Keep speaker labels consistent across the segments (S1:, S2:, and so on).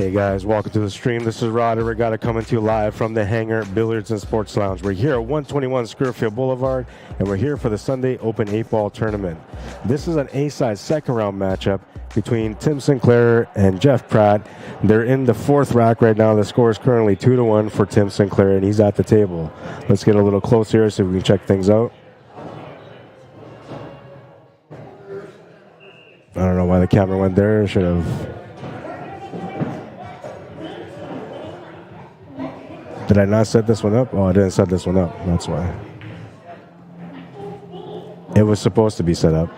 S1: Hey guys, welcome to the stream. This is Rod Arriagada coming to you live from the Hangar Billiards and Sports Lounge. We're here at 121 Scurfield Blvd, and we're here for the Sunday Open 8-Ball Tournament. This is an A-side second round matchup between Tim Sinclair and Jeff Pratt. They're in the fourth rack right now. The score is currently 2-1 for Tim Sinclair, and he's at the table. Let's get a little close here so we can check things out. I don't know why the camera went there. Should have. Did I not set this one up? Oh, I didn't set this one up. That's why. It was supposed to be set up.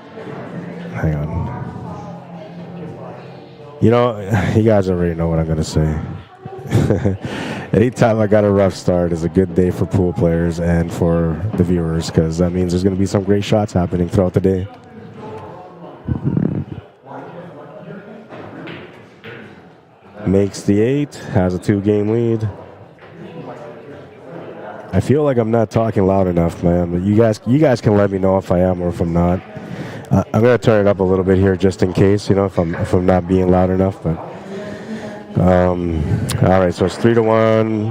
S1: Hang on. You know, you guys already know what I'm going to say. Anytime I got a rough start is a good day for pool players and for the viewers, because that means there's going to be some great shots happening throughout the day. Makes the 8, has a 2-game lead. I feel like I'm not talking loud enough, man, but you guys can let me know if I am or if I'm not. I'm going to turn it up a little bit here just in case, you know, if I'm not being loud enough. But all right, so it's 3-1.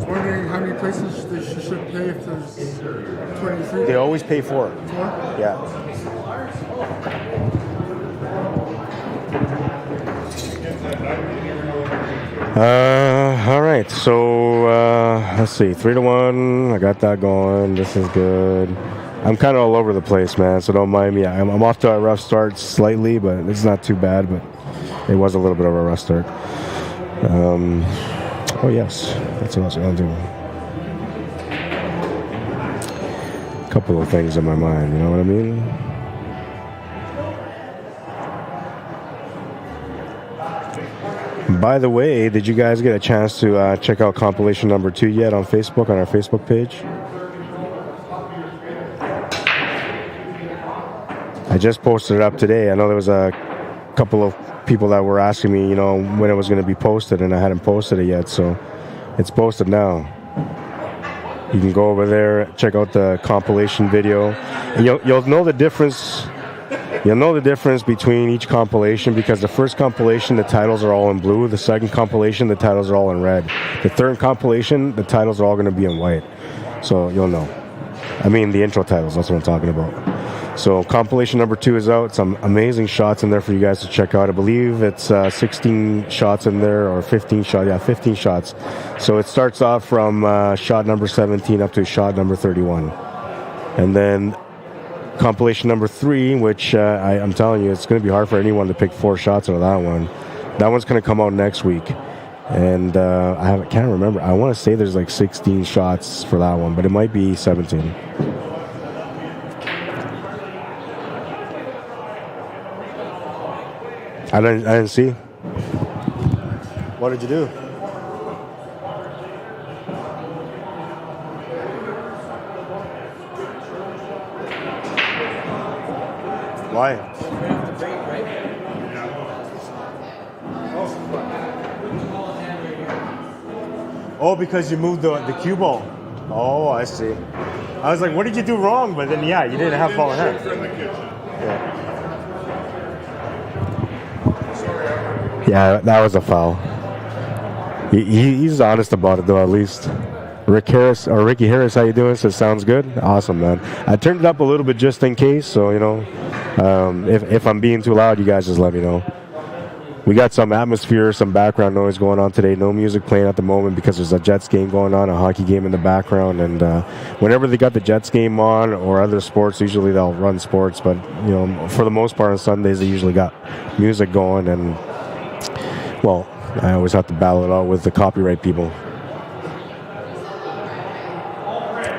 S2: Wondering how many places they should pay if there's 23?
S1: They always pay 4.
S2: 4?
S1: Yeah. All right, so let's see, 3-1. I got that going. This is good. I'm kind of all over the place, man, so don't mind me. I'm off to a rough start slightly, but it's not too bad, but it was a little bit of a rough start. Oh, yes, that's what I was going to do. A couple of things in my mind, you know what I mean? By the way, did you guys get a chance to check out compilation number 2 yet on Facebook, on our Facebook page? I just posted it up today. I know there was a couple of people that were asking me, you know, when it was going to be posted, and I hadn't posted it yet, so it's posted now. You can go over there, check out the compilation video, and you'll know the difference. You'll know the difference between each compilation, because the first compilation, the titles are all in blue. The second compilation, the titles are all in red. The third compilation, the titles are all going to be in white. So you'll know. I mean, the intro titles, that's what I'm talking about. So compilation number 2 is out. Some amazing shots in there for you guys to check out. I believe it's 16 shots in there, or 15 shots. Yeah, 15 shots. So it starts off from shot number 17 up to shot number 31. And then compilation number 3, which I'm telling you, it's going to be hard for anyone to pick 4 shots out of that one. That one's going to come out next week. And I can't remember. I want to say there's like 16 shots for that one, but it might be 17. I didn't see. What did you do? Why? Oh, because you moved the cue ball. Oh, I see. I was like, what did you do wrong? But then, yeah, you didn't have ball in hand. Yeah, that was a foul. He's honest about it, though, at least. Ricky Harris, how you doing? Says sounds good. Awesome, man. I turned it up a little bit just in case, so, you know, if I'm being too loud, you guys just let me know. We got some atmosphere, some background noise going on today. No music playing at the moment because there's a Jets game going on, a hockey game in the background, and whenever they got the Jets game on or other sports, usually they'll run sports, but, you know, for the most part on Sundays, they usually got music going, and, well, I always have to battle it out with the copyright people.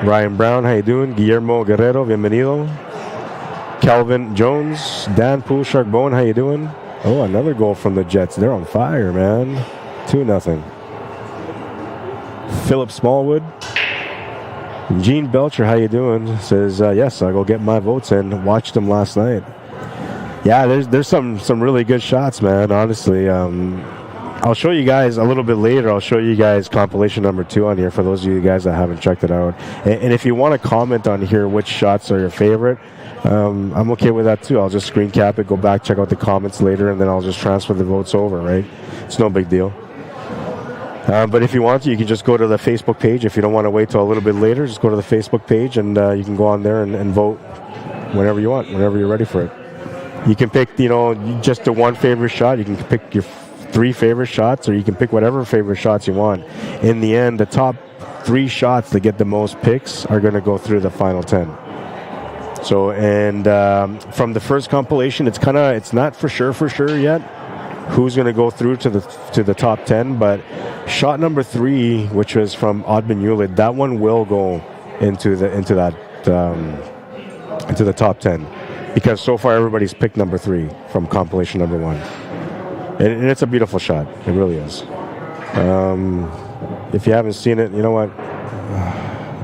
S1: Ryan Brown, how you doing? Guillermo Guerrero, bienvenido. Calvin Jones, Dan Pool Shark Bone, how you doing? Oh, another goal from the Jets. They're on fire, man. 2-0. Philip Smallwood. Gene Belcher, how you doing? Says, yes, I'll go get my votes in. Watched them last night. Yeah, there's some really good shots, man, honestly. I'll show you guys a little bit later. I'll show you guys compilation number 2 on here for those of you guys that haven't checked it out. And if you want to comment on here which shots are your favorite, I'm okay with that too. I'll just screen cap it, go back, check out the comments later, and then I'll just transfer the votes over, right? It's no big deal. But if you want to, you can just go to the Facebook page. If you don't want to wait till a little bit later, just go to the Facebook page, and you can go on there and vote whenever you want, whenever you're ready for it. You can pick, just the one favorite shot. You can pick your 3 favorite shots, or you can pick whatever favorite shots you want. In the end, the top 3 shots that get the most picks are going to go through the final 10. So, and from the first compilation, it's not for sure yet who's going to go through to the top 10, but shot number 3, which was from Odman Hewlett, that one will go into the top 10, because so far everybody's picked number 3 from compilation number 1, and it's a beautiful shot. It really is. If you haven't seen it, you know what?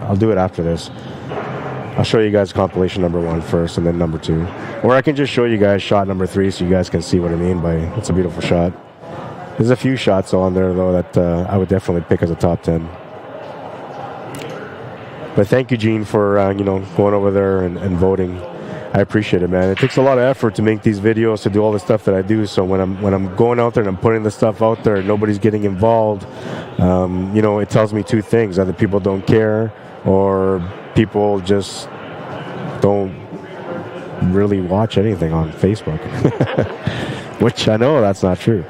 S1: I'll do it after this. I'll show you guys compilation number 1 first, and then number 2. Or I can just show you guys shot number 3 so you guys can see what I mean by it's a beautiful shot. There's a few shots on there, though, that I would definitely pick as a top 10. But thank you, Gene, for going over there and voting. I appreciate it, man. It takes a lot of effort to make these videos, to do all the stuff that I do. So when I'm going out there and I'm putting the stuff out there and nobody's getting involved, it tells me 2 things: either people don't care, or people just don't really watch anything on Facebook, which I know that's not true.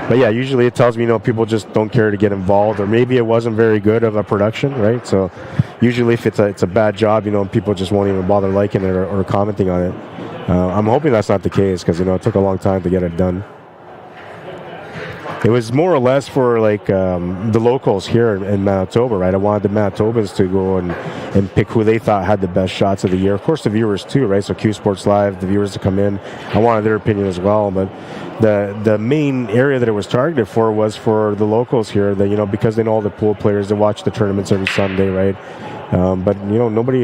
S1: But yeah, usually it tells me, people just don't care to get involved, or maybe it wasn't very good of a production, right? So usually if it's a bad job, people just won't even bother liking it or commenting on it. I'm hoping that's not the case, because, it took a long time to get it done. It was more or less for the locals here in Manitoba, right? I wanted the Manitobans to go and pick who they thought had the best shots of the year. Of course, the viewers too, right? So CUESPORTS Live, the viewers to come in, I wanted their opinion as well. But the main area that it was targeted for was for the locals here, that because they know all the pool players, they watch the tournaments every Sunday, right? But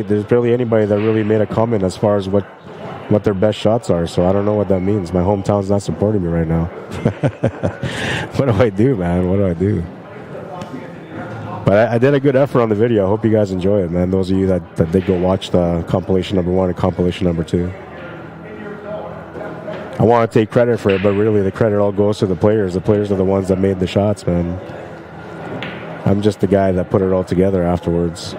S1: there's barely anybody that really made a comment as far as what their best shots are. So I don't know what that means. My hometown's not supporting me right now. What do I do, man? What do I do? But I did a good effort on the video. I hope you guys enjoy it, man. Those of you that did go watch the compilation number 1 and compilation number 2. I want to take credit for it, but really the credit all goes to the players. The players are the ones that made the shots, man. I'm just the guy that put it all together afterwards.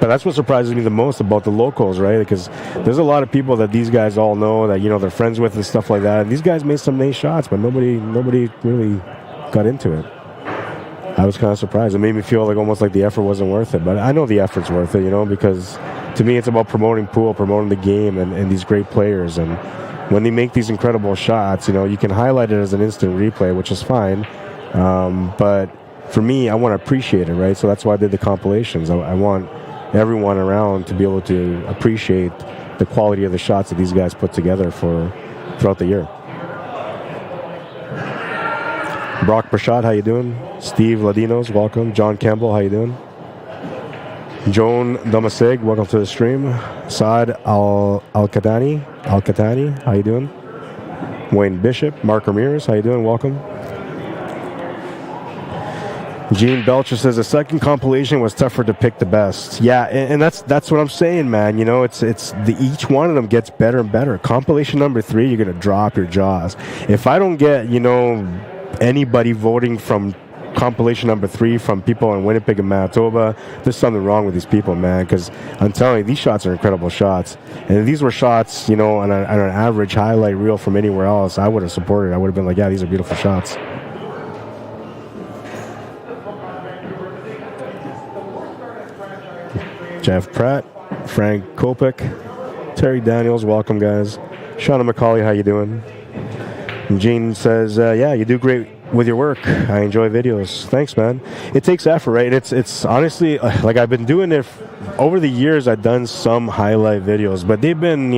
S1: But that's what surprises me the most about the locals, right? Because there's a lot of people that these guys all know, that they're friends with and stuff like that. And these guys made some nice shots, but nobody really got into it. I was kind of surprised. It made me feel almost like the effort wasn't worth it. But I know the effort's worth it, because to me it's about promoting pool, promoting the game, and these great players. And when they make these incredible shots, you can highlight it as an instant replay, which is fine. But for me, I want to appreciate it, right? So that's why I did the compilations. I want everyone around to be able to appreciate the quality of the shots that these guys put together throughout the year. Brock Prashad, how you doing? Steve Ladinos, welcome. John Campbell, how you doing? Joan Damaseg, welcome to the stream. Saad Al-Katani, how you doing? Wayne Bishop, Mark Ramirez, how you doing? Welcome. Gene Belcher says the second compilation was tougher to pick the best. Yeah, and that's what I'm saying, man. Each one of them gets better and better. Compilation number 3, you're gonna drop your jaws. If I don't get anybody voting from compilation number 3 from people in Winnipeg and Manitoba, there's something wrong with these people, man. Because I'm telling you, these shots are incredible shots, and if these were shots, on an average highlight reel from anywhere else, I would have supported. I would have been like, yeah, these are beautiful shots. Jeff Pratt, Frank Kopek, Terry Daniels, welcome, guys. Shauna McCauley, how you doing? And Gene says, yeah, you do great with your work. I enjoy videos. Thanks, man. It takes effort, right? It's honestly, I've been doing it over the years. I've done some highlight videos, but they've been,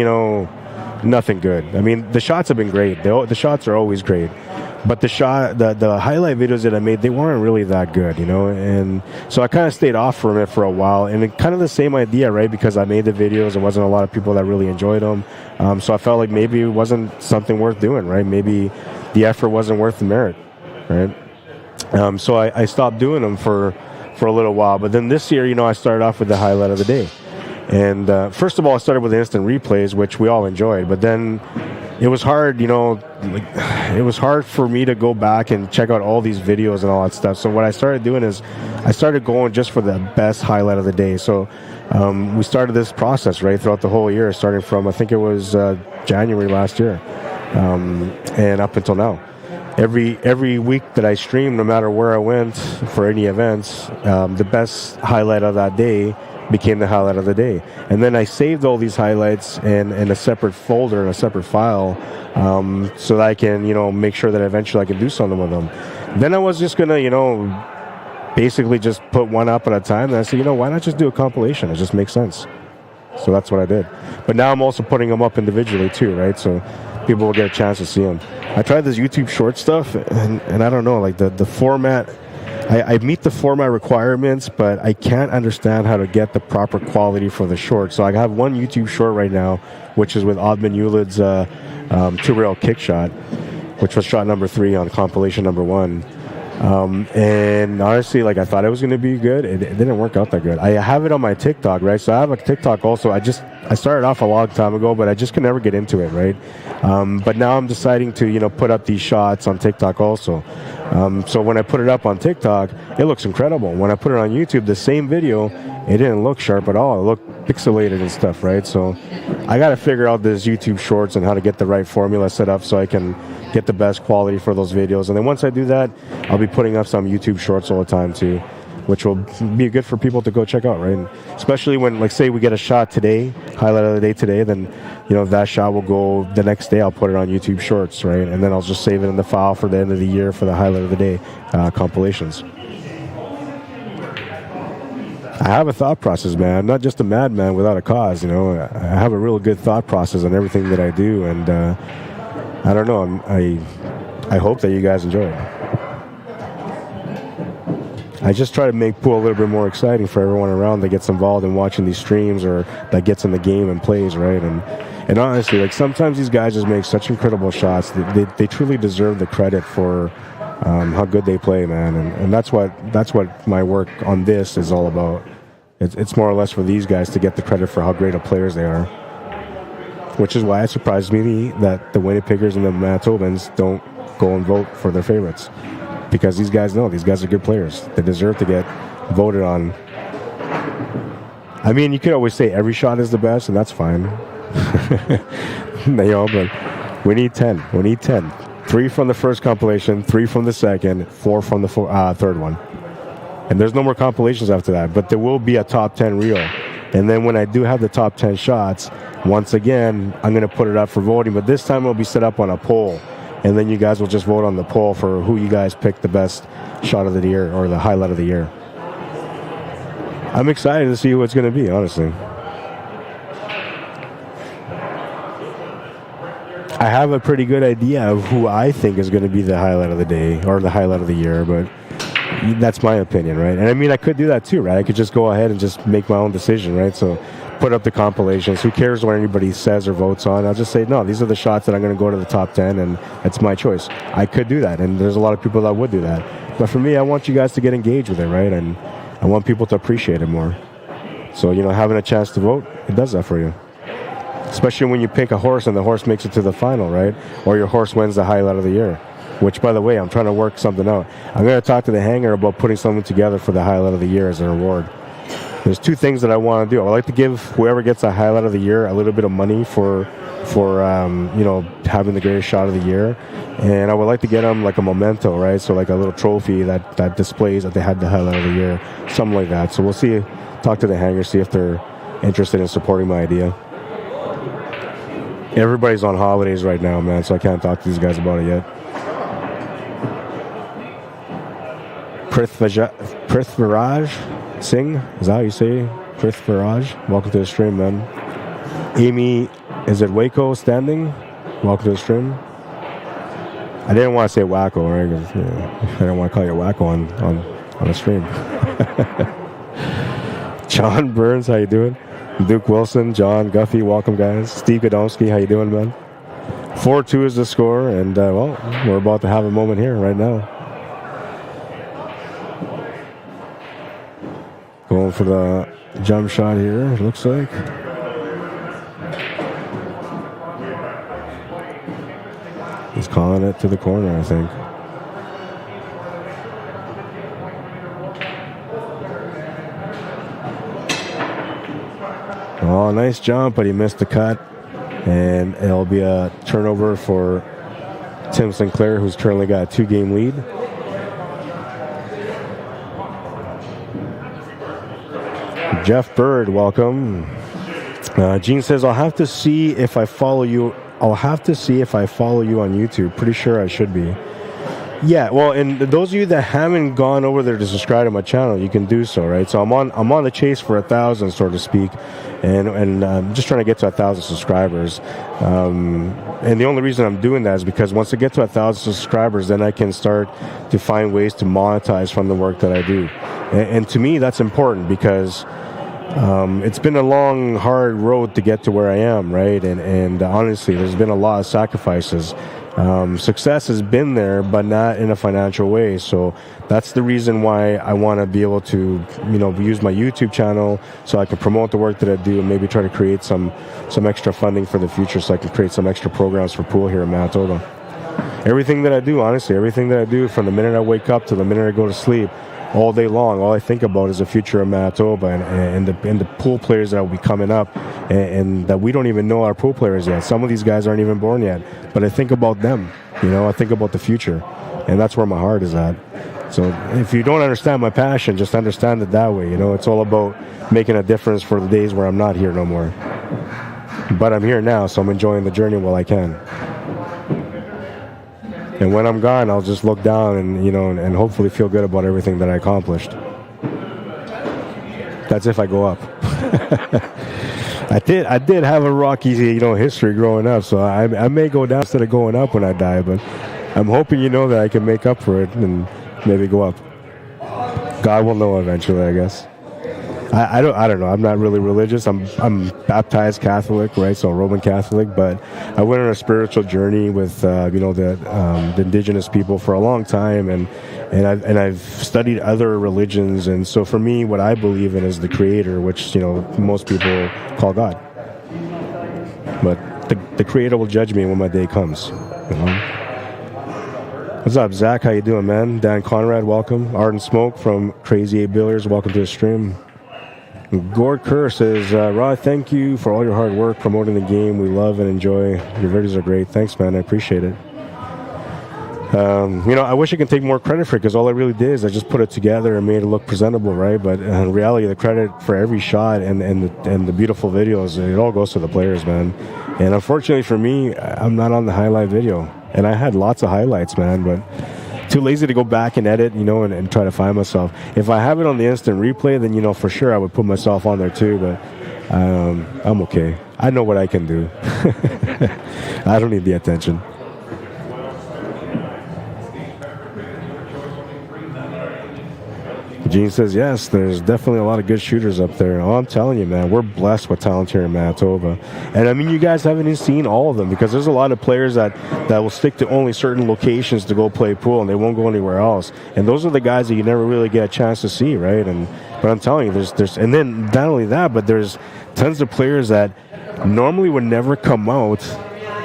S1: nothing good. I mean, the shots have been great. The shots are always great. But the highlight videos that I made, they weren't really that good, you know, and so I kind of stayed off from it for a while, and it kind of the same idea, right? Because I made the videos, there wasn't a lot of people that really enjoyed them, so I felt like maybe it wasn't something worth doing, right? Maybe the effort wasn't worth the merit, right? So I stopped doing them for a little while, but then this year, you know, I started off with the highlight of the day, and first of all, I started with the instant replays, which we all enjoyed, but then it was hard, you know, like, it was hard for me to go back and check out all these videos and all that stuff. So what I started doing is I started going just for the best highlight of the day. So we started this process, right, throughout the whole year, starting from, I think it was January last year, and up until now. Every week that I streamed, no matter where I went for any events, the best highlight of that day became the highlight of the day. And then I saved all these highlights in a separate folder, in a separate file, so that I can, you know, make sure that eventually I can do something with them. Then I was just going to, you know, basically just put one up at a time. And I said, you know, why not just do a compilation? It just makes sense. So that's what I did. But now I'm also putting them up individually too, right? So people will get a chance to see them. I tried this YouTube short stuff, and I don't know, like the format, I meet the format requirements, but I can't understand how to get the proper quality for the short. So I have one YouTube short right now, which is with Oddman Eulidd's two-rail kick shot, which was shot number 3 on compilation number 1. And honestly, like, I thought it was going to be good. It didn't work out that good. I have it on my TikTok, right? So I have a TikTok also. I started off a long time ago, but I just could never get into it, right? But now I'm deciding to, you know, put up these shots on TikTok also. So when I put it up on TikTok, it looks incredible. When I put it on YouTube, the same video, it didn't look sharp at all. It looked pixelated and stuff, right? So I got to figure out this YouTube shorts and how to get the right formula set up so I can get the best quality for those videos. And then once I do that, I'll be putting up some YouTube shorts all the time too, which will be good for people to go check out, right? And especially when, like, say we get a shot today, highlight of the day today, then, you know, that shot will go the next day. I'll put it on YouTube shorts, right? And then I'll just save it in the file for the end of the year for the highlight of the day compilations. I have a thought process, man. I'm not just a madman without a cause, you know. I have a real good thought process on everything that I do, and I don't know. I hope that you guys enjoy it. I just try to make pool a little bit more exciting for everyone around that gets involved in watching these streams or that gets in the game and plays, right? And honestly, like, sometimes these guys just make such incredible shots. They truly deserve the credit for how good they play, man. And that's what my work on this is all about. It's more or less for these guys to get the credit for how great of players they are. Which is why it surprised me that the Winnipeggers and the Manitobans don't go and vote for their favorites. Because these guys know these guys are good players. They deserve to get voted on. I mean, you could always say every shot is the best, and that's fine. You know, but we need 10. We need 10. 3 from the first compilation, 3 from the second, 4 from the third one. And there's no more compilations after that. But there will be a top 10 reel. And then when I do have the top 10 shots, once again, I'm going to put it up for voting. But this time it'll be set up on a poll. And then you guys will just vote on the poll for who you guys pick the best shot of the year or the highlight of the year. I'm excited to see who it's going to be, honestly. I have a pretty good idea of who I think is going to be the highlight of the day or the highlight of the year, but that's my opinion, right? And I mean, I could do that too, right? I could just go ahead and just make my own decision, right? So put up the compilations. Who cares what anybody says or votes on? I'll just say, no, these are the shots that I'm going to go to the top 10, and it's my choice. I could do that, and there's a lot of people that would do that. But for me, I want you guys to get engaged with it, right? And I want people to appreciate it more. So, you know, having a chance to vote, it does that for you. Especially when you pick a horse and the horse makes it to the final, right? Or your horse wins the highlight of the year. Which, by the way, I'm trying to work something out. I'm going to talk to the hangar about putting something together for the highlight of the year as an award. There's 2 things that I want to do. I would like to give whoever gets a highlight of the year a little bit of money for you know, having the greatest shot of the year. And I would like to get them like a memento, right? So like a little trophy that displays that they had the highlight of the year, something like that. So we'll see, talk to the hangar, see if they're interested in supporting my idea. Everybody's on holidays right now, man, so I can't talk to these guys about it yet. Prithviraj Singh, is that how you say? Prithviraj, welcome to the stream, man. Amy, is it Waco Standing? Welcome to the stream. I didn't want to say wacko, right? 'Cause, you know, I didn't want to call you wacko on the stream. John Burns, how you doing? Duke Wilson, John Guffey, welcome guys. Steve Godomsky, how you doing, man? 4-2 is the score, and well, we're about to have a moment here right now. Going for the jump shot here, it looks like. He's calling it to the corner, I think. Oh, nice jump, but he missed the cut. And it'll be a turnover for Tim Sinclair, who's currently got a 2-game lead. Jeff Bird, welcome. Gene says, I'll have to see if I follow you. I'll have to see if I follow you on YouTube. Pretty sure I should be. Yeah, well, and those of you that haven't gone over there to subscribe to my channel, you can do so, right? So I'm on the chase for 1,000, so to speak, and I'm just trying to get to 1,000 subscribers. And the only reason I'm doing that is because once I get to 1,000 subscribers, then I can start to find ways to monetize from the work that I do. And to me, that's important because it's been a long, hard road to get to where I am, right? And honestly, there's been a lot of sacrifices. Success has been there, but not in a financial way. So that's the reason why I want to be able to, you know, use my YouTube channel so I can promote the work that I do and maybe try to create some extra funding for the future so I can create some extra programs for pool here in Manitoba. Everything that I do, honestly, everything that I do from the minute I wake up to the minute I go to sleep, all day long, all I think about is the future of Manitoba and the pool players that will be coming up and that we don't even know are pool players yet. Some of these guys aren't even born yet, but I think about them, you know, I think about the future, and that's where my heart is at. So if you don't understand my passion, just understand it that way, you know. It's all about making a difference for the days where I'm not here no more. But I'm here now, so I'm enjoying the journey while I can. And when I'm gone, I'll just look down and, you know, and hopefully feel good about everything that I accomplished. That's if I go up. I did have a rocky, you know, history growing up, so I may go down instead of going up when I die, but I'm hoping, you know, that I can make up for it and maybe go up. God will know eventually, I guess. I don't know. I'm not really religious. I'm baptized Catholic, right? So Roman Catholic, but I went on a spiritual journey with you know, the indigenous people for a long time, and I've studied other religions, and so for me, what I believe in is the Creator, which, you know, most people call God. But the Creator will judge me when my day comes. You know? What's up, Zach? How you doing, man? Dan Conrad, welcome. Ardent Smoke from Crazy 8 Billiards, welcome to the stream. Gord Kerr says, Rod, thank you for all your hard work promoting the game. We love and enjoy. Your videos are great. Thanks, man. I appreciate it. You know, I wish I could take more credit for it because all I really did is I just put it together and made it look presentable, right? But in reality, the credit for every shot and the beautiful videos, it all goes to the players, man. And unfortunately for me, I'm not on the highlight video. And I had lots of highlights, man, but too lazy to go back and edit, you know, and try to find myself. If I have it on the instant replay, then, you know, for sure I would put myself on there too, but I'm okay. I know what I can do. I don't need the attention. Gene says, yes, there's definitely a lot of good shooters up there. Oh, I'm telling you, man, we're blessed with talent here in Manitoba. And I mean, you guys haven't even seen all of them because there's a lot of players that will stick to only certain locations to go play pool and they won't go anywhere else. And those are the guys that you never really get a chance to see, right? But I'm telling you, there's and then not only that, but there's tons of players that normally would never come out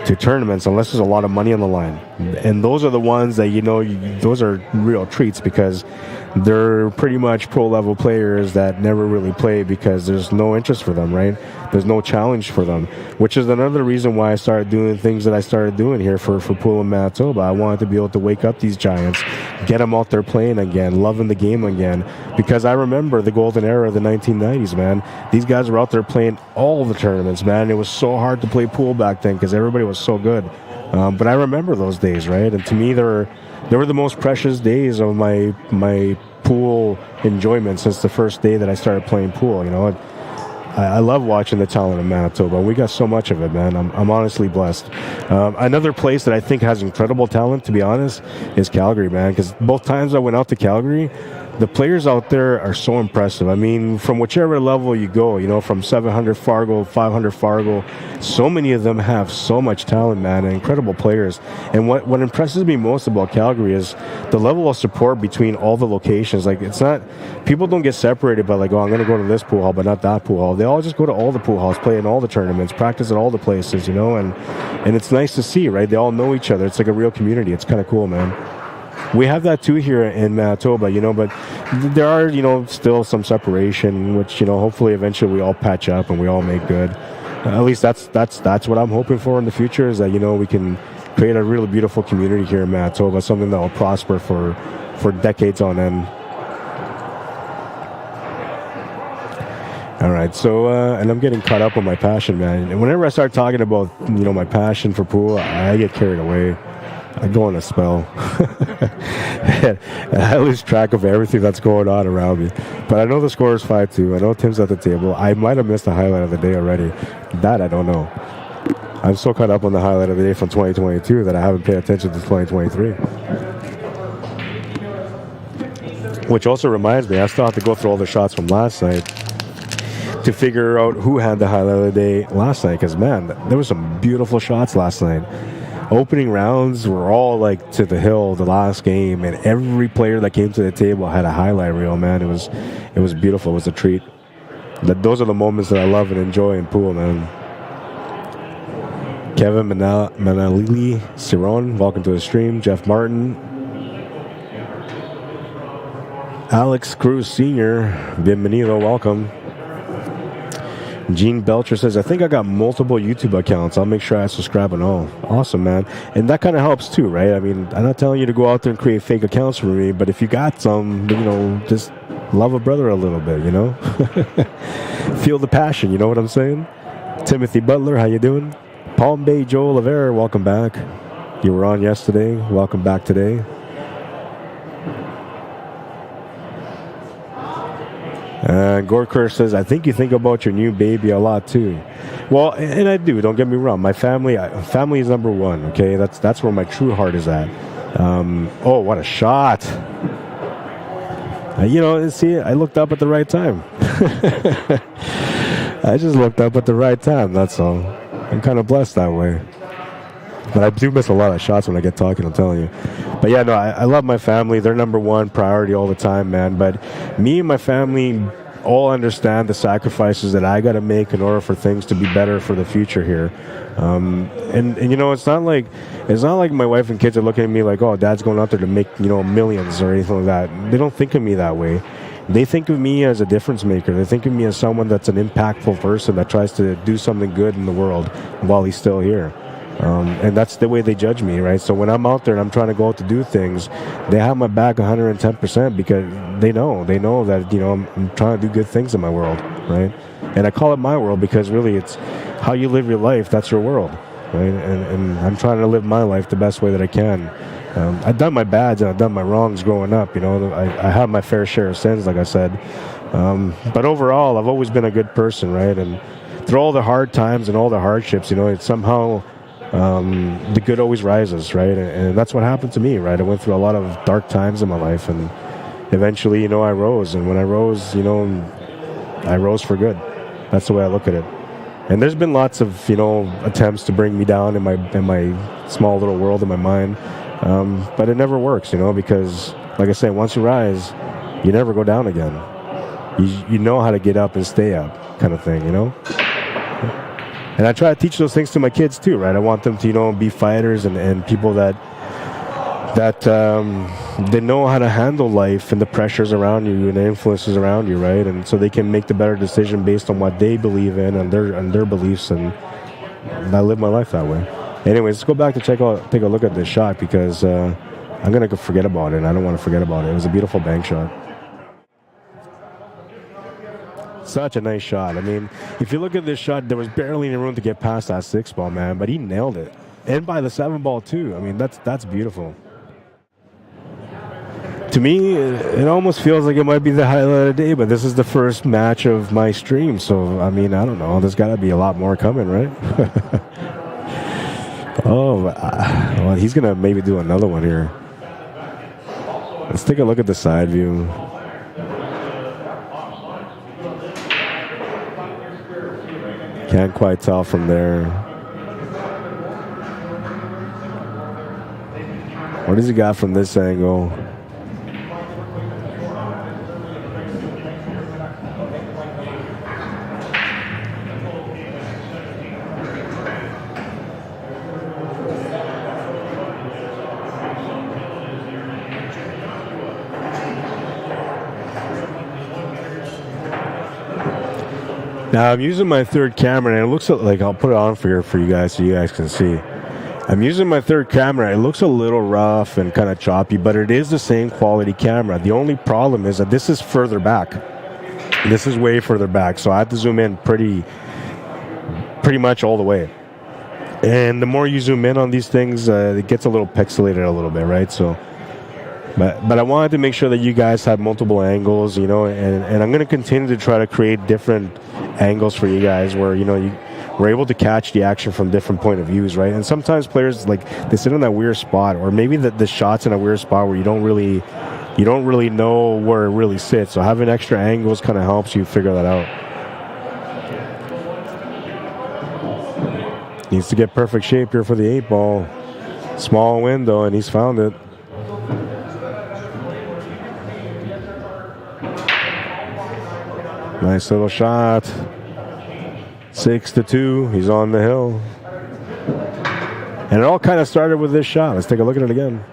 S1: to tournaments unless there's a lot of money on the line. And those are the ones that, you know, those are real treats because they're pretty much pro-level players that never really play because there's no interest for them, right? There's no challenge for them, which is another reason why I started doing things that I started doing here for pool in Manitoba. I wanted to be able to wake up these giants, get them out there playing again, loving the game again, because I remember the golden era of the 1990s, man. These guys were out there playing all the tournaments, man. It was so hard to play pool back then because everybody was so good. But I remember those days, right? And to me, they were the most precious days of my pool enjoyment since the first day that I started playing pool. You know, I love watching the talent in Manitoba. We got so much of it, man. I'm honestly blessed. Another place that I think has incredible talent, to be honest, is Calgary, man. Because both times I went out to Calgary, the players out there are so impressive. I mean, from whichever level you go, you know, from 700 Fargo, 500 Fargo, so many of them have so much talent, man, and incredible players. And what impresses me most about Calgary is the level of support between all the locations. Like, it's not, people don't get separated by like, oh, I'm going to go to this pool hall, but not that pool hall. They all just go to all the pool halls, play in all the tournaments, practice at all the places, you know, and it's nice to see, right? They all know each other. It's like a real community. It's kind of cool, man. We have that too here in Manitoba, you know, but there are, you know, still some separation, which, you know, hopefully eventually we all patch up and we all make good. At least that's what I'm hoping for in the future, is that, you know, we can create a really beautiful community here in Manitoba, something that will prosper for decades on end. All right, so, and I'm getting caught up on my passion, man. And whenever I start talking about, you know, my passion for pool, I get carried away. I go on a spell. And I lose track of everything that's going on around me. But I know the score is 5-2. I know Tim's at the table. I might have missed the highlight of the day already. That I don't know. I'm so caught up on the highlight of the day from 2022 that I haven't paid attention to 2023. Which also reminds me, I still have to go through all the shots from last night to figure out who had the highlight of the day last night. Because, man, there were some beautiful shots last night. Opening rounds were all like to the hill the last game, and every player that came to the table had a highlight reel, man. It was beautiful. It was a treat. Those are the moments that I love and enjoy in pool, man. Kevin Manalili Ciron, welcome to the stream. Jeff Martin. Alex Cruz Sr., bienvenido, welcome. Gene Belcher says, I think I got multiple YouTube accounts. I'll make sure I subscribe and all. Awesome, man. And that kind of helps too, right? I mean, I'm not telling you to go out there and create fake accounts for me, but if you got some, you know, just love a brother a little bit, you know? Feel the passion, you know what I'm saying? Timothy Butler, how you doing? Palm Bay Joe Oliveira, welcome back. You were on yesterday. Welcome back today. Gorker says, I think you think about your new baby a lot too. Well, and I do, don't get me wrong. My family is number one, okay? That's where my true heart is at. Oh, what a shot. You know, see, I looked up at the right time. I just looked up at the right time, that's all. I'm kind of blessed that way. But I do miss a lot of shots when I get talking, I'm telling you. But yeah, no, I love my family. They're number one priority all the time, man. But me and my family all understand the sacrifices that I got to make in order for things to be better for the future here. And you know, it's not like my wife and kids are looking at me like, oh, dad's going out there to make, you know, millions or anything like that. They don't think of me that way. They think of me as a difference maker. They think of me as someone that's an impactful person that tries to do something good in the world while he's still here. And that's the way they judge me, right? So when I'm out there and I'm trying to go out to do things, they have my back 110% because they know that, you know, I'm trying to do good things in my world, right? And I call it my world because really it's how you live your life. That's your world, right? And I'm trying to live my life the best way that I can. I've done my bads and I've done my wrongs growing up, you know. I have my fair share of sins, like I said. But overall, I've always been a good person, right? And through all the hard times and all the hardships, you know, it's somehow the good always rises, right? And that's what happened to me, right? I went through a lot of dark times in my life, and eventually, you know, I rose. And when I rose, you know, I rose for good. That's the way I look at it. And there's been lots of, you know, attempts to bring me down in my small little world in my mind. But it never works, you know, because, like I say, once you rise, you never go down again. You know how to get up and stay up, kind of thing, you know? And I try to teach those things to my kids too, right? I want them to, you know, be fighters and people that they know how to handle life and the pressures around you and the influences around you, right? And so they can make the better decision based on what they believe in and their beliefs. And I live my life that way. Anyways, let's go back to take a look at this shot because I'm going to forget about it, and I don't want to forget about it. It was a beautiful bank shot. Such a nice shot. I mean, if you look at this shot, there was barely any room to get past that 6-ball, man, but he nailed it. And by the 7-ball, too. I mean, that's beautiful. to me, it almost feels like it might be the highlight of the day, but this is the first match of my stream, so I mean, I don't know. There's got to be a lot more coming, right? Oh, well, he's gonna maybe do another one here. Let's take a look at the side view. Can't quite tell from there. What does he got from this angle? Now I'm using my third camera, and it looks like, I'll put it on for you guys so you guys can see. I'm using my third camera. It looks a little rough and kind of choppy, but it is the same quality camera. The only problem is that this is further back. This is way further back, so I have to zoom in pretty much all the way. And the more you zoom in on these things, it gets a little pixelated a little bit, right? So, but I wanted to make sure that you guys had multiple angles, you know, and I'm going to continue to try to create different angles for you guys where, you know, we're able to catch the action from different point of views, right? And sometimes players, like, they sit in that weird spot, or maybe the shot's in a weird spot where you don't really know where it really sits. So having extra angles kind of helps you figure that out. Needs to get perfect shape here for the 8-ball. Small window, and he's found it. Nice little shot. 6-2. He's on the hill. And it all kind of started with this shot. Let's take a look at it again.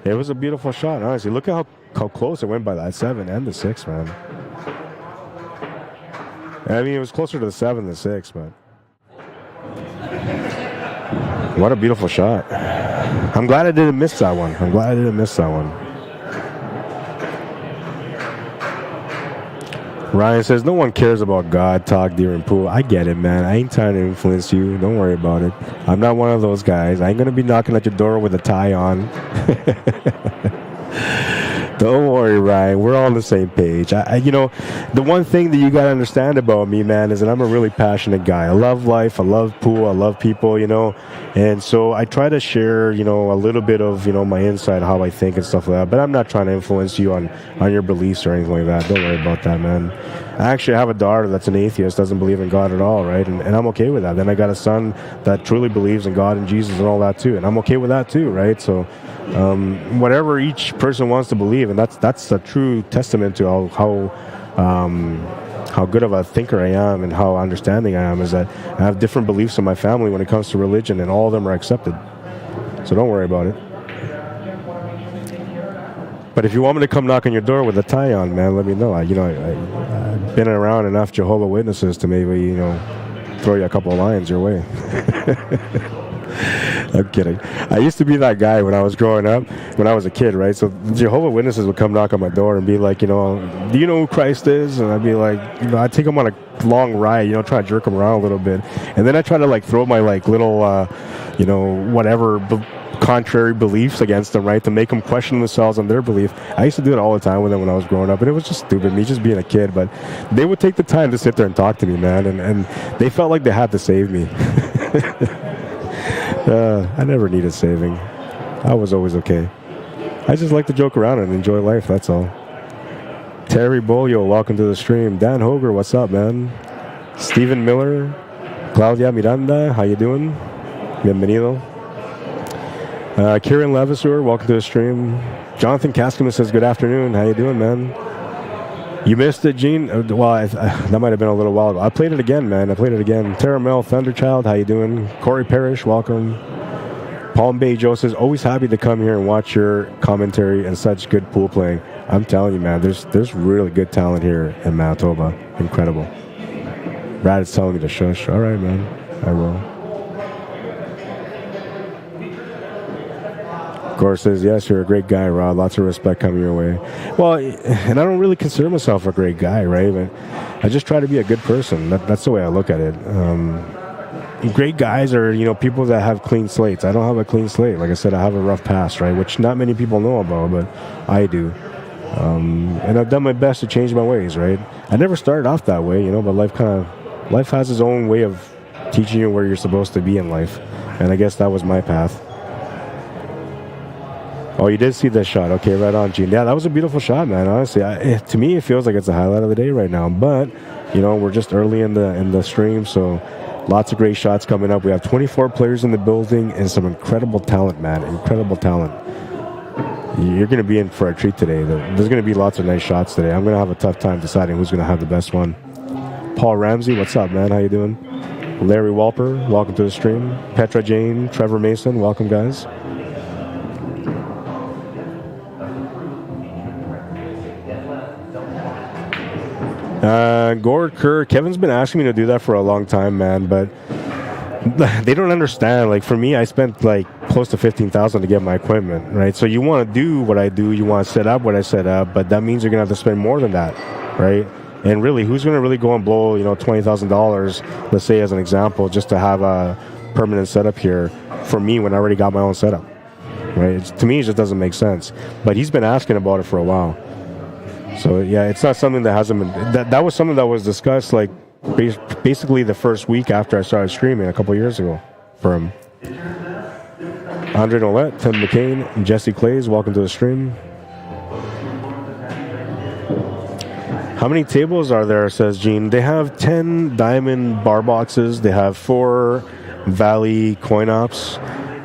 S1: It was a beautiful shot, honestly. Look at how close it went by that 7 and the 6, man. I mean, it was closer to the 7 than the 6, but what a beautiful shot. I'm glad I didn't miss that one. Ryan says, no one cares about God talk during pool. I get it, man. I ain't trying to influence you. Don't worry about it. I'm not one of those guys. I ain't going to be knocking at your door with a tie on. Don't worry, Ryan. We're all on the same page. You know, the one thing that you got to understand about me, man, is that I'm a really passionate guy. I love life. I love pool. I love people, you know. And so I try to share, you know, a little bit of, you know, my insight, how I think and stuff like that. But I'm not trying to influence you on your beliefs or anything like that. Don't worry about that, man. I actually have a daughter that's an atheist, doesn't believe in God at all, right? And I'm okay with that. Then I got a son that truly believes in God and Jesus and all that too. And I'm okay with that too, right? So whatever each person wants to believe, and that's a true testament to how good of a thinker I am and how understanding I am, is that I have different beliefs in my family when it comes to religion, and all of them are accepted. So don't worry about it. But if you want me to come knock on your door with a tie on, man, let me know. I've been around enough Jehovah's Witnesses to maybe, you know, throw you a couple of lines your way. I'm kidding. I used to be that guy when I was growing up, when I was a kid, right? So Jehovah's Witnesses would come knock on my door and be like, you know, do you know who Christ is? And I'd be like, you know, I'd take them on a long ride, you know, try to jerk them around a little bit. And then I try to, like, throw my, like, little, you know, whatever contrary beliefs against them, right, to make them question themselves on their belief. I used to do it all the time with them when I was growing up, and it was just stupid, me just being a kid. But they would take the time to sit there and talk to me, man, and they felt like they had to save me. I never needed saving. I was always okay. I just like to joke around and enjoy life, that's all. Terry Bolio, welcome to the stream. Dan Hoger, what's up, man? Stephen Miller, Claudia Miranda, how you doing? Bienvenido. Kieran Levisur, welcome to the stream. Jonathan Kaskaman says, good afternoon. How you doing, man? You missed it, Gene? Well, that might have been a little while ago. I played it again, man. Tara Mel, Thunderchild, how you doing? Corey Parrish, welcome. Palm Bay Joe says, always happy to come here and watch your commentary and such good pool playing. I'm telling you, man, there's really good talent here in Manitoba. Incredible. Brad is telling me to shush. All right, man. I will. Of course, says, yes, you're a great guy, Rod. Lots of respect coming your way. Well, and I don't really consider myself a great guy, right? But I just try to be a good person. That's the way I look at it. great guys are, you know, people that have clean slates. I don't have a clean slate. Like I said, I have a rough past, right? Which not many people know about, but I do. And I've done my best to change my ways, right? I never started off that way, you know, but life has its own way of teaching you where you're supposed to be in life. And I guess that was my path. Oh, you did see this shot. Okay, right on, Gene. Yeah, that was a beautiful shot, man. Honestly, to me, it feels like it's the highlight of the day right now. But, you know, we're just early in the stream, so lots of great shots coming up. We have 24 players in the building and some incredible talent, man. Incredible talent. You're going to be in for a treat today. There's going to be lots of nice shots today. I'm going to have a tough time deciding who's going to have the best one. Paul Ramsey, what's up, man? How you doing? Larry Walper, welcome to the stream. Petra Jane, Trevor Mason, welcome, guys. Gord Kerr, Kevin's been asking me to do that for a long time, man, but they don't understand. Like, for me, I spent like close to $15,000 to get my equipment, right? So you want to do what I do, you want to set up what I set up, but that means you're going to have to spend more than that, right? And really, who's going to really go and blow, you know, $20,000, let's say as an example, just to have a permanent setup here for me when I already got my own setup, right? To me, it just doesn't make sense. But he's been asking about it for a while. So, yeah, it's not something that hasn't been... That was something that was discussed, like, basically the first week after I started streaming a couple years ago for him. Andre Nolette, Tim McCain, and Jesse Clays, welcome to the stream. How many tables are there, says Gene? They have 10 diamond bar boxes. They have 4 Valley coin ops.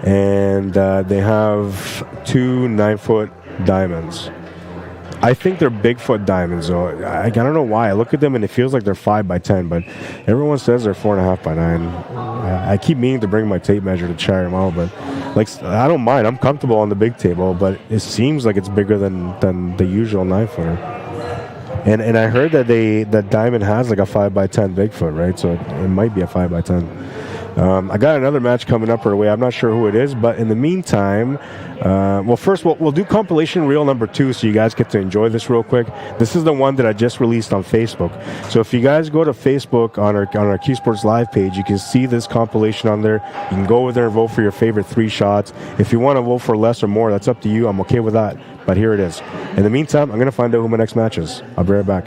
S1: And they have 2 9-foot diamonds. I think they're Bigfoot diamonds, though. I don't know why. I look at them and it feels like they're 5 by 10, but everyone says they're 4.5 by 9. I keep meaning to bring my tape measure to try them out, but like, I don't mind. I'm comfortable on the big table, but it seems like it's bigger than the usual 9-footer. And I heard that diamond has like a 5 by 10 Bigfoot, right? So it might be a 5 by 10. I got another match coming up right away. I'm not sure who it is, but in the meantime, well, first we'll do compilation reel number 2, so you guys get to enjoy this real quick. This is the one that I just released on Facebook. So if you guys go to Facebook on our CUESPORTS live page, you can see this compilation on there. You can go over there and vote for your favorite 3 shots. If you want to vote for less or more, that's up to you. I'm okay with that, but here it is. In the meantime, I'm going to find out who my next match is. I'll be right back.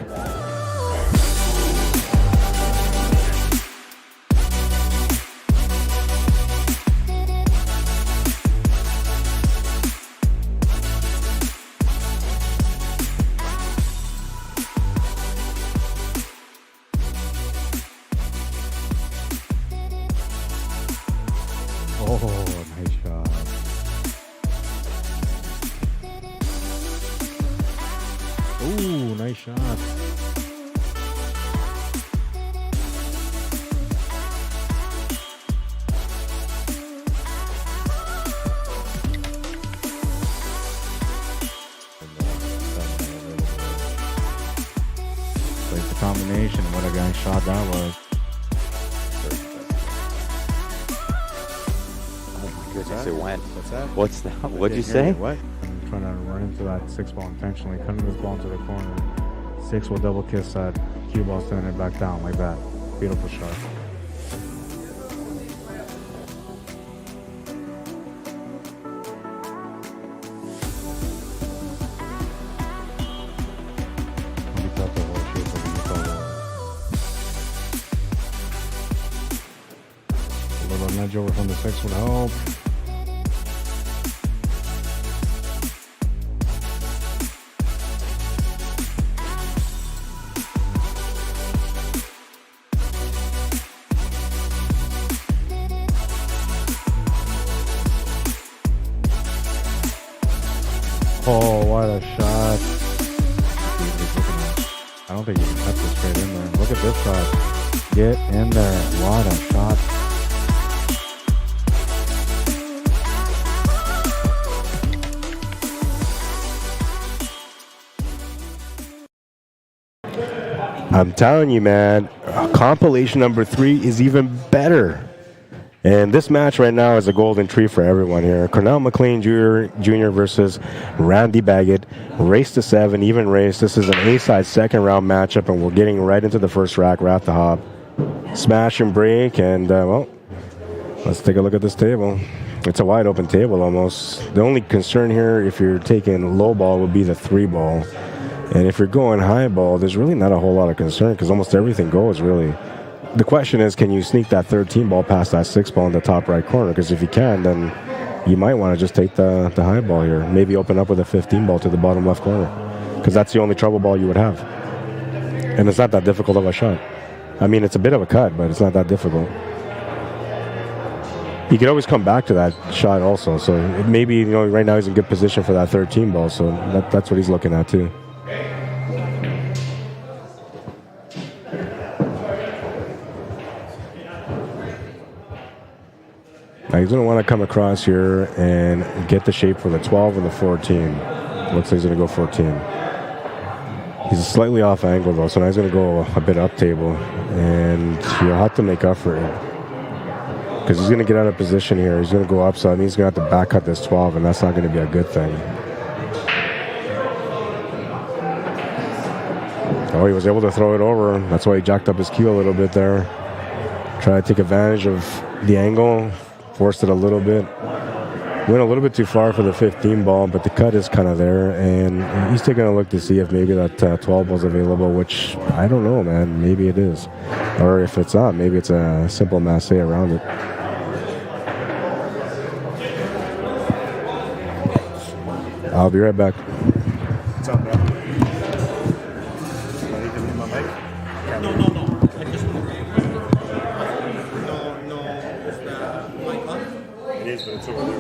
S3: Combination, what a guy shot that was.
S4: Oh my goodness, it went.
S3: What's that?
S4: What's that? What'd you say?
S3: What? I'm trying to run into that 6 ball intentionally, cutting this ball into the corner. 6 will double kiss that cue ball, sending it back down like that. Beautiful shot. Nudge over from the 6 would help. Oh, what a shot. I don't think you can cut this straight in there. Look at this shot. Get in there. What a shot.
S1: I'm telling you, man, compilation number 3 is even better. And this match right now is a golden treat for everyone here. Cornell McLean Jr. versus Randy Baggett. Race to 7, even race. This is an A-side second round matchup, and we're getting right into the first rack right off the hop. Smash and break, and, well, Let's take a look at this table. It's a wide open table almost. The only concern here, if you're taking low ball, would be the 3 ball. And if you're going high ball, there's really not a whole lot of concern because almost everything goes, really. The question is, can you sneak that 13 ball past that 6 ball in the top right corner? Because if you can, then you might want to just take the high ball here. Maybe open up with a 15 ball to the bottom left corner because that's the only trouble ball you would have. And it's not that difficult of a shot. I mean, it's a bit of a cut, but it's not that difficult. He could always come back to that shot also. So maybe, you know, right now he's in good position for that 13 ball. So that's what he's looking at too. Now he's going to want to come across here and get the shape for the 12 and the 14. Looks like he's going to go 14. He's slightly off angle though, so now he's going to go a bit up table. And he'll have to make up for it. Because he's going to get out of position here. He's going to go up, so that means he's going to have to back cut this 12, and that's not going to be a good thing. Oh, he was able to throw it over. That's why he jacked up his cue a little bit there. Try to take advantage of the angle. Forced it a little bit. Went a little bit too far for the 15 ball, but the cut is kind of there. And he's taking a look to see if maybe that 12 ball is available, which I don't know, man. Maybe it is. Or if it's not, maybe it's a simple masse around it. I'll be right back.
S3: What's up, bro? It is, but it's over there.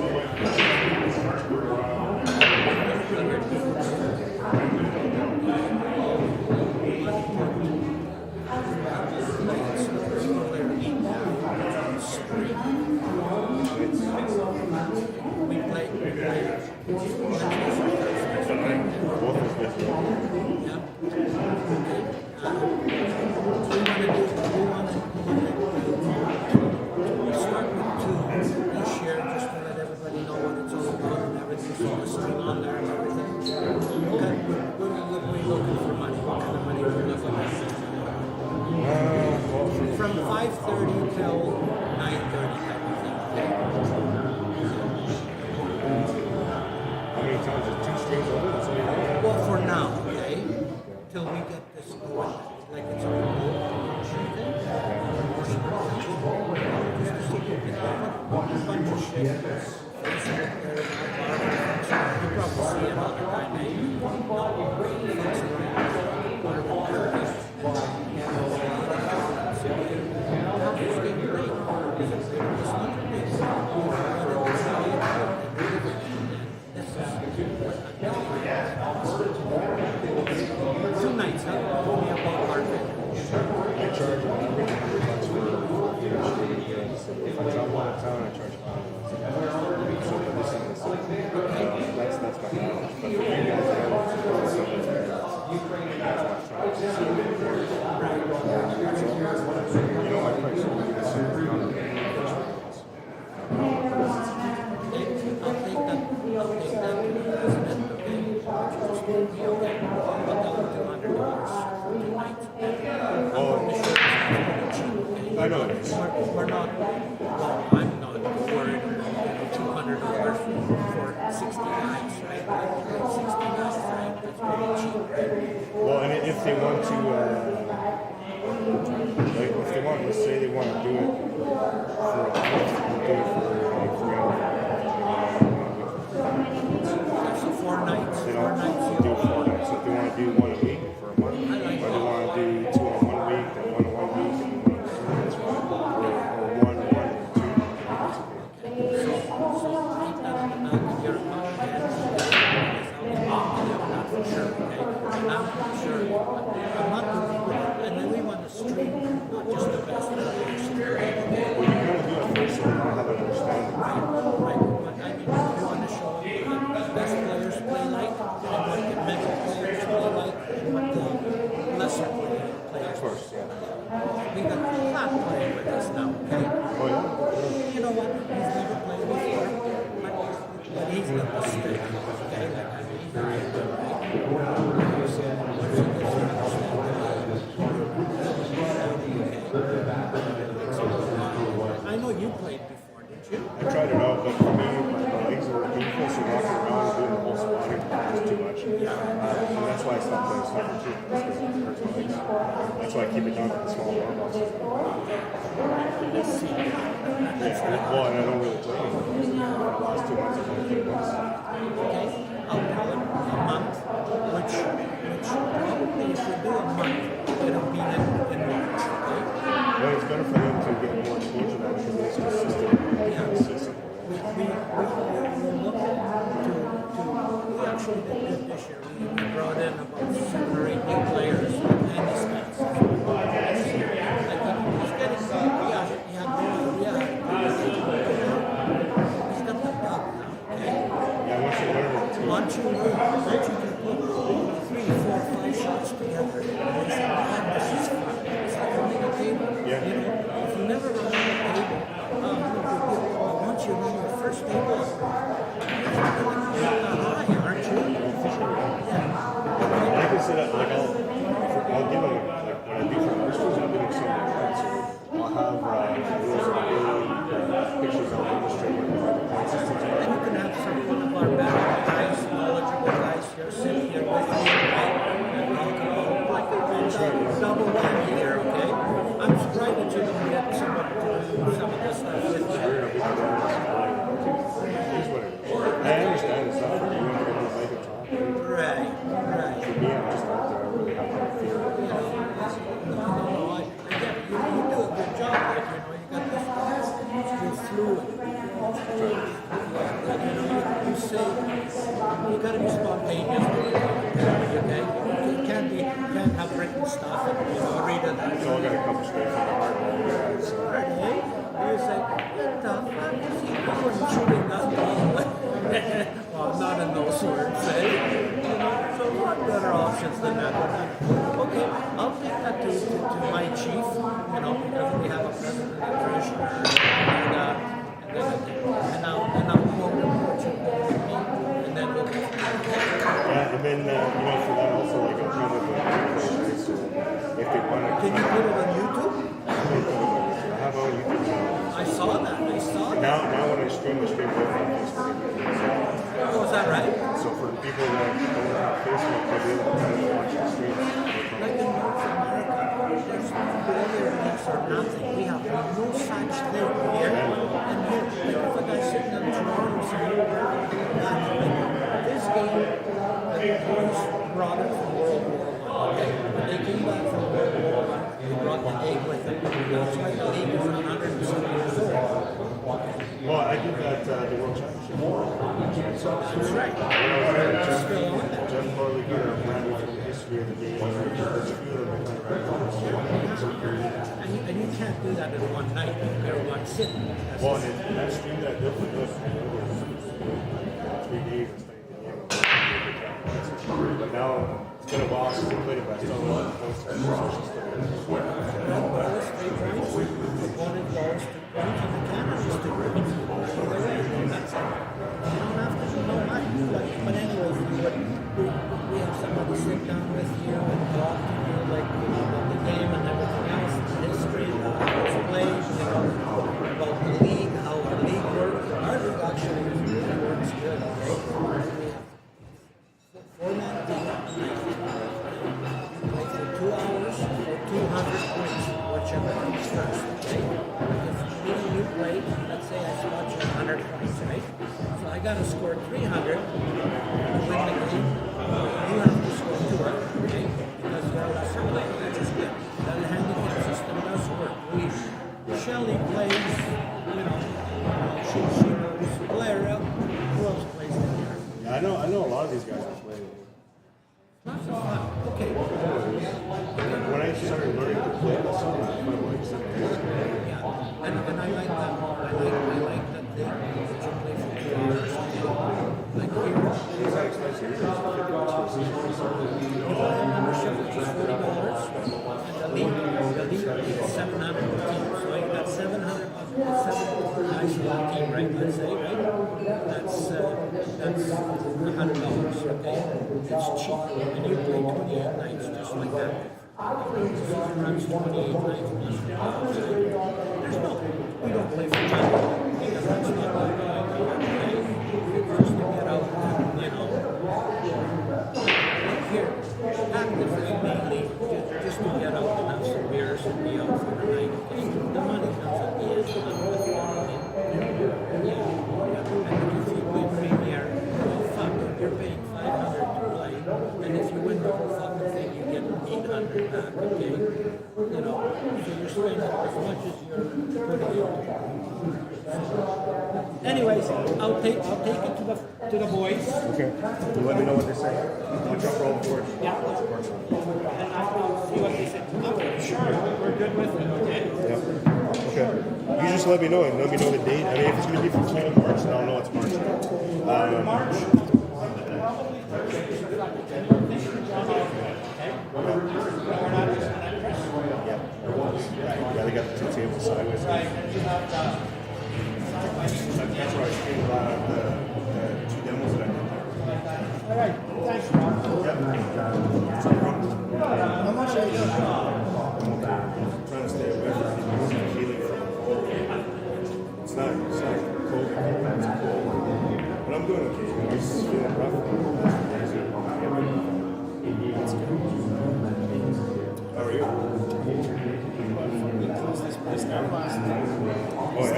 S5: From 5:30 till 9:30 type of thing.
S3: How many times is 2 strings over? That's all you want?
S5: Well, for now, okay? Till we get this going, like it's a remote thing. Just a bunch of shit. You probably see it all the time, eh? Two nights, huh? Only a ballpark.
S3: I charge $100 for if I travel out of town, I charge $5. So for this is that's my knowledge. But for you guys, I you know my price. I know it is.
S5: We're not, well, I'm not worried about $200 for 60 guys, right? 60 guys, right? That's pretty cheap, right?
S3: Well, I mean, if they want to, like, if they want, let's say they want to do it for a month, do it for like 3
S5: So 4 nights.
S3: They
S5: 4
S3: don't
S5: nights.
S3: do 4 nights. If they want to do 1 a week for a month, or they want to do 2 in 1 week, then 1 in 1 week, and 1 in 2 weeks, or 1 in 2.
S5: So keep that in the back of your mind. I'm not for sure, okay? I'm not sure. I'm not really, and then we want to stream not just the best players.
S3: Well, you kind of do it first, so they don't have an understanding.
S5: Right. But I mean, we want to show what the best players play like, and what the middle players play like, and what the lesser players play.
S3: Of course, yeah.
S5: We got Pratt playing with us now, okay?
S3: Oh, yeah?
S5: You know what? He's never played before, but he's got the stick, okay? Like, I mean, he's very good, right? I know you played before.
S3: why I stopped playing soccer too. That's because it hurts my legs. That's why I keep it down to the small barbells. Well, and I don't really play anymore. For the last 2 months, I've only played once.
S5: Okay, I'll call it a month, which probably if you do a month, it'll be in March. Okay?
S3: Well, it's better for them to get more exposure now because it's consistent. Consistent.
S5: We look to we actually did good this year. We brought in about 7 or 8 new players with handy stats. He's getting he had no idea. He's got the bug now. Okay?
S3: Yeah, once you learn it too.
S5: Once you can put 3, 4, 5 shots together, it's like, man, this is fun. It's like running a table.
S3: Yeah.
S5: You know, if you never run a table, no big deal. But once you run your first table, you're high, aren't you? Yeah.
S3: I can say that, like, I'll give them, like, when I do for registers, I'll give them some points. So I'll have rules of the game, pictures I'll demonstrate with the point systems.
S5: And you can have some of our better guys, knowledgeable guys here, sitting here with you, right? And talk about, like, double whammy here, okay? I'm surprised that you don't get some of this stuff with you.
S3: I understand it's not for you to make it talk.
S5: Right.
S3: For me, I'm just out there. I really have no fear.
S5: No, I get it. You do a good job, like, you got this, you're fluid. You say, you gotta be spontaneous when you talk, okay? You can't have written stuff and, read it.
S3: It's all got to come straight from the heart.
S5: Okay? You say, what the fuck is he doing shooting that ball? Well, not in those words, eh? So what better options than that? Okay, I'll take that to my chief, because we have a president and treasurer, and I'll quote him what you quote me, and then we'll go from there.
S3: Yeah, and then, for that also, like, I'm kind of so if they want to...
S5: Can you put it on YouTube?
S3: I have on YouTube channel.
S5: I saw that.
S3: Now when I stream both on Facebook.
S5: Oh, is that right?
S3: So for the people that don't have Facebook, they'll be able to kind of watch the stream.
S5: Like in North America, there's no billiards or nothing. We have no such thing here. And here, like if a guy's sitting in Toronto saying, this game, the boys brought it from World War I. Okay? When they came back from World War I, they brought the game with them. That's why the league is 107 years old.
S3: Well, I did that the World Championship.
S5: That's right.
S3: Jeff Farley got a brand new from the history of the game.
S5: And you can't do that in one night or one sitting.
S3: Well, and I streamed that different 3 days and studied the game. But now it's been a while since I played it, but I still know the points.
S5: Balls, 3 points. Opponent balls, 2 points. And the camera is 2 points. Either way, that's it. You don't have to know much. But anyways, we have somebody sit down with you and talk to you, like, about the game and everything else, the history, how it's played, about the league, how our league works. Our league actually really works good, okay? We have 4-man team. You play for 2 hours or 200 points, whichever comes first, okay? If you play, let's say I spot you 100 points, right? So I got to score 300 to win the game. You have to score 200, okay? Because you're a lesser player, which is good. The handicap system does work. Shelley plays, she knows Blair. Who else plays in here?
S3: Yeah, I know a lot of these guys are playing.
S5: Lots of fun. Okay.
S3: When I started learning to play, that's something I felt like 7 years ago.
S5: Yeah, and I like that. I like that thing that you play for 2 hours. Like here,
S3: It's not expensive. It's $50
S5: you buy a membership which is $40, and the league is 700 teams. So you got 700 guys for one team, right? Let's say, right? That's $100. Okay, it's cheap, and you play 28 nights just like that. Runs 28 nights plus there's no, we don't play for money because that's not what we're doing. Just to get out, here. okay, you know, so you're spending as much as you're putting into. Anyways, I'll take it to the boys.
S3: Okay. You let me know what they say. I'll jump roll forward.
S5: Yeah. And I'll see what they say. Okay, sure, we're good with it, okay?
S3: Yep. Okay. You just let me know and let me know the date. I mean, if it's going to be from 10 to March, then I'll know it's March.
S5: March.
S3: Yeah, they got the two tables sideways. That's why I streamed a lot of the 2 demos that I did.
S5: All right, thanks, Rob.
S2: How much are you?
S3: I'm trying to stay away from feeling from cold. It's not cold, it's cold. But I'm doing okay. You know, I'm just feeling rough. How are you? Oh, yeah?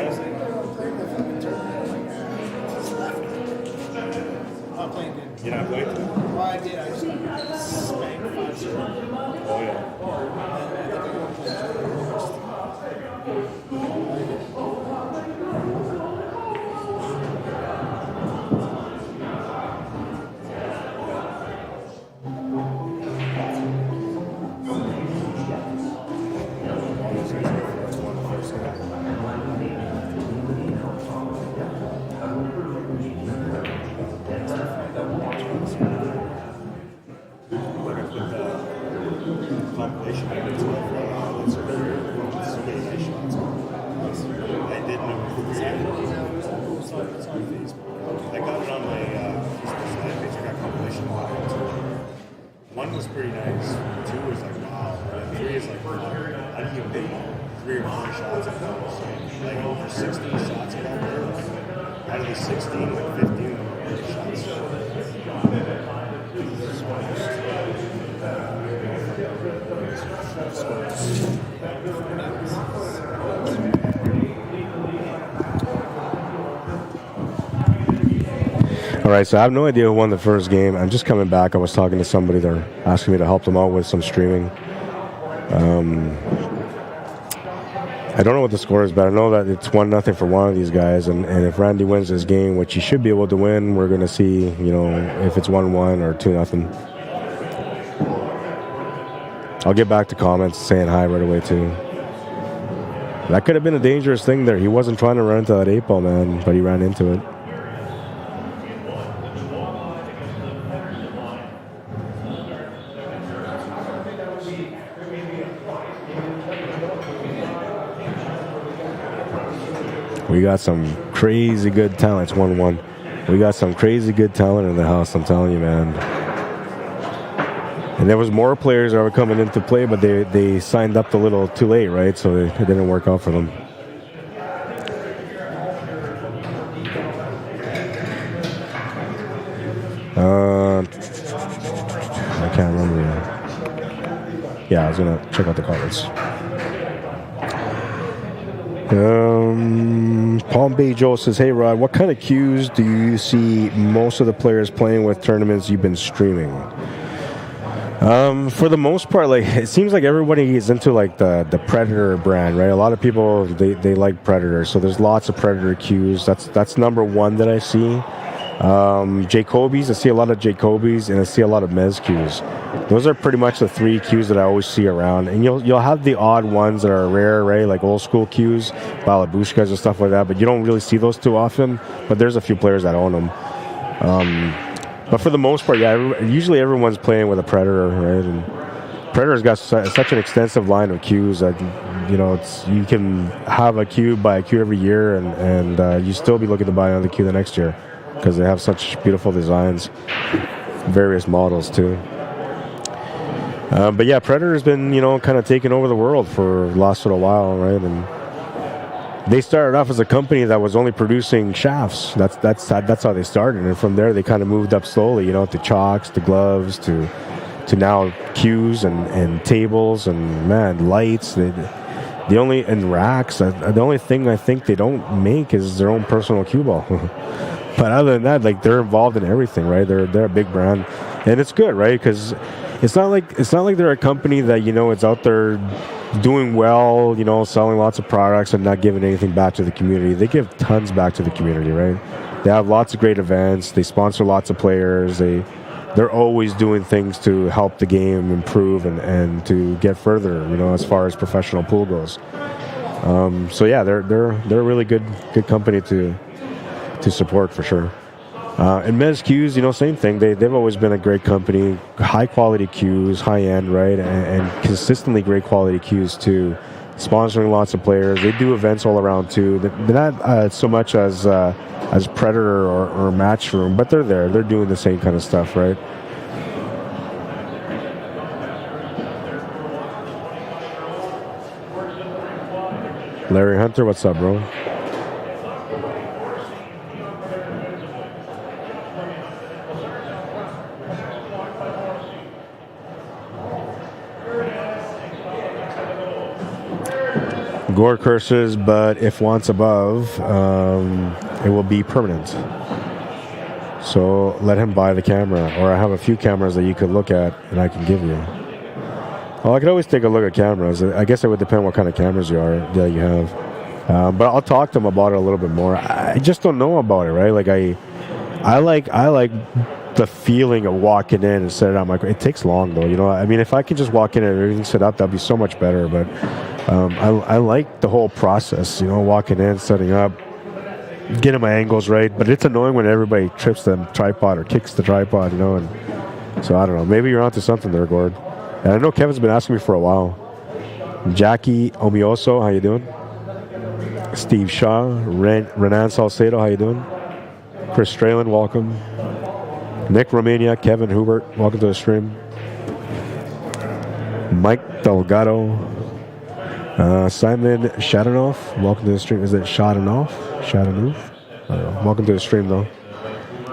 S2: I'm playing good.
S3: You're not playing?
S2: Well, I did. I just got spanked 5-0.
S3: Oh, yeah. Compilation I did today for that's so many nice shots. I didn't know I got it on my Facebook side page. I got compilation on it. 1 was pretty nice. 2 was like wow. And 3 is like wow. I didn't even make 3 or 4 shots at those. Like over 60 shots I got there. Out of the 16, like 15 were shots.
S1: All right, so I have no idea who won the first game. I'm just coming back. I was talking to somebody. They're asking me to help them out with some streaming. I don't know what the score is, but I know that it's 1-0 for one of these guys. And if Randy wins this game, which he should be able to win, we're going to see, you know, if it's 1-1 or 2-0. I'll get back to comments saying hi right away, too. That could have been a dangerous thing there. He wasn't trying to run into that 8-ball, man, but he ran into it. We got some crazy good talent. It's 1-1. We got some crazy good talent in the house, I'm telling you, man. And there was more players that were coming into play, but they signed up a little too late, right? So it didn't work out for them. I can't remember. Yeah, I was going to check out the cards. Palm Bay Joe says, hey Rod, what kind of cues do you see most of the players playing with tournaments you've been streaming? For the most part, like it seems like everybody is into like the Predator brand, right? A lot of people they like Predator, so there's lots of Predator cues. That's number one that I see. Jacobies, I see a lot of Jacobies, and I see a lot of Mez cues. Those are pretty much the 3 cues that I always see around. And you'll have the odd ones that are rare, right? Like old school cues, Balabushkas and stuff like that. But you don't really see those too often. But there's a few players that own them. But for the most part, yeah, usually everyone's playing with a Predator, right? And Predator's got such an extensive line of cues that, you know, you can have a cue, buy a cue every year, and you still be looking to buy another cue the next year because they have such beautiful designs, various models too. But yeah, Predator's been, you know, kind of taking over the world for the last little while, right? And they started off as a company that was only producing shafts. That's how they started, and from there they kind of moved up slowly, you know, to chalks, to gloves, to now cues and tables and lights. The only and racks. The only thing I think they don't make is their own personal cue ball. But other than that, like they're involved in everything, right? They're a big brand, and it's good, right? Because it's not like they're a company that, you know, it's out there doing well, you know, selling lots of products and not giving anything back to the community. They give tons back to the community, right? They have lots of great events. They sponsor lots of players. They're always doing things to help the game improve and to get further, you know, as far as professional pool goes. So yeah, they're a really good company to support for sure. And men's cues, you know, same thing. They've always been a great company, high quality cues, high end, right, and consistently great quality cues too. Sponsoring lots of players. They do events all around too. They're not so much as Predator or Matchroom, but they're there. They're doing the same kind of stuff, right? Larry Hunter, what's up, bro? Gore curses, but if once above, it will be permanent. So let him buy the camera, or I have a few cameras that you could look at and I can give you. Well, I could always take a look at cameras. I guess it would depend what kind of cameras you have. But I'll talk to him about it a little bit more. I just don't know about it, right? Like I like the feeling of walking in and setting up. It takes long though, you know. I mean, if I could just walk in and everything set up, that'd be so much better. But I like the whole process, you know, walking in, setting up, getting my angles right. But it's annoying when everybody trips the tripod or kicks the tripod, you know. And so I don't know. Maybe you're onto something there, Gord. And I know Kevin's been asking me for a while. Jackie Omioso, how you doing? Steve Shaw, Renan Salcedo, how you doing? Chris Stralin, welcome. Nick Romania, Kevin Hubert, welcome to the stream. Mike Delgado, Simon Shadanoff, welcome to the stream. Is it Shadanoff? Welcome to the stream, though.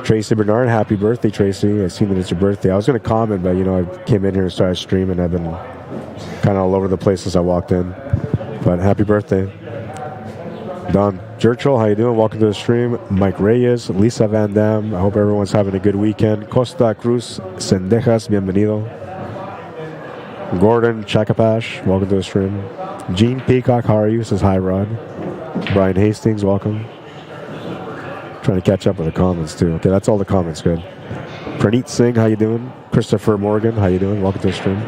S1: Tracy Bernard, happy birthday, Tracy. I seen that it's your birthday. I was going to comment, but, you know, I came in here and started streaming. I've been kind of all over the place since I walked in. But happy birthday. Don Churchill, how you doing? Welcome to the stream. Mike Reyes, Lisa Van Dam. I hope everyone's having a good weekend. Costa Cruz Sendejas, bienvenido. Gordon Chakapash, welcome to the stream. Gene Peacock, how are you? Says hi, Rod. Brian Hastings, welcome. Trying to catch up with the comments too. Okay, that's all the comments. Good. Praneet Singh, how you doing? Christopher Morgan, how you doing? Welcome to the stream.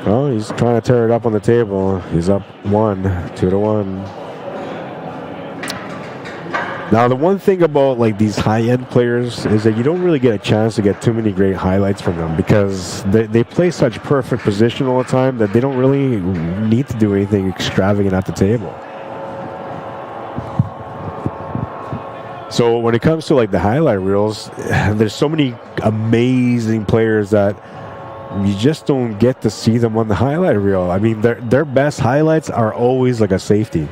S1: Oh, he's trying to tear it up on the table. He's up 2-1. Now, the one thing about like these high-end players is that you don't really get a chance to get too many great highlights from them because they play such perfect position all the time that they don't really need to do anything extravagant at the table. So when it comes to like the highlight reels, there's so many amazing players that you just don't get to see them on the highlight reel. I mean, their best highlights are always like a safety.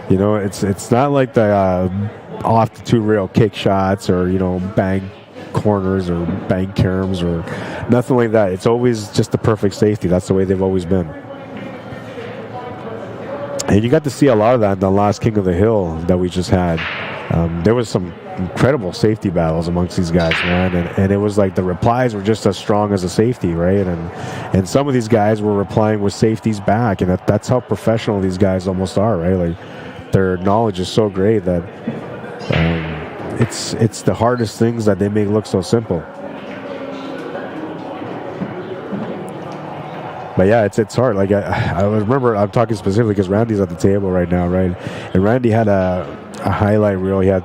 S1: You know, it's not like the off the two rail kick shots or, you know, bang corners or bang caroms or nothing like that. It's always just the perfect safety. That's the way they've always been. And you got to see a lot of that in the last King of the Hill that we just had. There was some incredible safety battles amongst these guys, man, and it was like the replies were just as strong as the safety, right? And some of these guys were replying with safeties back, and that's how professional these guys almost are, right? Like their knowledge is so great that it's the hardest things that they make look so simple. But yeah, it's hard. Like I remember, I'm talking specifically because Randy's at the table right now, right? And Randy had a highlight reel. He had,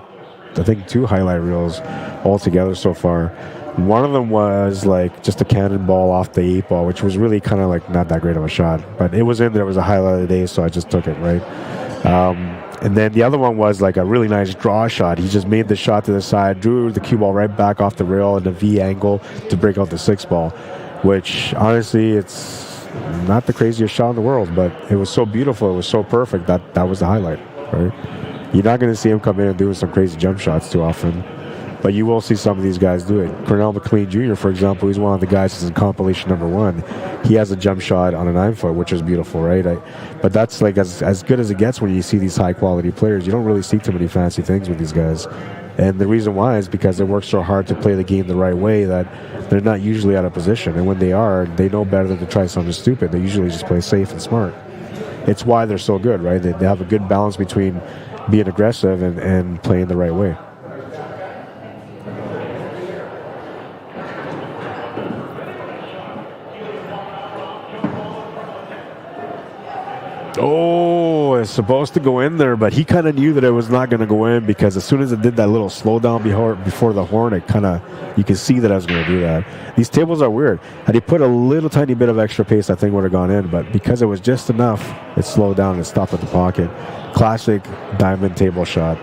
S1: I think, 2 highlight reels altogether so far. One of them was like just a cannonball off the 8-ball, which was really kind of like not that great of a shot. But it was in there. It was a highlight of the day, so I just took it, right? And then the other one was like a really nice draw shot. He just made the shot to the side, drew the cue ball right back off the rail in a V angle to break out the 6-ball, which honestly, it's not the craziest shot in the world, but it was so beautiful. It was so perfect that was the highlight, right? You're not going to see him come in and doing some crazy jump shots too often, but you will see some of these guys do it. Cornell McLean Jr., for example, he's one of the guys that's in compilation #1. He has a jump shot on a 9-foot, which is beautiful, right? But that's like as good as it gets when you see these high-quality players. You don't really see too many fancy things with these guys. And the reason why is because they work so hard to play the game the right way that they're not usually out of position. And when they are, they know better than to try something stupid. They usually just play safe and smart. It's why they're so good, right? They have a good balance between being aggressive and playing the right way. Oh, it's supposed to go in there, but he kind of knew that it was not going to go in because as soon as it did that little slowdown before the horn, it kind of, you can see that I was going to do that. These tables are weird. Had he put a little tiny bit of extra pace, I think would have gone in, but because it was just enough, it slowed down and stopped at the pocket. Classic diamond table shot.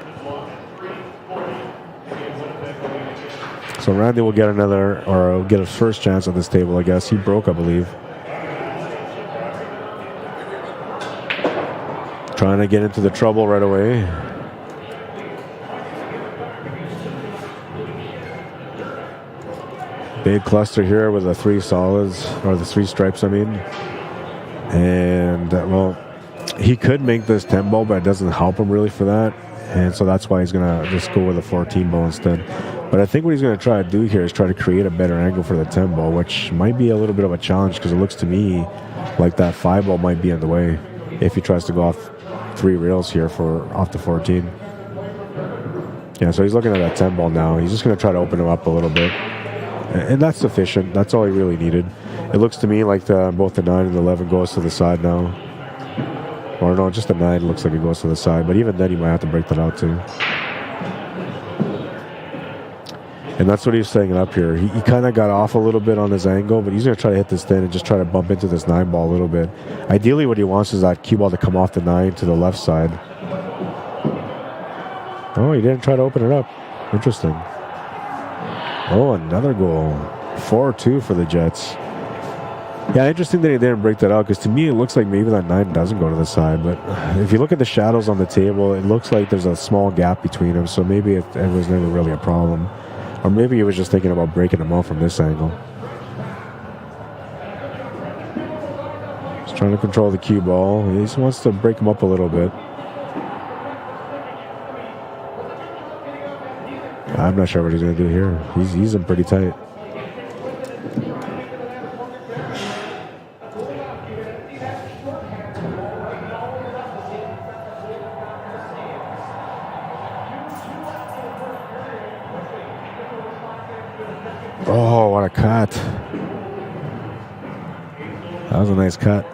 S1: So Randy will get another, or will get a first chance on this table, I guess. He broke, I believe. Trying to get into the trouble right away. Big cluster here with the 3 solids, or the 3 stripes, I mean. And, well, he could make this 10 ball, but it doesn't help him really for that. And so that's why he's going to just go with a 14 ball instead. But I think what he's going to try to do here is try to create a better angle for the 10 ball, which might be a little bit of a challenge because it looks to me like that 5 ball might be in the way if he tries to go off 3 rails here for off the 14. Yeah, so he's looking at that 10 ball now. He's just going to try to open him up a little bit. And that's sufficient. That's all he really needed. It looks to me like both the 9 and the 11 goes to the side now. Or no, just the 9 looks like it goes to the side. But even then, he might have to break that out too. And that's what he's setting up here. He kind of got off a little bit on his angle, but he's going to try to hit this thin and just try to bump into this 9 ball a little bit. Ideally, what he wants is that cue ball to come off the 9 to the left side. Oh, he didn't try to open it up. Interesting. Oh, another goal. 4-2 for the Jets. Yeah, interesting that he didn't break that out, because to me it looks like maybe that 9 doesn't go to the side. But if you look at the shadows on the table, it looks like there's a small gap between them, so maybe it was never really a problem. Or maybe he was just thinking about breaking them out from this angle. He's trying to control the cue ball. He just wants to break them up a little bit. I'm not sure what he's going to do here. He's in pretty tight. Oh, what a cut. That was a nice cut.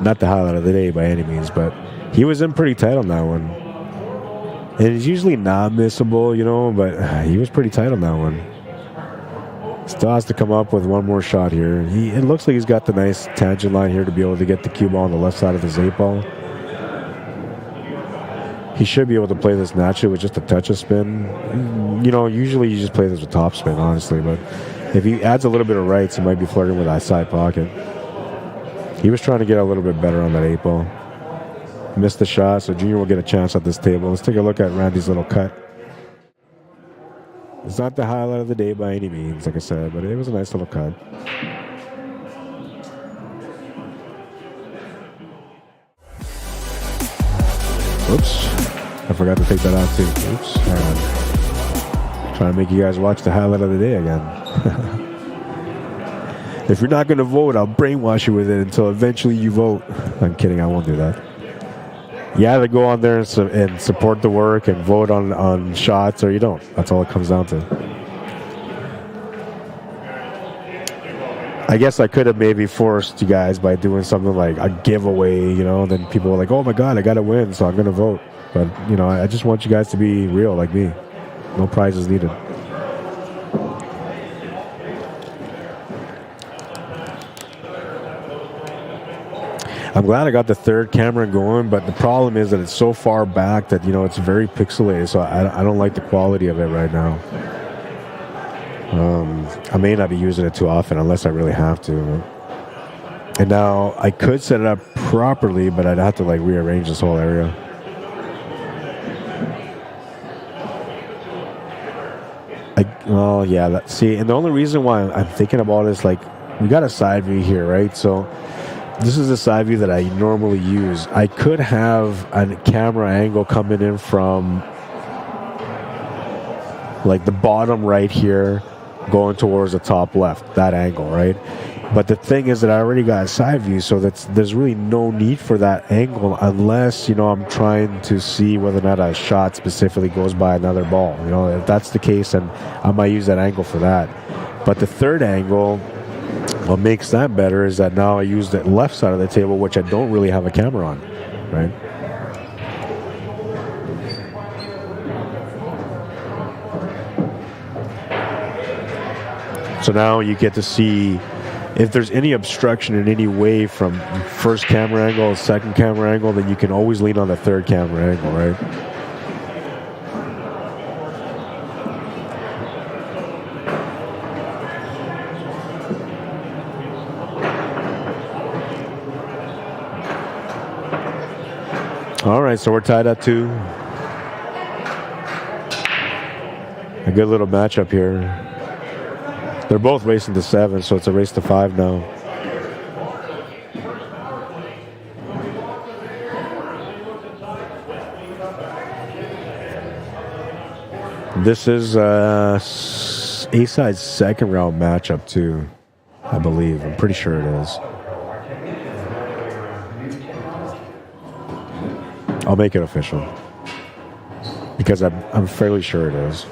S1: Not the highlight of the day by any means, but he was in pretty tight on that one. And it's usually not missable, you know, but he was pretty tight on that one. Still has to come up with one more shot here. It looks like he's got the nice tangent line here to be able to get the cue ball on the left side of his 8 ball. He should be able to play this naturally with just a touch of spin. You know, usually you just play this with top spin, honestly, but if he adds a little bit of rights, he might be flirting with that side pocket. He was trying to get a little bit better on that 8 ball. Missed the shot, so Junior will get a chance at this table. Let's take a look at Randy's little cut. It's not the highlight of the day by any means, like I said, but it was a nice little cut. Oops. I forgot to take that out too. Oops. Hang on. Trying to make you guys watch the highlight of the day again. If you're not going to vote, I'll brainwash you with it until eventually you vote. I'm kidding. I won't do that. You either go on there and support the work and vote on shots, or you don't. That's all it comes down to. I guess I could have maybe forced you guys by doing something like a giveaway, you know, then people were like, oh my God, I got to win, so I'm going to vote. But, you know, I just want you guys to be real like me. No prizes needed. I'm glad I got the third camera going, but the problem is that it's so far back that, you know, it's very pixelated, so I don't like the quality of it right now. I may not be using it too often unless I really have to. And now I could set it up properly, but I'd have to like rearrange this whole area. Well, yeah, see, and the only reason why I'm thinking about it is like, we got a side view here, right? So this is the side view that I normally use. I could have a camera angle coming in from like the bottom right here going towards the top left, that angle, right? But the thing is that I already got a side view, so there's really no need for that angle unless, you know, I'm trying to see whether or not a shot specifically goes by another ball. You know, if that's the case, then I might use that angle for that. But the third angle, what makes that better is that now I use the left side of the table, which I don't really have a camera on, right? So now you get to see if there's any obstruction in any way from first camera angle, second camera angle, then you can always lean on the third camera angle, right? All right, so we're tied at 2. A good little matchup here. They're both racing to 7, so it's a race to 5 now. This is A-side's second round matchup too, I believe. I'm pretty sure it is. I'll make it official because I'm fairly sure it is.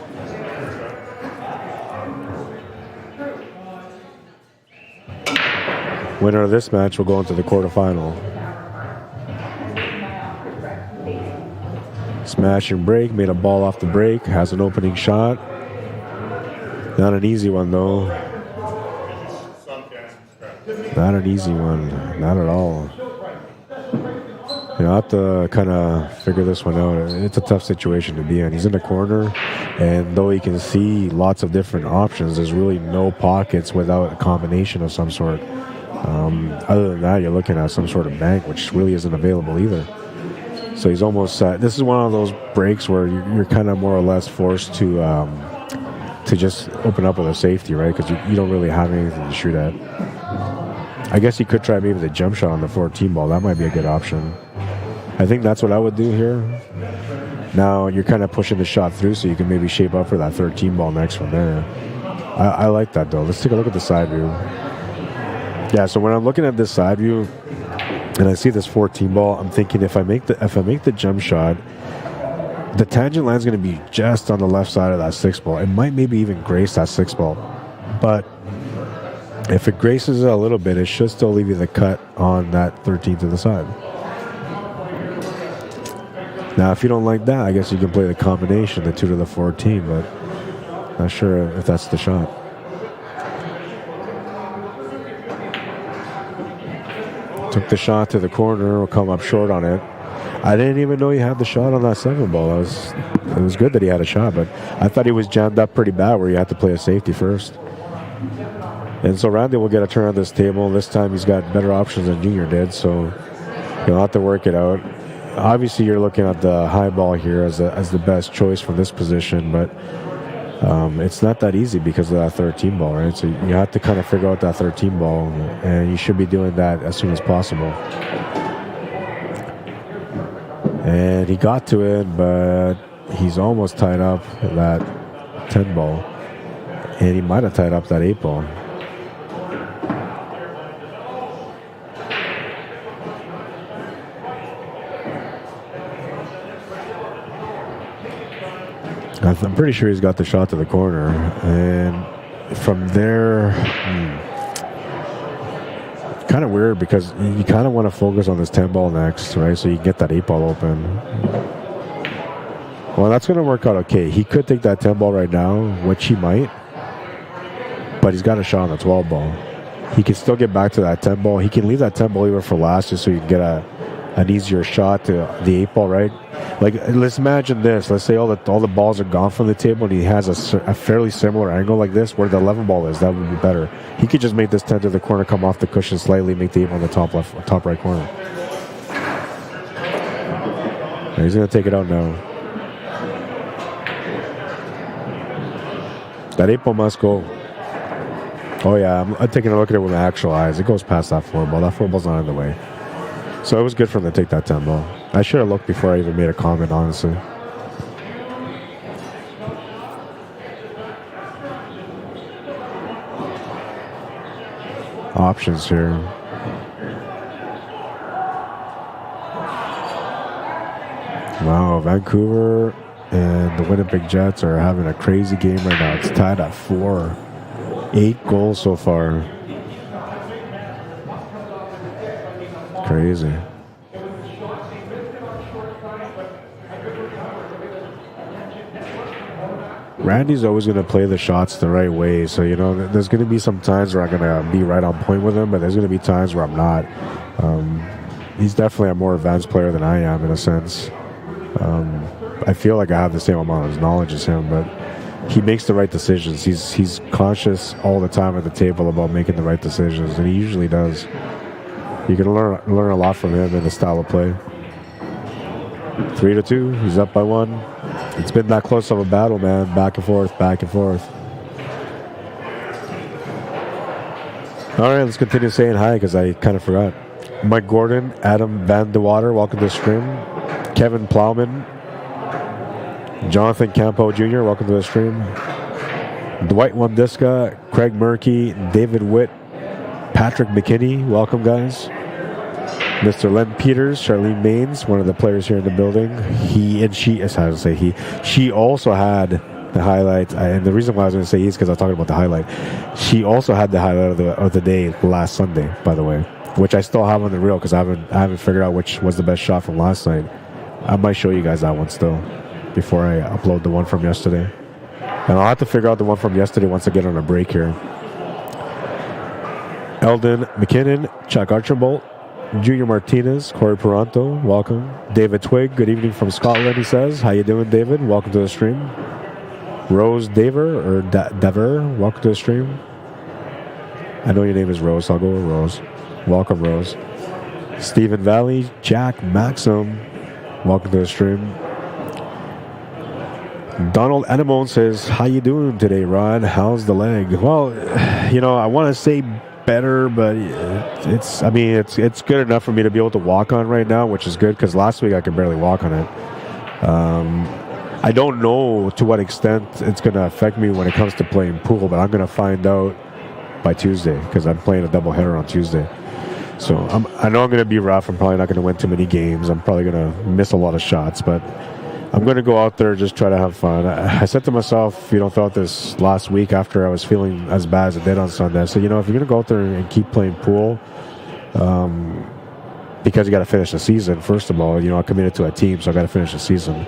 S1: Winner of this match will go into the quarterfinal. Smash and break, made a ball off the break, has an opening shot. Not an easy one though. Not an easy one, not at all. You know, I have to kind of figure this one out. It's a tough situation to be in. He's in the corner, and though he can see lots of different options, there's really no pockets without a combination of some sort. Other than that, you're looking at some sort of bank, which really isn't available either. So he's almost this is one of those breaks where you're kind of more or less forced to just open up with a safety, right? Because you don't really have anything to shoot at. I guess he could try maybe the jump shot on the 14 ball. That might be a good option. I think that's what I would do here. Now you're kind of pushing the shot through so you can maybe shape up for that 13 ball next from there. I like that though. Let's take a look at the side view. Yeah, so when I'm looking at this side view and I see this 14 ball, I'm thinking if I make the jump shot, the tangent line's going to be just on the left side of that 6 ball. It might maybe even grace that 6 ball. But if it graces it a little bit, it should still leave you the cut on that 13 to the side. Now, if you don't like that, I guess you can play the combination, the 2 to the 14, but not sure if that's the shot. Took the shot to the corner, will come up short on it. I didn't even know he had the shot on that 7 ball. It was good that he had a shot, but I thought he was jammed up pretty bad where you had to play a safety first. And so Randy will get a turn on this table. This time he's got better options than Junior did, so he'll have to work it out. Obviously, you're looking at the high ball here as the best choice from this position, but it's not that easy because of that 13 ball, right? So you have to kind of figure out that 13 ball, and you should be doing that as soon as possible. And he got to it, but he's almost tied up that 10 ball, and he might have tied up that 8 ball. I'm pretty sure he's got the shot to the corner, and from there, kind of weird because you kind of want to focus on this 10 ball next, right? So you get that 8 ball open. Well, that's going to work out okay. He could take that 10 ball right now, which he might, but he's got a shot on the 12 ball. He can still get back to that 10 ball. He can leave that 10 ball even for last just so you can get an easier shot to the 8 ball, right? Like, let's imagine this. Let's say all the balls are gone from the table and he has a fairly similar angle like this where the 11 ball is. That would be better. He could just make this 10 to the corner, come off the cushion slightly, make the 8 on the top left, top right corner. And he's going to take it out now. That 8 ball must go. Oh yeah, I'm taking a look at it with my actual eyes. It goes past that 4-ball. That 4-ball's not in the way. So it was good for him to take that 10-ball. I should have looked before I even made a comment, honestly. Options here. Wow, Vancouver and the Winnipeg Jets are having a crazy game right now. It's tied at 4. 8 goals so far. Crazy. Randy's always going to play the shots the right way. So, you know, there's going to be some times where I'm going to be right on point with him, but there's going to be times where I'm not. He's definitely a more advanced player than I am in a sense. I feel like I have the same amount of knowledge as him, but he makes the right decisions. He's conscious all the time at the table about making the right decisions, and he usually does. You can learn a lot from him in the style of play. 3-2. He's up by 1. It's been that close of a battle, man. Back and forth, back and forth. All right, let's continue saying hi because I kind of forgot. Mike Gordon, Adam Van De Water, welcome to the stream. Kevin Plowman, Jonathan Campo Jr., welcome to the stream. Dwight Wandiska, Craig Murky, David Witt, Patrick McKinney, welcome guys. Mr. Len Peters, Charlene Maines, one of the players here in the building. She also had the highlight, and the reason why I was going to say he is because I was talking about the highlight. She also had the highlight of the day last Sunday, by the way, which I still have on the reel because I haven't figured out which was the best shot from last night. I might show you guys that one still before I upload the one from yesterday. And I'll have to figure out the one from yesterday once I get on a break here. Eldon McKinnon, Chuck Archibald, Junior Martinez, Corey Peranto, welcome. David Twig, good evening from Scotland, he says. How you doing, David? Welcome to the stream. Rose Dever, or Dever, welcome to the stream. I know your name is Rose, so I'll go with Rose. Welcome, Rose. Stephen Valley, Jack Maxim, welcome to the stream. Donald Anemone says, how you doing today, Rod? How's the leg? Well, you know, I want to say better, but it's good enough for me to be able to walk on right now, which is good because last week I could barely walk on it. I don't know to what extent it's going to affect me when it comes to playing pool, but I'm going to find out by Tuesday because I'm playing a doubleheader on Tuesday. So I know I'm going to be rough. I'm probably not going to win too many games. I'm probably going to miss a lot of shots, but I'm going to go out there, just try to have fun. I said to myself, throughout this last week after I was feeling as bad as I did on Sunday, I said, if you're going to go out there and keep playing pool, because you got to finish the season, first of all, I committed to a team, so I got to finish the season.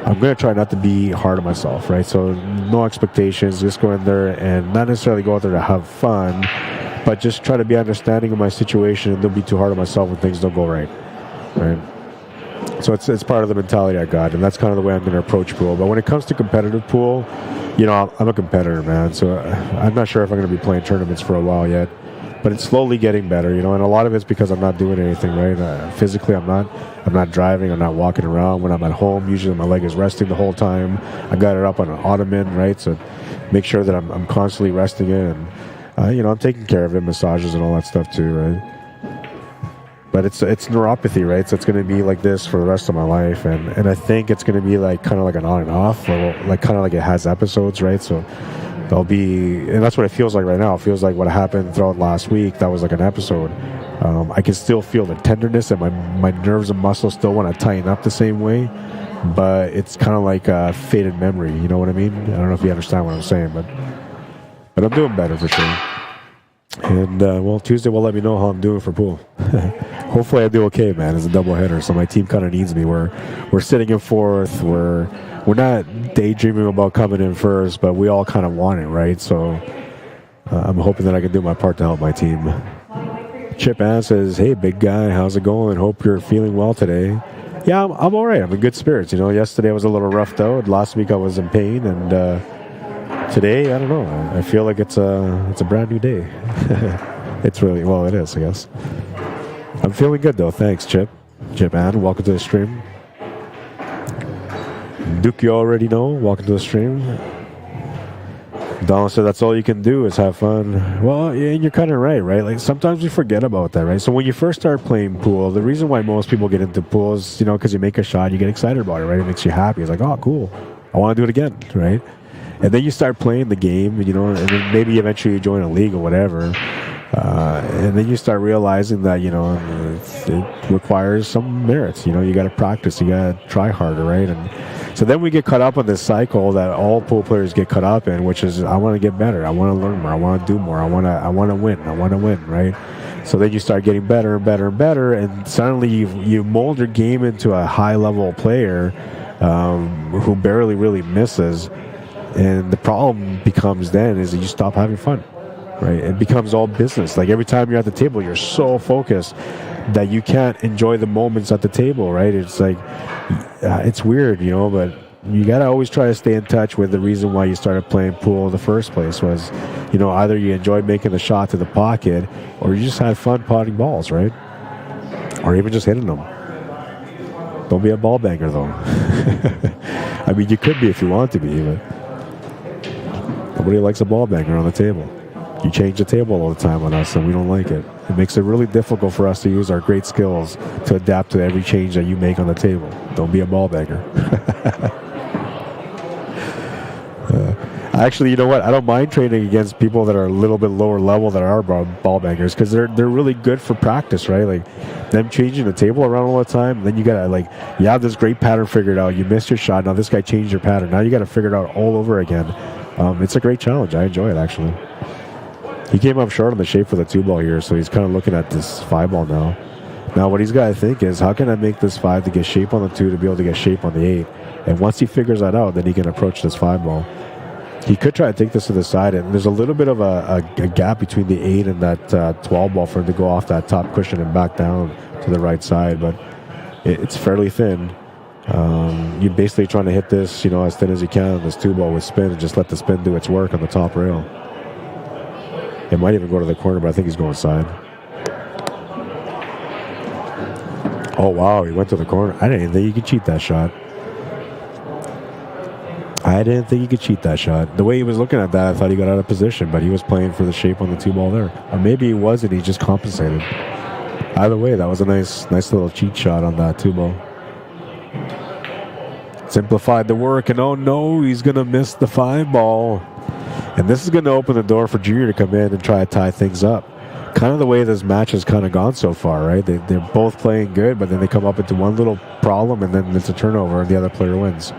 S1: I'm going to try not to be hard on myself, right? So no expectations, just go in there and not necessarily go out there to have fun, but just try to be understanding of my situation and don't be too hard on myself when things don't go right, right? So it's part of the mentality I got, and that's kind of the way I'm going to approach pool. But when it comes to competitive pool, I'm a competitor, man. So I'm not sure if I'm going to be playing tournaments for a while yet. But it's slowly getting better, and a lot of it's because I'm not doing anything, right? Physically, I'm not driving, I'm not walking around. When I'm at home, usually my leg is resting the whole time. I got it up on an ottoman, right? So make sure that I'm constantly resting it, and I'm taking care of it, massages and all that stuff too, right? But it's neuropathy, right? So it's going to be like this for the rest of my life, and I think it's going to be like kind of like an on and off, or like kind of like it has episodes, right? So there'll be, and that's what it feels like right now. It feels like what happened throughout last week, that was like an episode. I can still feel the tenderness, and my nerves and muscles still want to tighten up the same way, but it's kind of like a faded memory, you know what I mean? I don't know if you understand what I'm saying, but I'm doing better for sure. And well, Tuesday will let me know how I'm doing for pool. Hopefully I do okay, man. It's a doubleheader, so my team kind of needs me. We're sitting in fourth. We're not daydreaming about coming in first, but we all kind of want it, right? So I'm hoping that I can do my part to help my team. Chip Ann says, hey, big guy, how's it going? Hope you're feeling well today. Yeah, I'm all right. I'm in good spirits. Yesterday I was a little roughed out. Last week I was in pain, and today, I don't know. I feel like it's a brand new day. It's really, well, it is, I guess. I'm feeling good, though. Thanks, Chip. Chip Ann, welcome to the stream. Duke, you already know. Welcome to the stream. Donald said that's all you can do is have fun. Well, yeah, and you're kind of right? Like sometimes we forget about that, right? So when you first start playing pool, the reason why most people get into pool is, because you make a shot, you get excited about it, right? It makes you happy. It's like, oh, cool. I want to do it again, right? And then you start playing the game, and then maybe eventually you join a league or whatever. And then you start realizing that, it requires some merits. You got to practice. You got to try harder, right? And so then we get caught up in this cycle that all pool players get caught up in, which is, I want to get better. I want to learn more. I want to do more. I want to win. I want to win, right? So then you start getting better and better and better, and suddenly you mold your game into a high-level player who barely really misses. And the problem becomes then is that you stop having fun. Right, it becomes all business. Like every time you're at the table, you're so focused that you can't enjoy the moments at the table. Right? It's like it's weird, but you gotta always try to stay in touch with the reason why you started playing pool in the first place. Was either you enjoyed making the shot to the pocket, or you just had fun potting balls, right? Or even just hitting them. Don't be a ball banger though. I mean, you could be if you want to be, but nobody likes a ball banger on the table. You change the table all the time on us, and we don't like it. It makes it really difficult for us to use our great skills to adapt to every change that you make on the table. Don't be a ball bagger. Actually, you know what? I don't mind training against people that are a little bit lower level that are ball bangers, because they're really good for practice, right? Like them changing the table around all the time. Then you gotta you have this great pattern figured out. You missed your shot. Now this guy changed your pattern. Now you got to figure it out all over again. It's a great challenge. I enjoy it actually. He came up short on the shape for the 2-ball here, so he's kind of looking at this 5-ball now. Now what he's got to think is, how can I make this 5 to get shape on the 2 to be able to get shape on the 8? And once he figures that out, then he can approach this 5-ball. He could try to take this to the side, and there's a little bit of a gap between the 8 and that 12-ball for him to go off that top cushion and back down to the right side, but it's fairly thin. You're basically trying to hit this, as thin as you can on this 2-ball with spin, and just let the spin do its work on the top rail. It might even go to the corner, but I think he's going side. Oh, wow, he went to the corner. I didn't think you could cheat that shot. The way he was looking at that, I thought he got out of position, but he was playing for the shape on the 2-ball there. Or maybe he wasn't, he just compensated. Either way, that was a nice little cheat shot on that 2-ball. Simplified the work, and oh no, he's going to miss the 5-ball. And this is going to open the door for Junior to come in and try to tie things up. Kind of the way this match has kind of gone so far, right? They're both playing good, but then they come up into one little problem, and then it's a turnover, and the other player wins.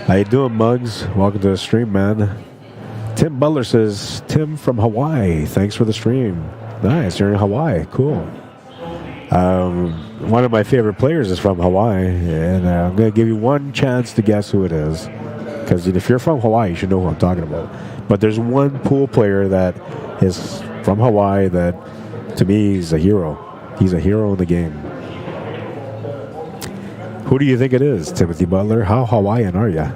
S1: How you doing, Muggs? Welcome to the stream, man. Tim Butler says, Tim from Hawaii, thanks for the stream. Nice, you're in Hawaii, cool. One of my favorite players is from Hawaii, and I'm going to give you one chance to guess who it is. Because if you're from Hawaii, you should know who I'm talking about. But there's one pool player that is from Hawaii that, to me, is a hero. He's a hero in the game. Who do you think it is, Timothy Butler? How Hawaiian are you?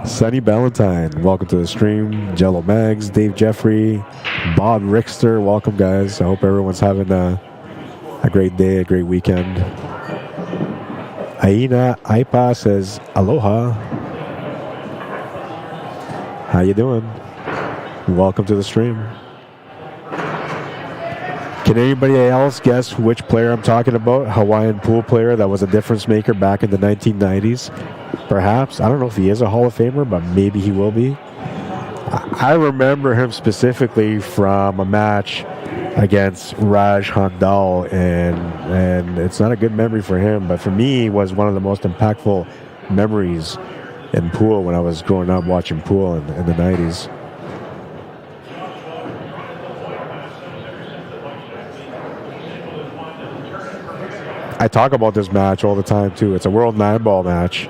S1: Sunny Valentine, welcome to the stream. Jello Mags, Dave Jeffrey, Bob Rickster, welcome guys. I hope everyone's having a great day, a great weekend. Aina Aipa says, aloha. How you doing? Welcome to the stream. Can anybody else guess which player I'm talking about? Hawaiian pool player that was a difference maker back in the 1990s? Perhaps. I don't know if he is a Hall of Famer, but maybe he will be. I remember him specifically from a match against Raj Handal, and it's not a good memory for him, but for me, it was one of the most impactful memories in pool when I was growing up watching pool in the 90s. I talk about this match all the time, too. It's a World 9-ball match.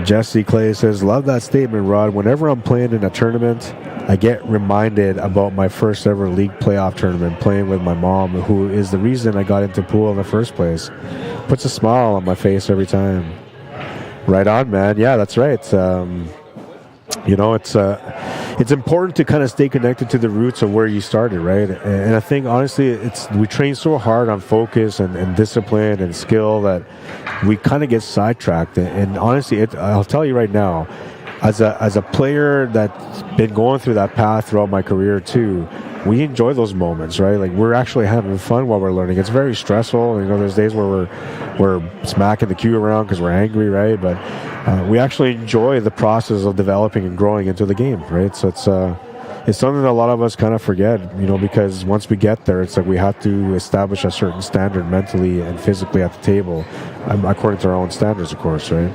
S1: Jesse Clay says, love that statement, Rod. Whenever I'm playing in a tournament, I get reminded about my first ever league playoff tournament playing with my mom, who is the reason I got into pool in the first place. Puts a smile on my face every time. Right on, man. Yeah, that's right. You know, it's important to kind of stay connected to the roots of where you started, right? And I think honestly, we train so hard on focus and discipline and skill that we kind of get sidetracked. And honestly, I'll tell you right now, as a player that's been going through that path throughout my career too, we enjoy those moments, right? Like, we're actually having fun while we're learning. It's very stressful. You know, there's days where we're smacking the cue around because we're angry, right? But we actually enjoy the process of developing and growing into the game, right? So it's something that a lot of us kind of forget, you know, because once we get there, it's like we have to establish a certain standard mentally and physically at the table, according to our own standards, of course, right?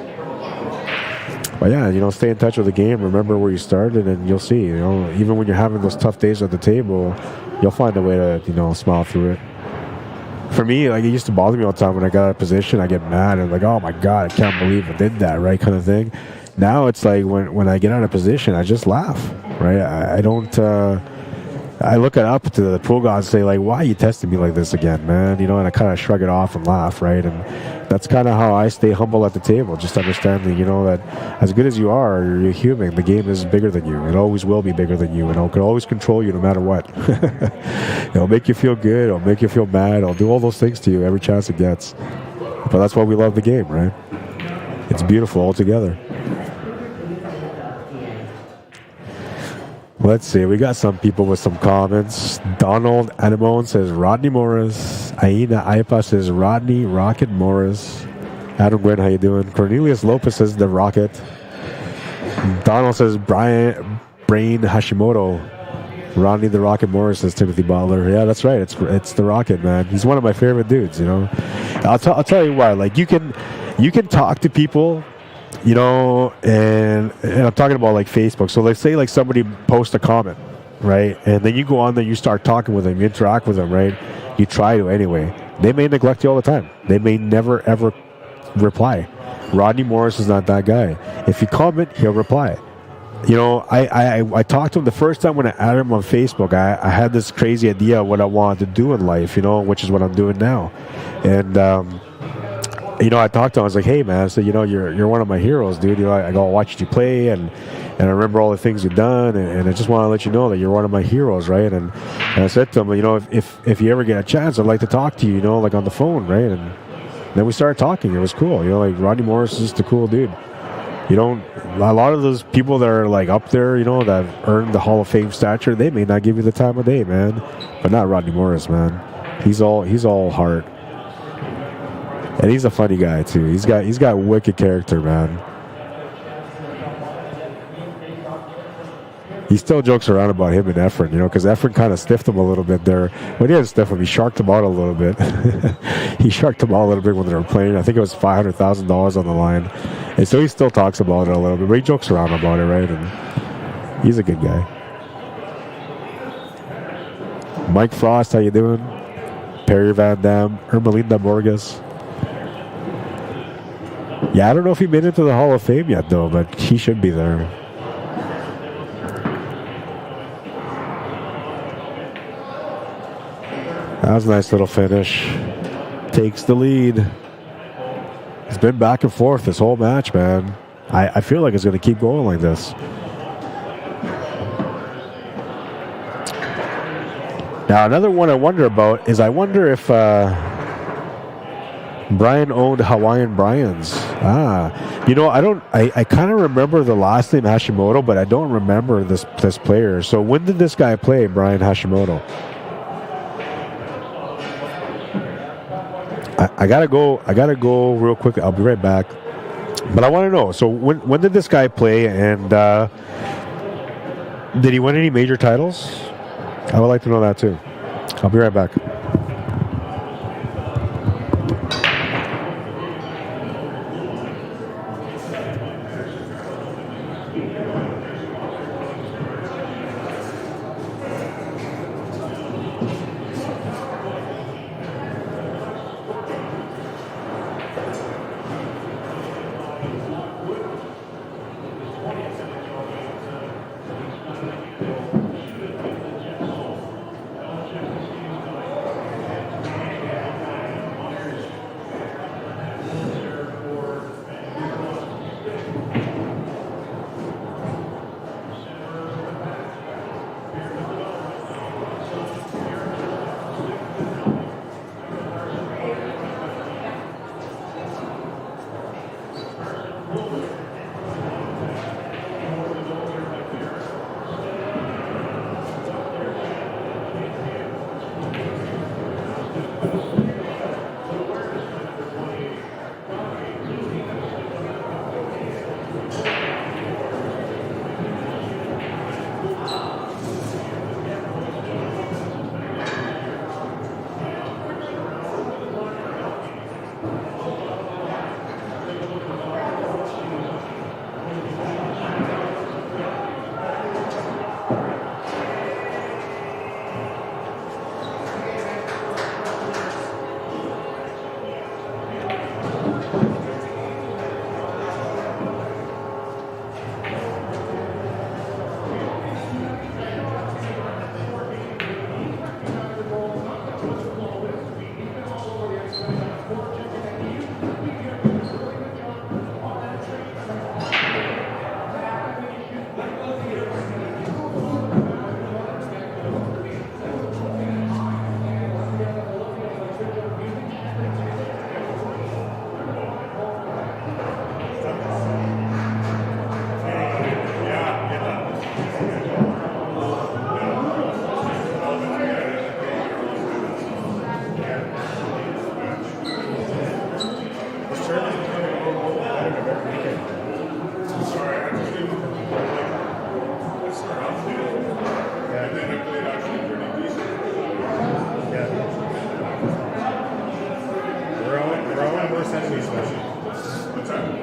S1: But yeah, you know, stay in touch with the game. Remember where you started, and you'll see. You know, even when you're having those tough days at the table, you'll find a way to, you know, smile through it. For me, like, it used to bother me all the time when I got out of position. I get mad and like, oh my god, I can't believe I did that, right, kind of thing. Now it's like when I get out of position, I just laugh, right? I don't. I look up to the pool gods and say, like, why are you testing me like this again, man? You know, and I kind of shrug it off and laugh, right? And that's kind of how I stay humble at the table, just understanding, you know, that as good as you are, you're human. The game is bigger than you. It always will be bigger than you, and it can always control you no matter what. It'll make you feel good. It'll make you feel mad. It'll do all those things to you every chance it gets. But that's why we love the game, right? It's beautiful altogether. Let's see, we got some people with some comments. Donald Anemone says Rodney Morris. Aina Aipa says Rodney Rocket Morris. Adam Gwynn, how you doing? Cornelius Lopez says the Rocket. Donald says Brain Hashimoto. Rodney the Rocket Morris says Timothy Butler. Yeah, that's right. It's the Rocket, man. He's one of my favorite dudes, you know. I'll tell you why. Like, you can talk to people, you know, and I'm talking about like Facebook. So let's say like somebody posts a comment, right? And then you go on there, you start talking with them, you interact with them, right? You try to anyway. They may neglect you all the time. They may never ever reply. Rodney Morris is not that guy. If you comment, he'll reply. You know, I talked to him the first time when I added him on Facebook. I had this crazy idea of what I wanted to do in life, you know, which is what I'm doing now. And you know, I talked to him. I was like, "Hey, man," I said, "You know, you're one of my heroes, dude. You know, I watched you play, and I remember all the things you've done, and I just want to let you know that you're one of my heroes, right?" And I said to him, "You know, if you ever get a chance, I'd like to talk to you, you know, like on the phone, right?" And then we started talking. It was cool, you know. Like, Rodney Morris is just a cool dude. You don't. A lot of those people that are like up there, you know, that have earned the Hall of Fame stature, they may not give you the time of day, man. But not Rodney Morris, man. He's all heart. And he's a funny guy too. He's got wicked character, man. He still jokes around about him and Efren, you know, because Efren kind of stiffed him a little bit there. Well, he didn't stiff him. He sharked him out a little bit. He sharked him out a little bit when they were playing. I think it was $500,000 on the line. And so he still talks about it a little bit, but he jokes around about it, right? And he's a good guy. Mike Frost, how you doing? Perry Van Dam, Ermelinda Borges. Yeah, I don't know if he made it to the Hall of Fame yet, though, but he should be there. That was a nice little finish. Takes the lead. It's been back and forth this whole match, man. I feel like it's going to keep going like this. Now, another one I wonder about is I wonder if Brian owned Hawaiian Brian's. You know, I kind of remember the last name Hashimoto, but I don't remember this player. So when did this guy play, Brian Hashimoto? I gotta go real quick. I'll be right back. But I want to know. So when did this guy play, and did he win any major titles? I would like to know that too. I'll be right back.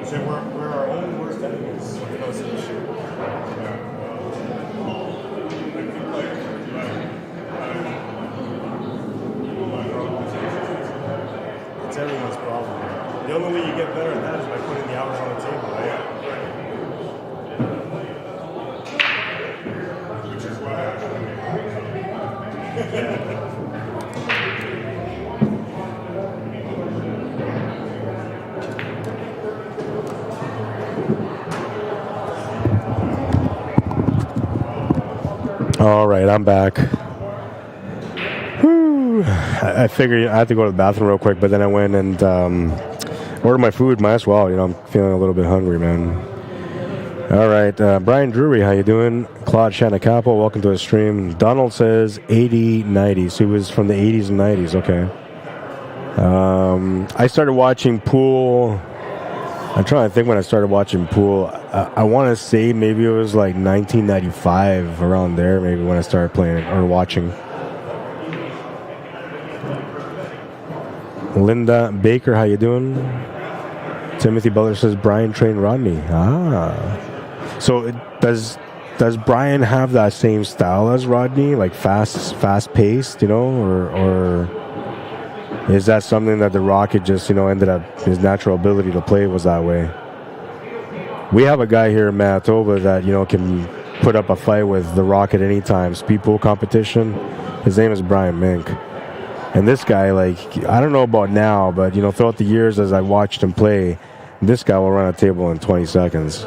S3: So we're our own worst enemies when it comes to this shit. It's everyone's problem. The only way you get better at that is by putting the hours on the table, right? Which is why
S1: All right, I'm back. Whew. I figured I had to go to the bathroom real quick, but then I went and ordered my food. Might as well, I'm feeling a little bit hungry, man. All right, Brian Drury, how you doing? Claude Shanacapo, welcome to the stream. Donald says 80, 90s. He was from the 80s and 90s. Okay. I started watching pool. I'm trying to think when I started watching pool. I want to say maybe it was like 1995, around there, maybe when I started playing or watching. Linda Baker, how you doing? Timothy Butler says Brian trained Rodney. So does Brian have that same style as Rodney, like fast paced, or is that something that the Rocket just, ended up, his natural ability to play was that way? We have a guy here in Manitoba that, can put up a fight with the Rocket anytime. Speed pool competition. His name is Brian Mink. And this guy, I don't know about now, but, throughout the years as I watched him play, this guy will run a table in 20 seconds.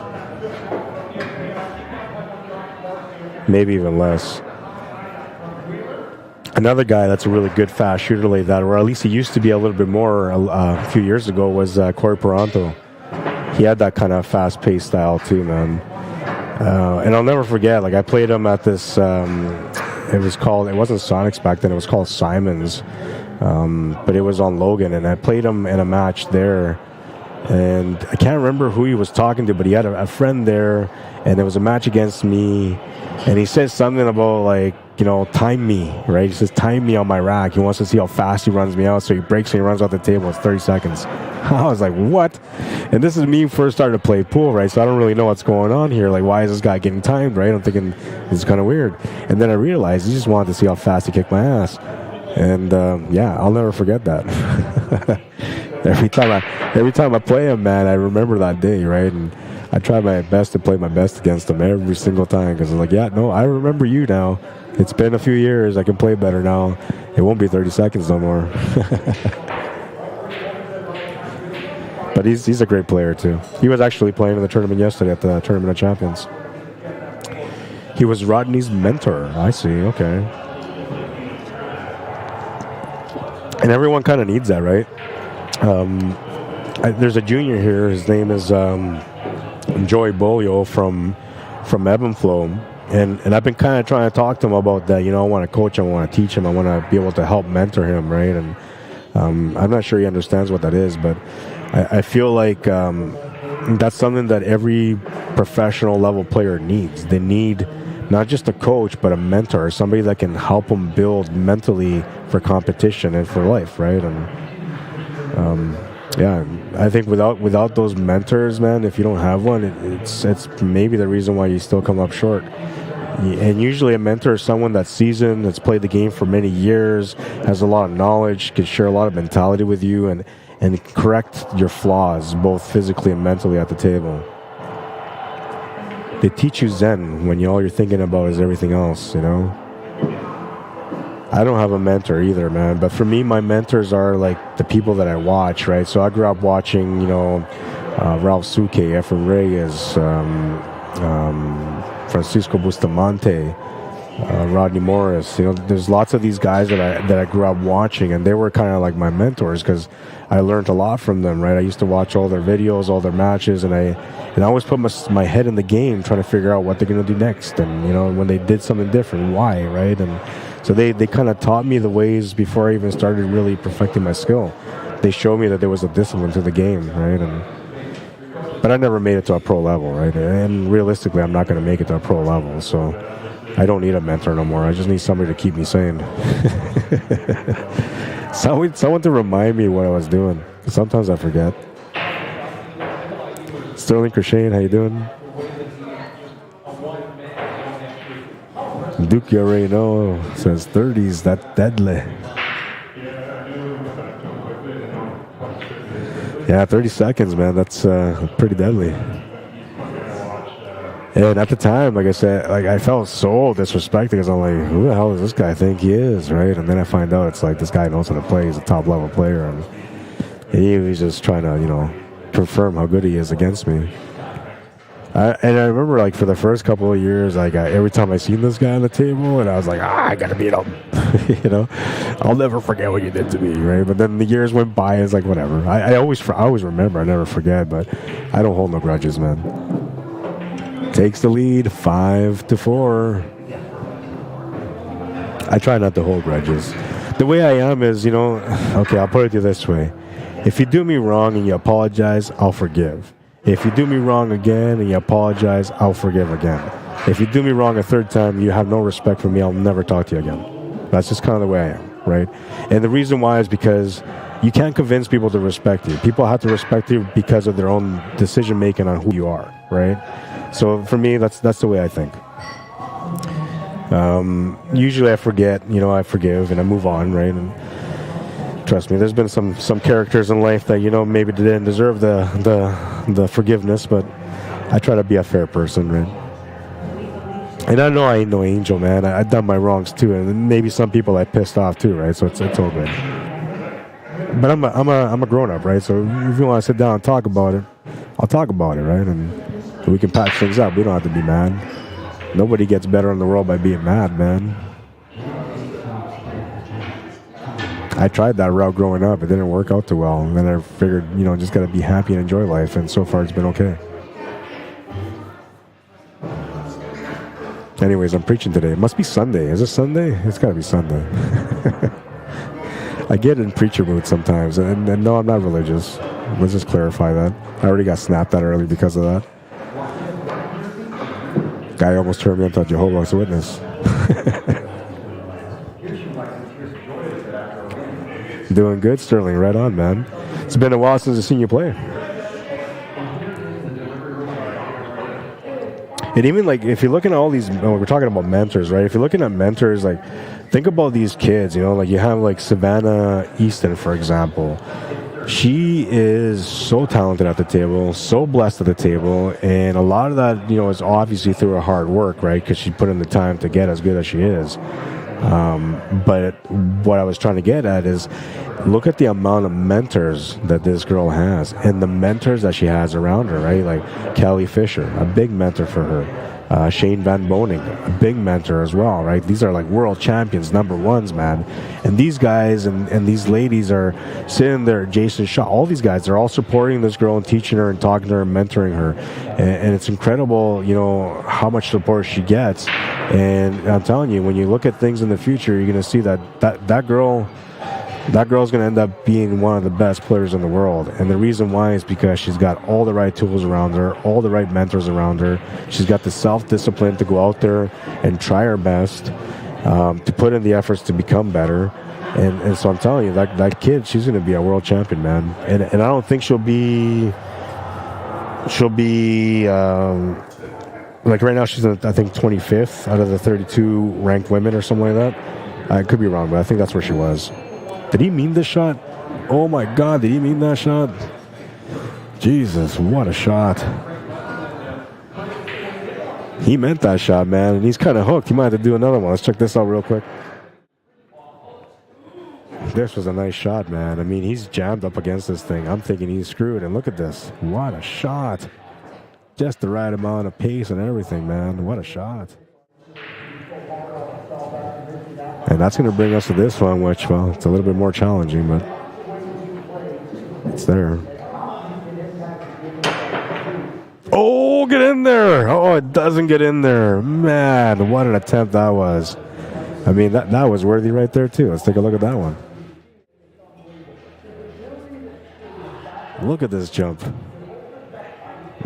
S1: Maybe even less. Another guy that's a really good fast shooter like that, or at least he used to be a little bit more a few years ago, was Corey Peranto. He had that kind of fast-paced style too, man. And I'll never forget, I played him at this, it wasn't Sonics back then, it was called Simon's. But it was on Logan, and I played him in a match there. And I can't remember who he was talking to, but he had a friend there, and there was a match against me, and he said something about time me, right? He says, time me on my rack. He wants to see how fast he runs me out, so he breaks and he runs out the table. It's 30 seconds. I was like, what? And this is me first starting to play pool, right? So I don't really know what's going on here. Why is this guy getting timed, right? I'm thinking, this is kind of weird. And then I realized he just wanted to see how fast he kicked my ass. And, I'll never forget that. Every time I play him, man, I remember that day, right? And I try my best to play my best against him every single time, because I'm like, I remember you now. It's been a few years. I can play better now. It won't be 30 seconds no more. But he's a great player too. He was actually playing in the tournament yesterday at the Tournament of Champions. He was Rodney's mentor. I see. Okay. And everyone kind of needs that, right? There's a junior here. His name is Joey Bolio from Ebenflow. And I've been kind of trying to talk to him about that. I want to coach him, I want to teach him, I want to be able to help mentor him, right? And I'm not sure he understands what that is, but I feel like that's something that every professional level player needs. They need not just a coach, but a mentor, somebody that can help them build mentally for competition and for life, right? And I think without those mentors, man, if you don't have one, it's maybe the reason why you still come up short. And usually a mentor is someone that's seasoned, that's played the game for many years, has a lot of knowledge, can share a lot of mentality with you, and correct your flaws, both physically and mentally at the table. They teach you Zen when all you're thinking about is everything else, I don't have a mentor either, man. But for me, my mentors are the people that I watch, right? So I grew up watching, Ralph Suke, Efren Reyes, Francisco Bustamante, Rodney Morris. There's lots of these guys that I grew up watching, and they were kind of like my mentors because I learned a lot from them, right? I used to watch all their videos, all their matches, and I always put my head in the game trying to figure out what they're going to do next. And, when they did something different, why, right? And so they kind of taught me the ways before I even started really perfecting my skill. They showed me that there was a discipline to the game, right? But I never made it to a pro level, right? And realistically, I'm not going to make it to a pro level, so I don't need a mentor no more. I just need somebody to keep me sane. Someone to remind me what I was doing. Sometimes I forget. Sterling Crochet, how you doing? Duke, you already know, says 30s, that deadly. Yeah, 30 seconds, man. That's pretty deadly. And at the time, like I said, like I felt so disrespected because I'm like, who the hell does this guy think he is, right? And then I find out it's like this guy knows how to play. He's a top level player, and he was just trying to, confirm how good he is against me. And I remember, like, for the first couple of years, like, every time I seen this guy on the table, and I was like, I gotta beat him. I'll never forget what you did to me, right? But then the years went by, it's like, whatever. I always remember, I never forget, but I don't hold no grudges, man. Takes the lead, 5-4. I try not to hold grudges. The way I am is, okay, I'll put it to you this way. If you do me wrong and you apologize, I'll forgive. If you do me wrong again and you apologize, I'll forgive again. If you do me wrong a third time, you have no respect for me, I'll never talk to you again. That's just kind of the way I am, right? And the reason why is because you can't convince people to respect you. People have to respect you because of their own decision-making on who you are, right? So for me, that's the way I think. Usually I forget, I forgive and I move on, right? And trust me, there's been some characters in life that maybe didn't deserve the forgiveness, but I try to be a fair person, right? And I know I ain't no angel, man. I've done my wrongs too, and maybe some people I pissed off too, right? So it's all good. But I'm a grown up, right? So if you want to sit down and talk about it, I'll talk about it, right? And we can patch things up. We don't have to be mad. Nobody gets better in the world by being mad, man. I tried that route growing up. It didn't work out too well. And then I figured, just got to be happy and enjoy life. And so far, it's been okay. Anyways, I'm preaching today. It must be Sunday. Is it Sunday? It's got to be Sunday. I get in preacher mood sometimes. And no, I'm not religious. Let's just clarify that. I already got snapped at early because of that. Guy almost turned me into a Jehovah's Witness. Doing good, Sterling. Right on, man. It's been a while since I've seen you play. And even, like, if you're looking at all these, we're talking about mentors, right? If you're looking at mentors, like, think about these kids, like, you have, like, Savannah Easton, for example. She is so talented at the table, so blessed at the table, and a lot of that, is obviously through her hard work, right? Because she put in the time to get as good as she is. But what I was trying to get at is look at the amount of mentors that this girl has and the mentors that she has around her, right? Like Kelly Fisher, a big mentor for her. Shane Van Boning, a big mentor as well, right? These are like world champions, number ones, man. And these guys and these ladies are sitting there, Jason Shaw, all these guys, they're all supporting this girl and teaching her and talking to her and mentoring her. And it's incredible, how much support she gets. And I'm telling you, when you look at things in the future, you're going to see that girl's going to end up being one of the best players in the world. And the reason why is because she's got all the right tools around her, all the right mentors around her. She's got the self-discipline to go out there and try her best, to put in the efforts to become better. And so I'm telling you, that kid, she's going to be a world champion, man. And I don't think she'll be like right now she's I think 25th out of the 32 ranked women or something like that. I could be wrong, but I think that's where she was. Did he mean this shot? Oh my God, did he mean that shot? Jesus, what a shot. He meant that shot, man, and he's kind of hooked. He might have to do another one. Let's check this out real quick. This was a nice shot, man. I mean, he's jammed up against this thing. I'm thinking he's screwed, and look at this. What a shot. Just the right amount of pace and everything, man. What a shot. And that's going to bring us to this one, which, well, it's a little bit more challenging, but it's there. Oh, get in there. Oh, it doesn't get in there. Man, what an attempt that was. I mean, that was worthy right there, too. Let's take a look at that one. Look at this jump.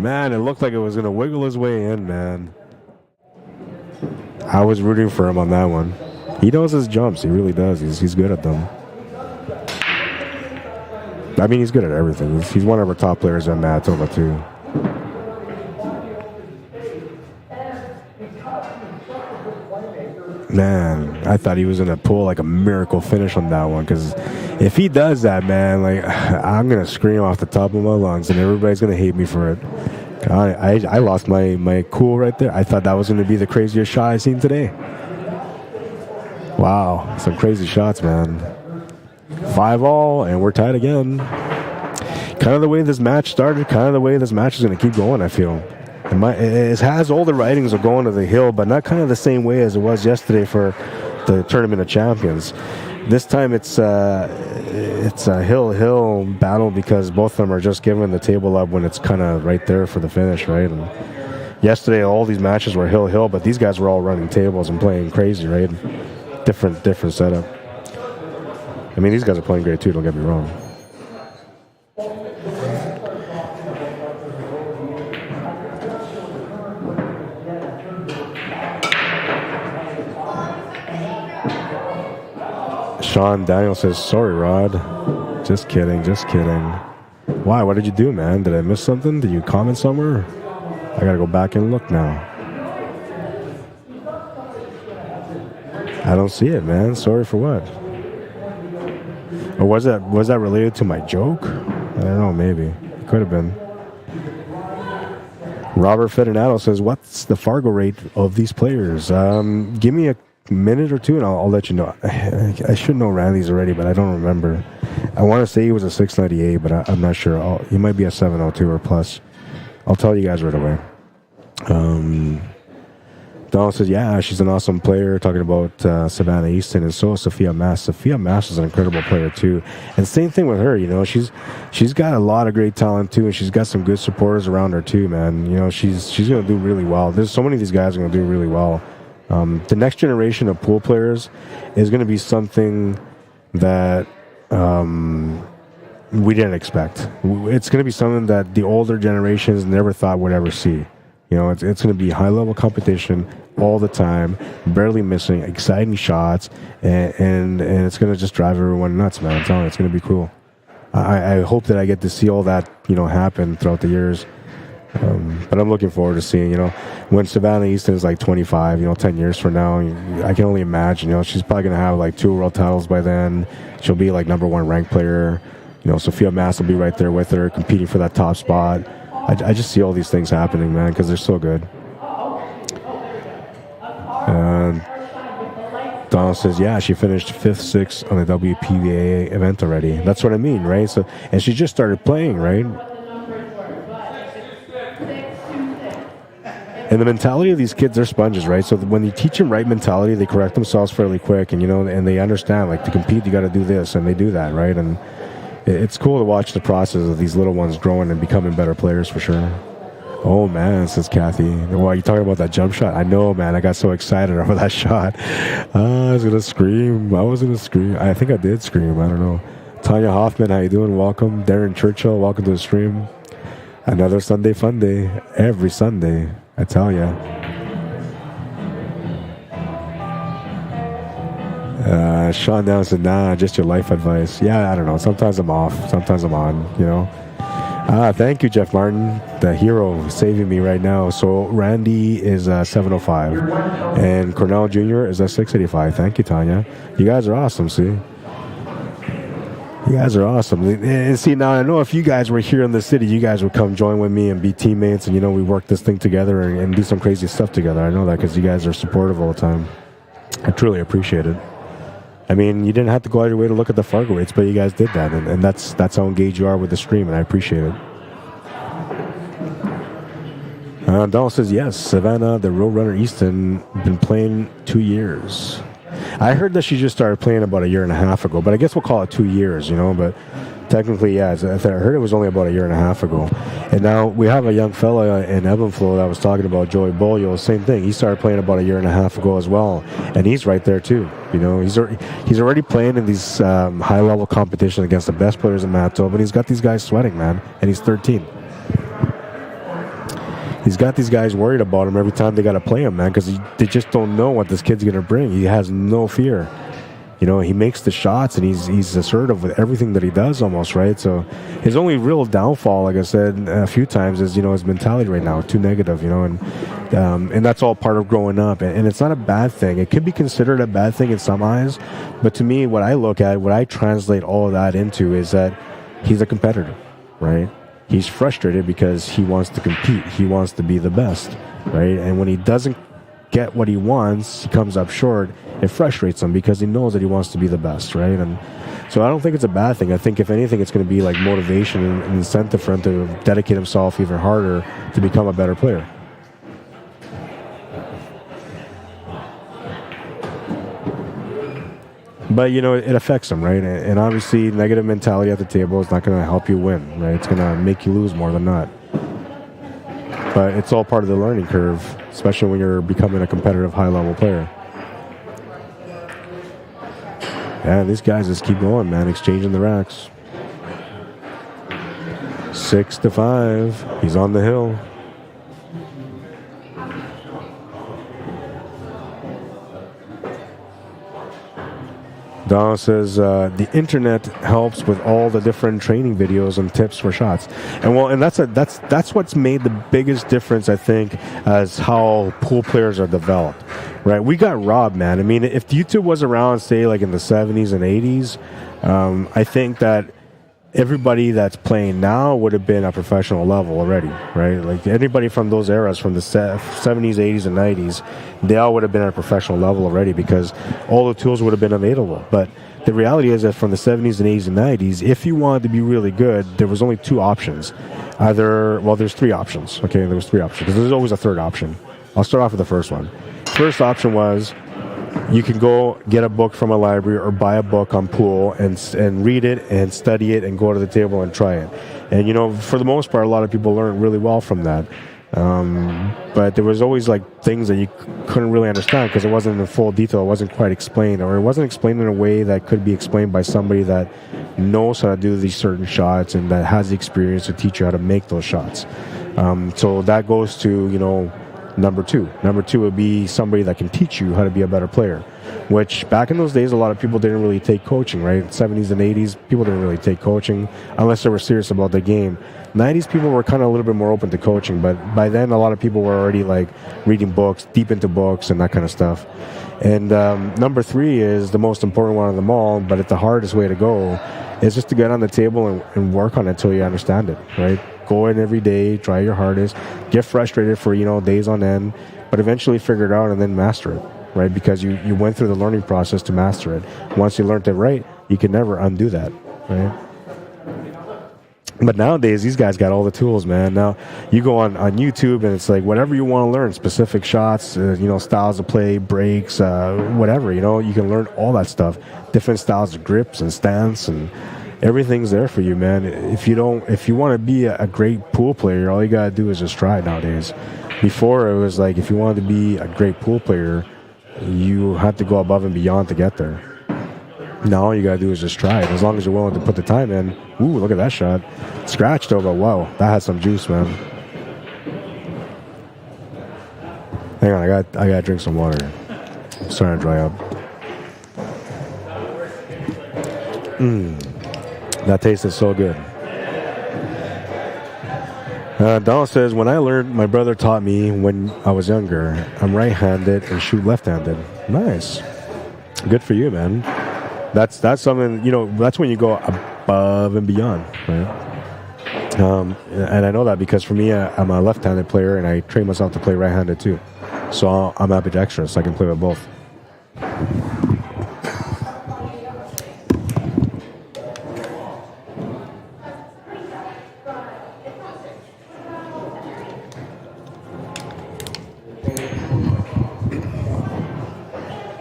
S1: Man, it looked like it was going to wiggle his way in, man. I was rooting for him on that one. He knows his jumps. He really does. He's good at them. I mean, he's good at everything. He's one of our top players in Manitoba, too. Man, I thought he was going to pull like a miracle finish on that one, because if he does that, man, like I'm going to scream off the top of my lungs and everybody's going to hate me for it. I lost my cool right there. I thought that was going to be the craziest shot I've seen today. Wow, some crazy shots, man. 5-all, and we're tied again. Kind of the way this match started, kind of the way this match is going to keep going, I feel. It has all the writings of going to the hill, but not kind of the same way as it was yesterday for the Tournament of Champions. This time it's a hill battle, because both of them are just giving the table up when it's kind of right there for the finish, right? And yesterday, all these matches were hill, but these guys were all running tables and playing crazy, right? Different setup. I mean, these guys are playing great too, don't get me wrong. Sean Daniel says, sorry, Rod. Just kidding. Why? What did you do, man? Did I miss something? Did you comment somewhere? I gotta go back and look now. I don't see it, man. Sorry for what? Or was that related to my joke? I don't know, maybe. It could have been. Robert Fedinato says, what's the Fargo rate of these players? Give me a minute or two and I'll let you know. I should know Randy's already, but I don't remember. I want to say he was a 698, but I'm not sure. He might be a 702 or plus. I'll tell you guys right away. Donald says, yeah, she's an awesome player, talking about Savannah Easton, and so is Sophia Mass. Sophia Mass is an incredible player too, and same thing with her. You know, she's got a lot of great talent too, and she's got some good supporters around her too, man. You know, she's going to do really well. There's so many of these guys are going to do really well. The next generation of pool players is going to be something that we didn't expect. It's going to be something that the older generations never thought would ever see. You know, it's going to be high-level competition all the time, barely missing, exciting shots, and it's going to just drive everyone nuts, man. I'm telling you, it's going to be cool. I hope that I get to see all that, you know, happen throughout the years. But I'm looking forward to seeing, you know, when Savannah Easton is like 25, you know, 10 years from now, I can only imagine, you know, she's probably going to have like 2 world titles by then. She'll be like #1 ranked player. You know, Sophia Mass will be right there with her, competing for that top spot. I just see all these things happening, man, because they're so good. Donald says, yeah, she finished 5th, 6th on the WPBA event already. That's what I mean, right? So, and she just started playing, right? And the mentality of these kids, they're sponges, right? So when you teach them right mentality, they correct themselves fairly quick, and, you know, and they understand, like, to compete, you got to do this, and they do that, right? And it's cool to watch the process of these little ones growing and becoming better players for sure. Oh, man, says Kathy. Well, you talking about that jump shot? I know, man. I got so excited over that shot. I was going to scream. I was going to scream. I think I did scream. I don't know. Tanya Hoffman, how you doing? Welcome. Darren Churchill, welcome to the stream. Another Sunday fun day. Every Sunday, I tell ya. Sean Down said, nah, just your life advice. Yeah, I don't know. Sometimes I'm off. Sometimes I'm on, you know. Thank you, Jeff Martin, the hero, saving me right now. So Randy is 705, and Cornell Jr. is 685. Thank you, Tanya. You guys are awesome, see? You guys are awesome. And see, now I know if you guys were here in the city, you guys would come join with me and be teammates, and, you know, we work this thing together and do some crazy stuff together. I know that because you guys are supportive all the time. I truly appreciate it. I mean, you didn't have to go out of your way to look at the Fargo rates, but you guys did that, and that's how engaged you are with the stream, and I appreciate it. Donald says, yes, Savannah, the Roadrunner Easton, been playing 2 years. I heard that she just started playing about 1.5 years ago, but I guess we'll call it 2 years, you know, but technically, yeah, I heard it was only about 1.5 years ago. And now we have a young fella in Evanflow that was talking about, Joey Bolio, same thing. He started playing about 1.5 years ago as well, and he's right there too. You know, he's already playing in these high-level competition against the best players in Manitoba, and he's got these guys sweating, man, and he's 13. He's got these guys worried about him every time they got to play him, man, because they just don't know what this kid's going to bring. He has no fear. You know, he makes the shots, and he's assertive with everything that he does almost, right? So his only real downfall, like I said a few times, is, you know, his mentality right now, too negative, you know, and And that's all part of growing up. And it's not a bad thing. It could be considered a bad thing in some eyes. But to me, what I look at, what I translate all of that into is that he's a competitor, right? He's frustrated because he wants to compete. He wants to be the best, right? And when he doesn't get what he wants, he comes up short, it frustrates him because he knows that he wants to be the best, right? And so I don't think it's a bad thing. I think if anything, it's going to be like motivation and incentive for him to dedicate himself even harder to become a better player. But, you know, it affects him, right? And obviously, negative mentality at the table is not going to help you win, right? It's going to make you lose more than not. But it's all part of the learning curve, especially when you're becoming a competitive high-level player. Yeah, these guys just keep going, man, exchanging the racks. 6-5. He's on the hill. Don says the internet helps with all the different training videos and tips for shots, and that's what's made the biggest difference, I think, as how pool players are developed. Right, we got robbed, man. I mean, if YouTube was around, say like in the 70s and 80s, I think that everybody that's playing now would have been at professional level already, right? Like anybody from those eras, from the 70s, 80s, and 90s, they all would have been at a professional level already because all the tools would have been available. But the reality is that from the 70s and 80s and 90s, if you wanted to be really good, there was only two options. There's three options. Okay, there was three options because there's always a third option. I'll start off with the first one. First option was you can go get a book from a library or buy a book on pool and read it and study it and go to the table and try it. And, you know, for the most part, a lot of people learn really well from that. But there was always like things that you couldn't really understand because it wasn't in full detail. It wasn't quite explained, or it wasn't explained in a way that could be explained by somebody that knows how to do these certain shots and that has the experience to teach you how to make those shots. So that goes to, you know, number two. Number two would be somebody that can teach you how to be a better player, which back in those days, a lot of people didn't really take coaching, right? 70s and 80s, people didn't really take coaching unless they were serious about the game. 90s, people were kind of a little bit more open to coaching, but by then, a lot of people were already like reading books, deep into books and that kind of stuff. And number three is the most important one of them all, but it's the hardest way to go, is just to get on the table and work on it until you understand it, right? Go in every day, try your hardest, get frustrated for, you know, days on end, but eventually figure it out and then master it, right? Because you went through the learning process to master it. Once you learned it right, you can never undo that, right? But nowadays, these guys got all the tools, man. Now, you go on YouTube, and it's like whatever you want to learn, specific shots, you know, styles of play, breaks, whatever, you know, you can learn all that stuff. Different styles of grips and stance, and everything's there for you, man. If you want to be a great pool player, all you got to do is just try nowadays. Before, it was like if you wanted to be a great pool player, you had to go above and beyond to get there. Now all you got to do is just try it. As long as you're willing to put the time in. Ooh, look at that shot. Scratched though, but wow, that had some juice, man. Hang on, I got to drink some water. It's starting to dry up. That tasted so good. Donald says, when I learned, my brother taught me when I was younger. I'm right-handed and shoot left-handed. Nice. Good for you, man. That's something, you know, that's when you go above and beyond, right? And I know that because for me, I'm a left-handed player and I train myself to play right-handed too. So I'm ambidextrous. I can play with both.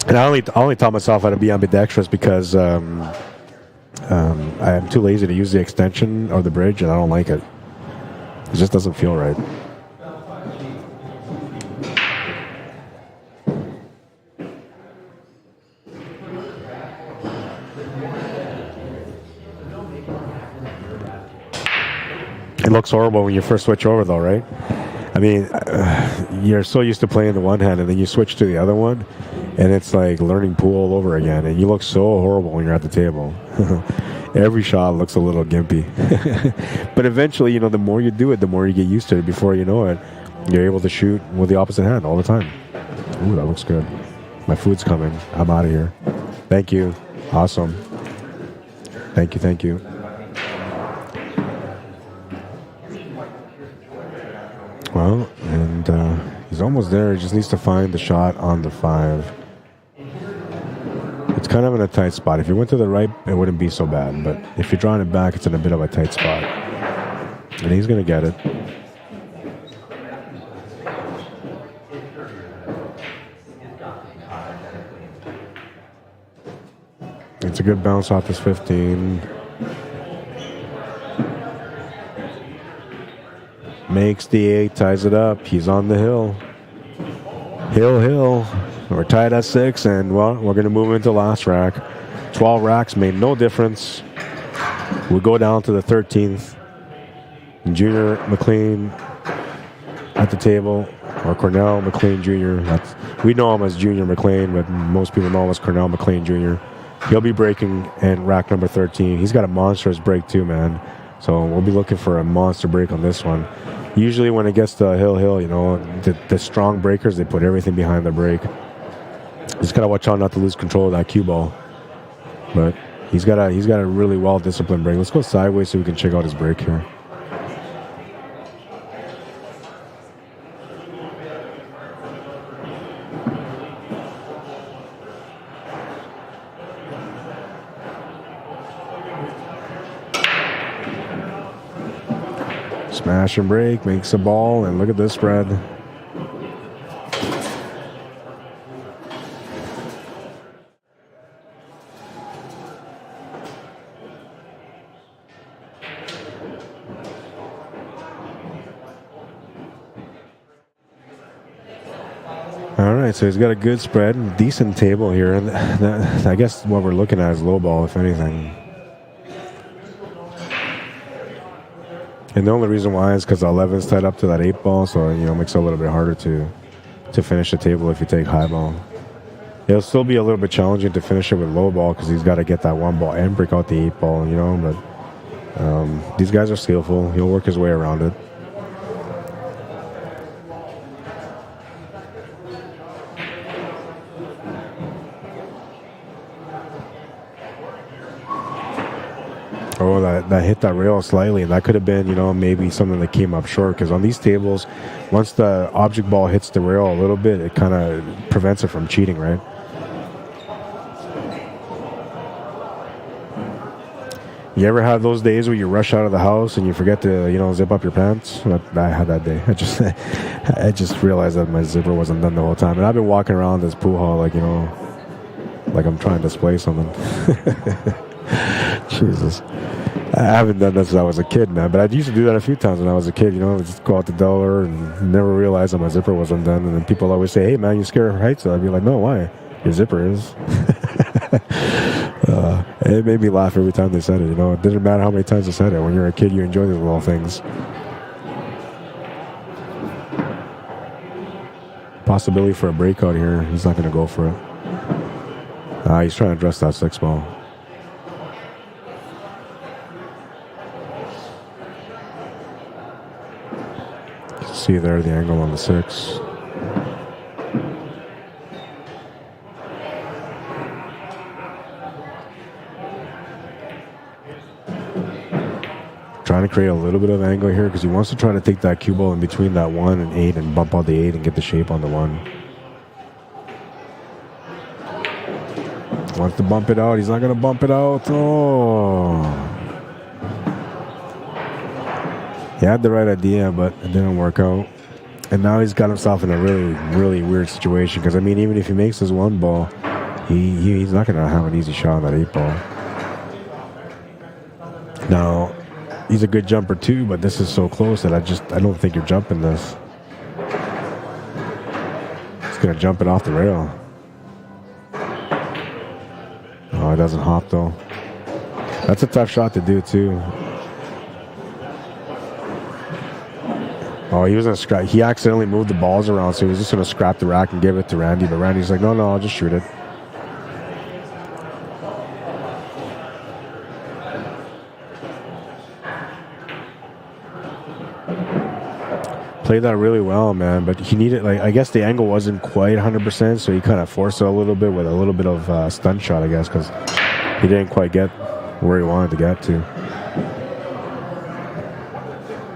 S1: And I only taught myself how to be ambidextrous because I'm too lazy to use the extension or the bridge, and I don't like it. It just doesn't feel right. It looks horrible when you first switch over, though, right? I mean, you're so used to playing the one hand, and then you switch to the other one, and it's like learning pool all over again, and you look so horrible when you're at the table. Every shot looks a little gimpy. But eventually, you know, the more you do it, the more you get used to it. Before you know it, you're able to shoot with the opposite hand all the time. Ooh, that looks good. My food's coming. I'm out of here. Thank you. Awesome. Thank you, thank you. Well, and he's almost there. He just needs to find the shot on the 5. It's kind of in a tight spot. If you went to the right, it wouldn't be so bad. But if you're drawing it back, it's in a bit of a tight spot. And he's going to get it. It's a good bounce off this 15. Makes the 8, ties it up. He's on the hill. Hill. We're tied at 6, and well, we're going to move into last rack. 12 racks made no difference. We go down to the 13th. Junior McLean at the table, or Cornell McLean Jr. We know him as Junior McLean, but most people know him as Cornell McLean Jr. He'll be breaking in rack number 13. He's got a monstrous break too, man. So we'll be looking for a monster break on this one. Usually when it gets to hill, you know, the strong breakers, they put everything behind the break. Just gotta watch out not to lose control of that cue ball. But he's got a really well disciplined break. Let's go sideways so we can check out his break here. Smash and break, makes a ball, and look at this spread. All right, so he's got a good spread, decent table here, and I guess what we're looking at is low ball, if anything. And the only reason why is because the 11 is tied up to that 8 ball, so you know, it makes it a little bit harder to finish the table if you take high ball. It'll still be a little bit challenging to finish it with low ball because he's got to get that 1 ball and break out the 8 ball, you know. But these guys are skillful. He'll work his way around it. Oh, that hit that rail slightly, and that could have been, you know, maybe something that came up short, because on these tables, once the object ball hits the rail a little bit, it kind of prevents it from cheating, right? You ever have those days where you rush out of the house and you forget to, you know, zip up your pants? I had that day. I just realized that my zipper wasn't done the whole time, and I've been walking around this pool hall like, you know, like I'm trying to display something. Jesus. I haven't done that since I was a kid, man. But I used to do that a few times when I was a kid, you know, just go out the door and never realize that my zipper wasn't done. And then people always say, hey, man, you scared of heights? So I'd be like, no, why? Your zipper is. It made me laugh every time they said it, you know. It didn't matter how many times they said it. When you're a kid, you enjoy these little things. Possibility for a breakout here. He's not going to go for it. He's trying to address that 6 ball. See there the angle on the 6. Trying to create a little bit of angle here because he wants to try to take that cue ball in between that 1 and 8 and bump out the 8 and get the shape on the 1. Wants to bump it out. He's not going to bump it out. Oh. He had the right idea, but it didn't work out. And now he's got himself in a really, really weird situation. Because, I mean, even if he makes his 1 ball, he's not going to have an easy shot on that 8 ball. Now, he's a good jumper too, but this is so close that I don't think you're jumping this. He's going to jump it off the rail. Oh, it doesn't hop, though. That's a tough shot to do, too. Oh, he was going to scrap. He accidentally moved the balls around, so he was just going to scrap the rack and give it to Randy. But Randy's like, no, I'll just shoot it. played that really well, man. But he needed, like, I guess the angle wasn't quite 100%, so he kind of forced it a little bit with a little bit of stunt shot, I guess, because he didn't quite get where he wanted to get to.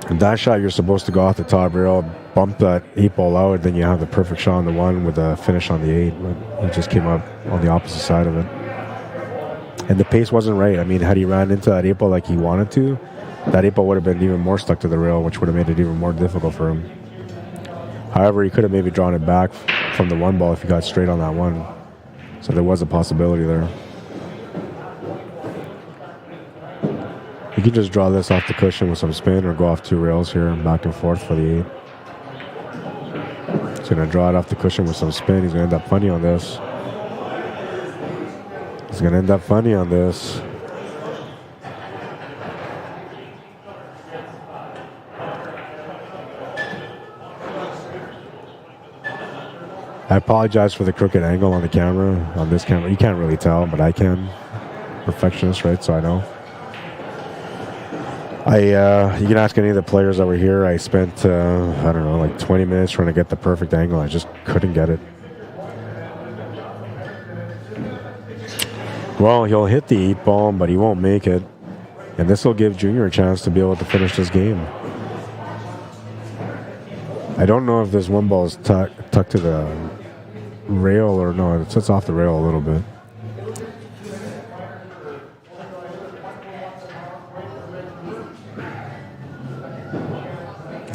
S1: And that shot, you're supposed to go off the top rail, bump that 8-ball out, then you have the perfect shot on the 1 with a finish on the 8. But he just came up on the opposite side of it. And the pace wasn't right. I mean, had he ran into that 8-ball like he wanted to, that 8-ball would have been even more stuck to the rail, which would have made it even more difficult for him. However, he could have maybe drawn it back from the 1 ball if he got straight on that 1. So there was a possibility there. You can just draw this off the cushion with some spin or go off 2 rails here, back and forth for the 8. He's going to draw it off the cushion with some spin. He's going to end up funny on this. He's going to end up funny on this. I apologize for the crooked angle on the camera, on this camera. You can't really tell, but I can. Perfectionist, right? So I know. You can ask any of the players that were here. I spent, I don't know, like 20 minutes trying to get the perfect angle. I just couldn't get it. Well, he'll hit the 8-ball, but he won't make it. And this will give Junior a chance to be able to finish this game. I don't know if this 1 ball is tucked to the rail or no. It sits off the rail a little bit.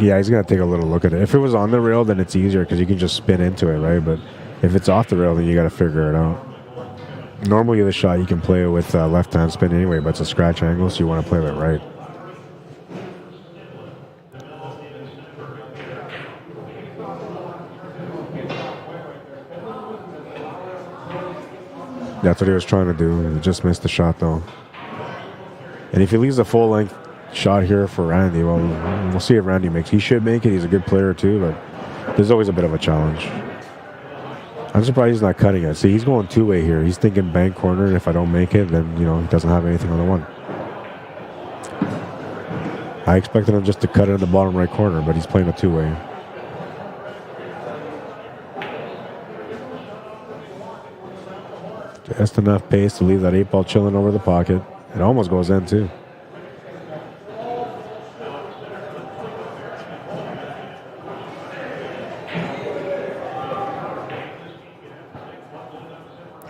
S1: Yeah, he's going to take a little look at it. If it was on the rail, then it's easier because you can just spin into it, right? But if it's off the rail, then you got to figure it out. Normally, the shot, you can play it with left-hand spin anyway, but it's a scratch angle, so you want to play it right. That's what he was trying to do. He just missed the shot, though. And if he leaves a full-length shot here for Randy, well, we'll see if Randy makes. He should make it. He's a good player too, but there's always a bit of a challenge. I'm surprised he's not cutting it. See, he's going 2-way here. He's thinking bank corner, and if I don't make it, then, you know, he doesn't have anything on the 1. I expected him just to cut it in the bottom right corner, but he's playing a 2-way. Just enough pace to leave that 8-ball chilling over the pocket. It almost goes in too.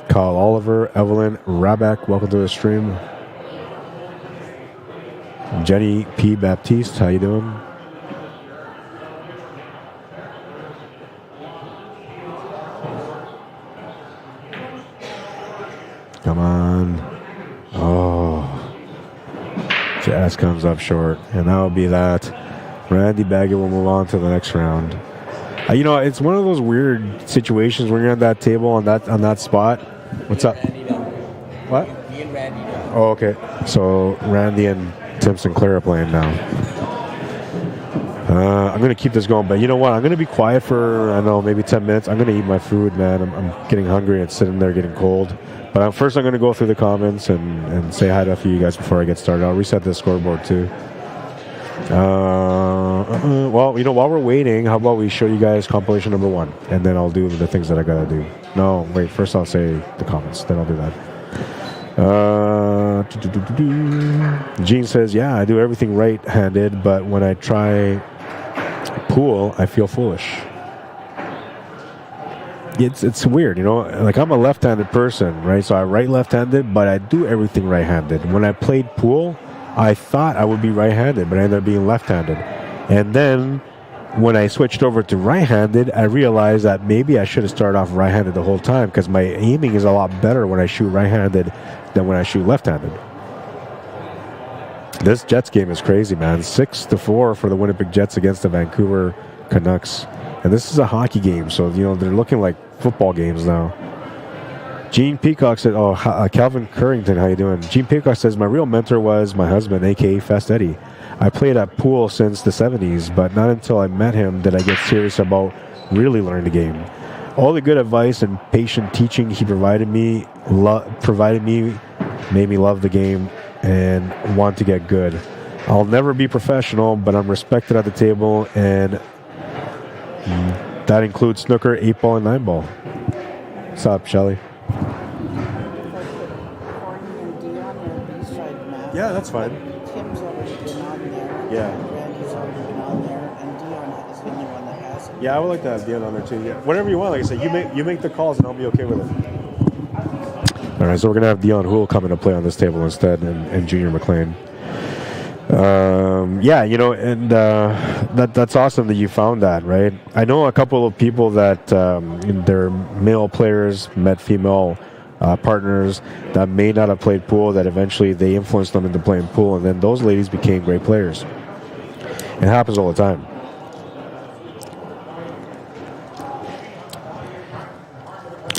S1: Kyle Oliver, Evelyn Raback, welcome to the stream. Jenny P. Baptiste, how you doing? Come on. Oh. Jazz comes up short, and that will be that. Randy Baggett will move on to the next round. You know, it's one of those weird situations when you're on that table on that spot. What's up? What?
S6: Me and Randy.
S1: Oh, okay. So Randy and Tim Sinclair are playing now. I'm going to keep this going, but you know what? I'm going to be quiet for, I don't know, maybe 10 minutes. I'm going to eat my food, man. I'm getting hungry. It's sitting there getting cold. But first I'm going to go through the comments and say hi to a few of you guys before I get started. I'll reset the scoreboard too. Well, you know, while we're waiting, how about we show you guys compilation number 1, and then I'll do the things that I gotta do. No, wait, first I'll say the comments, then I'll do that. Gene says, yeah, I do everything right-handed, but when I try pool, I feel foolish. It's weird, you know, like I'm a left-handed person, right? So I write left-handed, but I do everything right-handed. When I played pool, I thought I would be right-handed, but I ended up being left-handed. And then when I switched over to right-handed, I realized that maybe I should have started off right-handed the whole time because my aiming is a lot better when I shoot right-handed than when I shoot left-handed. This Jets game is crazy, man. 6-4 for the Winnipeg Jets against the Vancouver Canucks. And this is a hockey game, so, you know, they're looking like football games now. Gene Peacock said, Calvin Currington, how you doing? Gene Peacock says, my real mentor was my husband, a.k.a. Fast Eddie. I played at pool since the 70s, but not until I met him did I get serious about really learning the game. All the good advice and patient teaching he provided me made me love the game and want to get good. I'll never be professional, but I'm respected at the table and That includes snooker, 8-ball, and 9-ball. What's up, Shelly?
S5: If I put Courtney and Dion in a B-side match.
S1: Yeah, that's fine.
S5: Tim's already been on there.
S1: Yeah.
S5: And Randy's already been on there, and Dion is the only one that hasn't.
S1: Yeah, I would like to have Dion on there too. Yeah, whatever you want. Like I said, you make the calls, and I'll be okay with it. All right, so we're gonna have Dion Hula come in to play on this table instead, and Junior McLean. Yeah, you know, and that's awesome that you found that, right? I know a couple of people that they're male players met female partners that may not have played pool, that eventually they influenced them into playing pool, and then those ladies became great players. It happens all the time.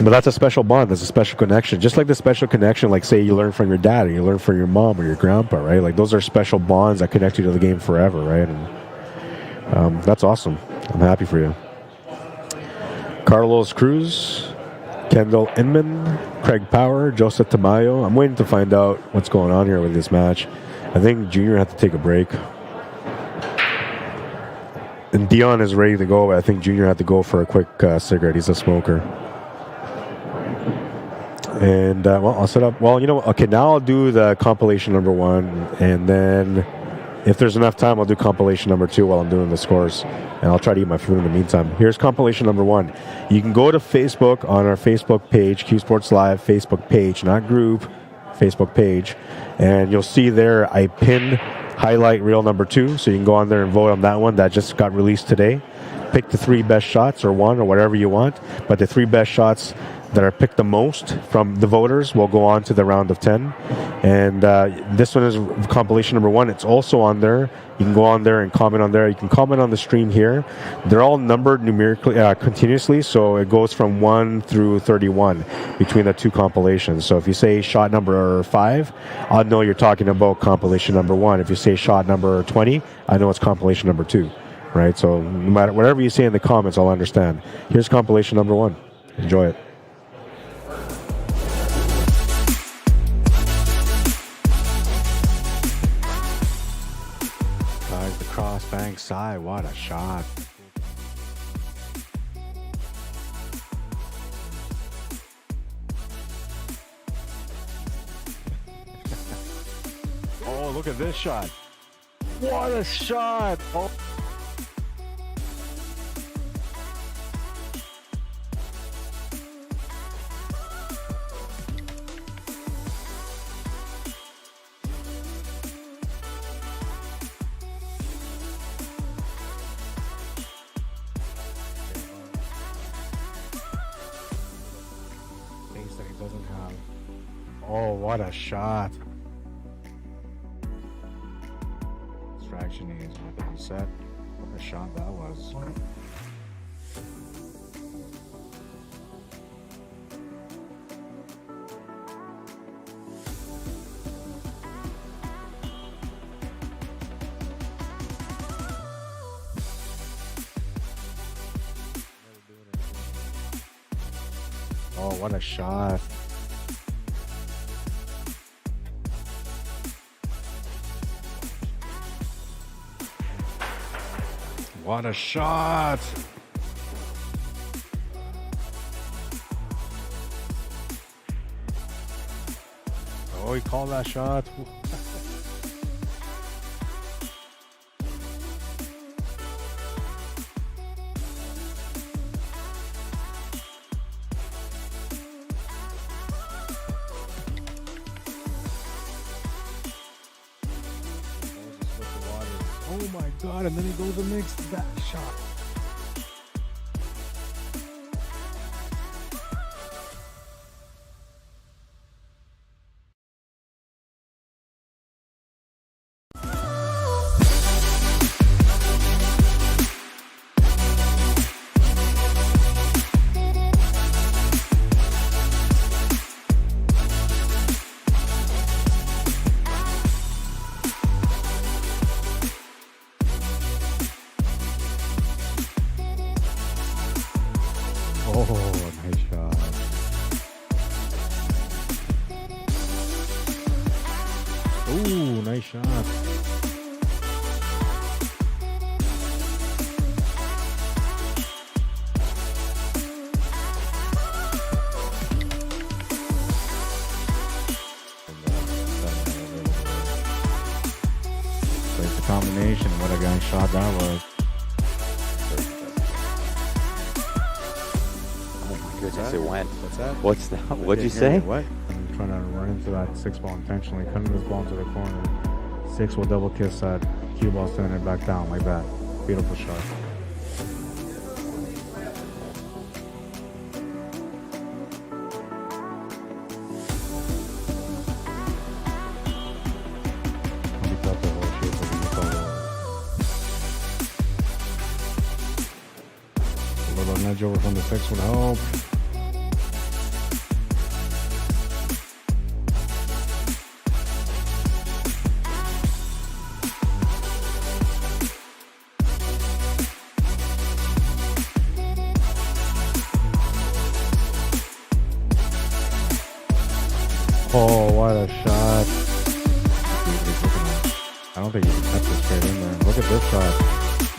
S1: But that's a special bond. That's a special connection. Just like the special connection, like say you learn from your dad, or you learn from your mom or your grandpa, right? Like those are special bonds that connect you to the game forever, right? And that's awesome. I'm happy for you. Carlos Cruz, Kendall Inman, Craig Power, Joseph Tamayo. I'm waiting to find out what's going on here with this match. I think Junior had to take a break. And Dion is ready to go, but I think Junior had to go for a quick cigarette. He's a smoker. And, well, I'll set up. Well, you know, okay, now I'll do the compilation number 1. And then if there's enough time, I'll do compilation number 2 while I'm doing the scores. And I'll try to eat my food in the meantime. Here's compilation number 1. You can go to Facebook on our Facebook page, Q Sports Live Facebook page, not group, Facebook page. And you'll see there I pinned highlight reel number 2. So you can go on there and vote on that one. That just got released today. Pick the 3 best shots, or 1, or whatever you want. But the 3 best shots that are picked the most from the voters will go on to the round of 10. And this one is compilation number 1. It's also on there. You can go on there and comment on there. You can comment on the stream here. They're all numbered numerically, continuously, so it goes from 1 through 31 between the 2 compilations. So if you say shot number 5, I'll know you're talking about compilation number 1. If you say shot number 20, I know it's compilation number 2. Right? So no matter whatever you say in the comments, I'll understand. Here's compilation number 1. Enjoy it. Cross bank side, what a shot. Oh, look at this shot. What a shot. Oh. Oh, what a shot. Distraction is what he said. What a shot that was. Oh, what a shot. What a shot! Oh, he called that shot. Oh my God, and then he goes and makes that shot. Oh, nice shot. Ooh, nice shot.
S6: the combination. What a nice shot that was.
S4: Oh my goodness, it went.
S3: What's that?
S4: What's that? What'd you
S3: Didn't hear
S4: say?
S3: you. What?
S6: I'm trying to run into that 6-ball intentionally, cutting this ball into the corner. 6 will double kiss that cue ball, sending it back down like that. Beautiful shot. A little nudge over from the 6 would help. Oh, what a shot. I don't think you can touch this straight in there. Look at this shot.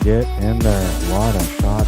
S6: Get in there. What a shot.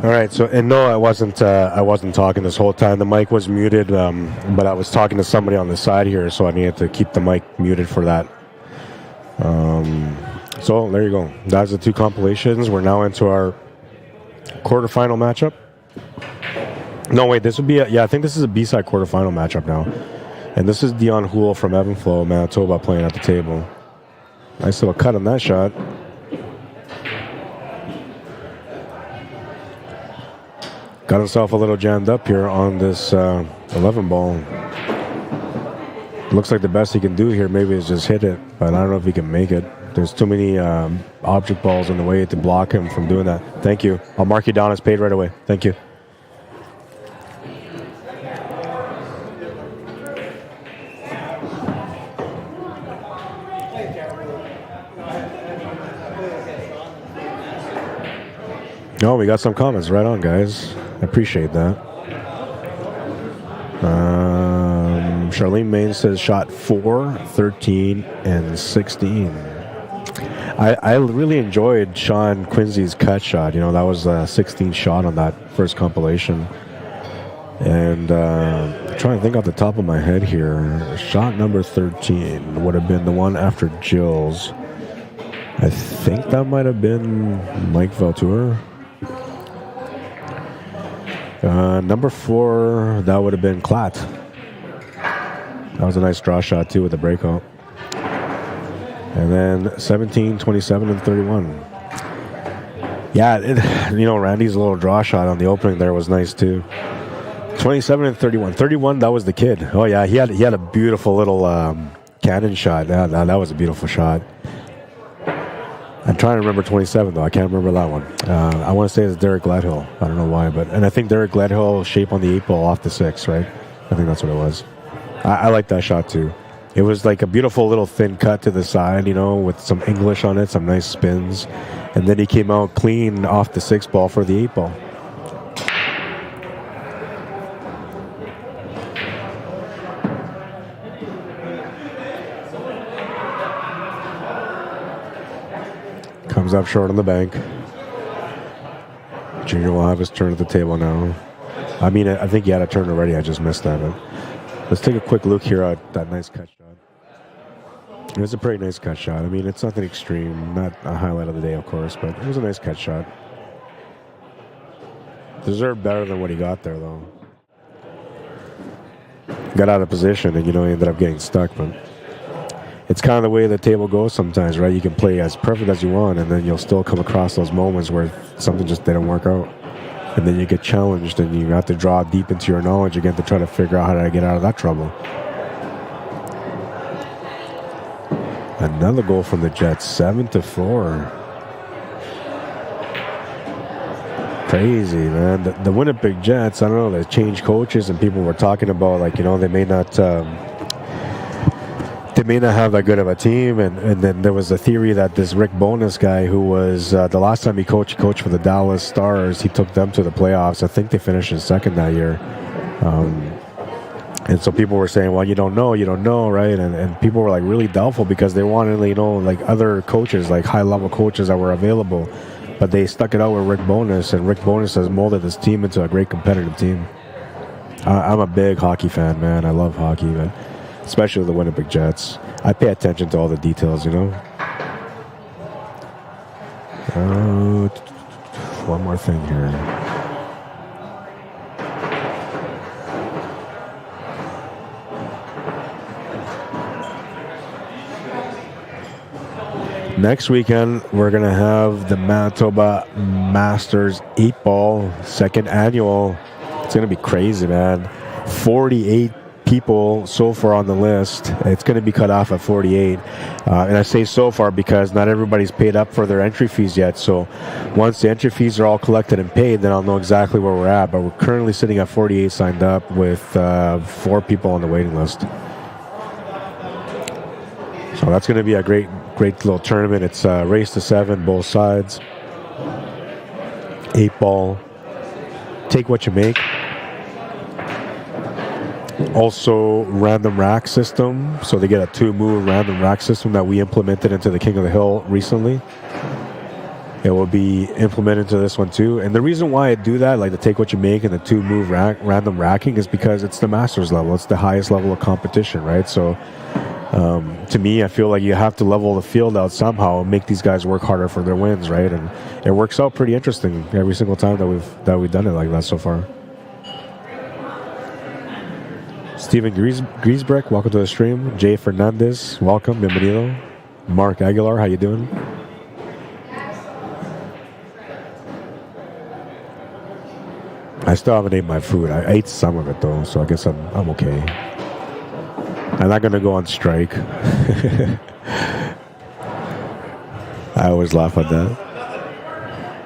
S1: All right, so and no, I wasn't talking this whole time. The mic was muted, but I was talking to somebody on the side here, so I needed to keep the mic muted for that. So there you go. That's the two compilations. We're now into our quarterfinal matchup. No, wait, this would be I think this is a B-side quarterfinal matchup now. And this is Dion Hula from Evanflow, Manitoba, playing at the table. Nice little cut on that shot. Got himself a little jammed up here on this 11 ball. Looks like the best he can do here maybe is just hit it, but I don't know if he can make it. There's too many object balls in the way to block him from doing that. Thank you. I'll mark you down as paid right away. Thank you. Oh, we got some comments. Right on, guys. I appreciate that. Charlene Main says shot 4, 13, and 16. I really enjoyed Sean Quincy's cut shot. You know, that was a 16 shot on that first compilation. And I'm trying to think off the top of my head here. Shot number 13 would have been the one after Jill's. I think that might have been Mike Valtour. Number 4, that would have been Klatt. That was a nice draw shot, too, with the breakout. And then 17, 27, and 31. Yeah, you know, Randy's little draw shot on the opening there was nice, too. 27 and 31. 31, that was the kid. Oh, yeah, he had a beautiful little cannon shot. Yeah, that was a beautiful shot. I'm trying to remember 27, though. I can't remember that one. I want to say it's Derek Gladhill. I don't know why, and I think Derek Gladhill shape on the 8 ball off the 6, right? I think that's what it was. I like that shot, too. It was like a beautiful little thin cut to the side, you know, with some English on it, some nice spins. And then he came out clean off the 6 ball for the 8 ball. Comes up short on the bank. Junior will have his turn at the table now. I mean, I think he had a turn already. I just missed that. But let's take a quick look here at that nice cut shot. It was a pretty nice cut shot. I mean, it's nothing extreme. Not a highlight of the day, of course, but it was a nice cut shot. Deserved better than what he got there, though. Got out of position, and, you know, he ended up getting stuck, but it's kind of the way the table goes sometimes, right? You can play as perfect as you want, and then you'll still come across those moments where something just didn't work out. And then you get challenged, and you have to draw deep into your knowledge again to try to figure out how to get out of that trouble. Another goal from the Jets, 7-4. Crazy, man. The Winnipeg Jets, I don't know, they changed coaches, and people were talking about, like, you know, they may not have that good of a team, and then there was a theory that this Rick Bowness guy, who was the last time he coached for the Dallas Stars, he took them to the playoffs. I think they finished in second that year. And so people were saying, well, you don't know, right? And people were like really doubtful because they wanted, you know, like other coaches, like high level coaches that were available, but they stuck it out with Rick Bowness, and Rick Bowness has molded this team into a great competitive team. I'm a big hockey fan, man. I love hockey, man. Especially the Winnipeg Jets. I pay attention to all the details, you know. One more thing here. Next weekend, we're going to have the Manitoba Masters 8-ball, second annual. It's going to be crazy, man. 48 people so far on the list. It's going to be cut off at 48. And I say so far because not everybody's paid up for their entry fees yet. So once the entry fees are all collected and paid, then I'll know exactly where we're at. But we're currently sitting at 48 signed up with 4 people on the waiting list. So that's going to be a great little tournament. It's race to 7, both sides. 8-ball. Take what you make. Also, random rack system. So they get a 2-move random rack system that we implemented into the King of the Hill recently. It will be implemented into this one too. And the reason why I do that, like the take what you make and the 2-move random racking, is because it's the Masters level. It's the highest level of competition, right? So To me, I feel like you have to level the field out somehow and make these guys work harder for their wins, right? And it works out pretty interesting every single time that we've done it like that so far. Steven Griesbreck, welcome to the stream. Jay Fernandez, welcome, bienvenido. Mark Aguilar, how you doing? I still haven't ate my food. I ate some of it though, so I guess I'm okay. I'm not gonna go on strike. I always laugh at that.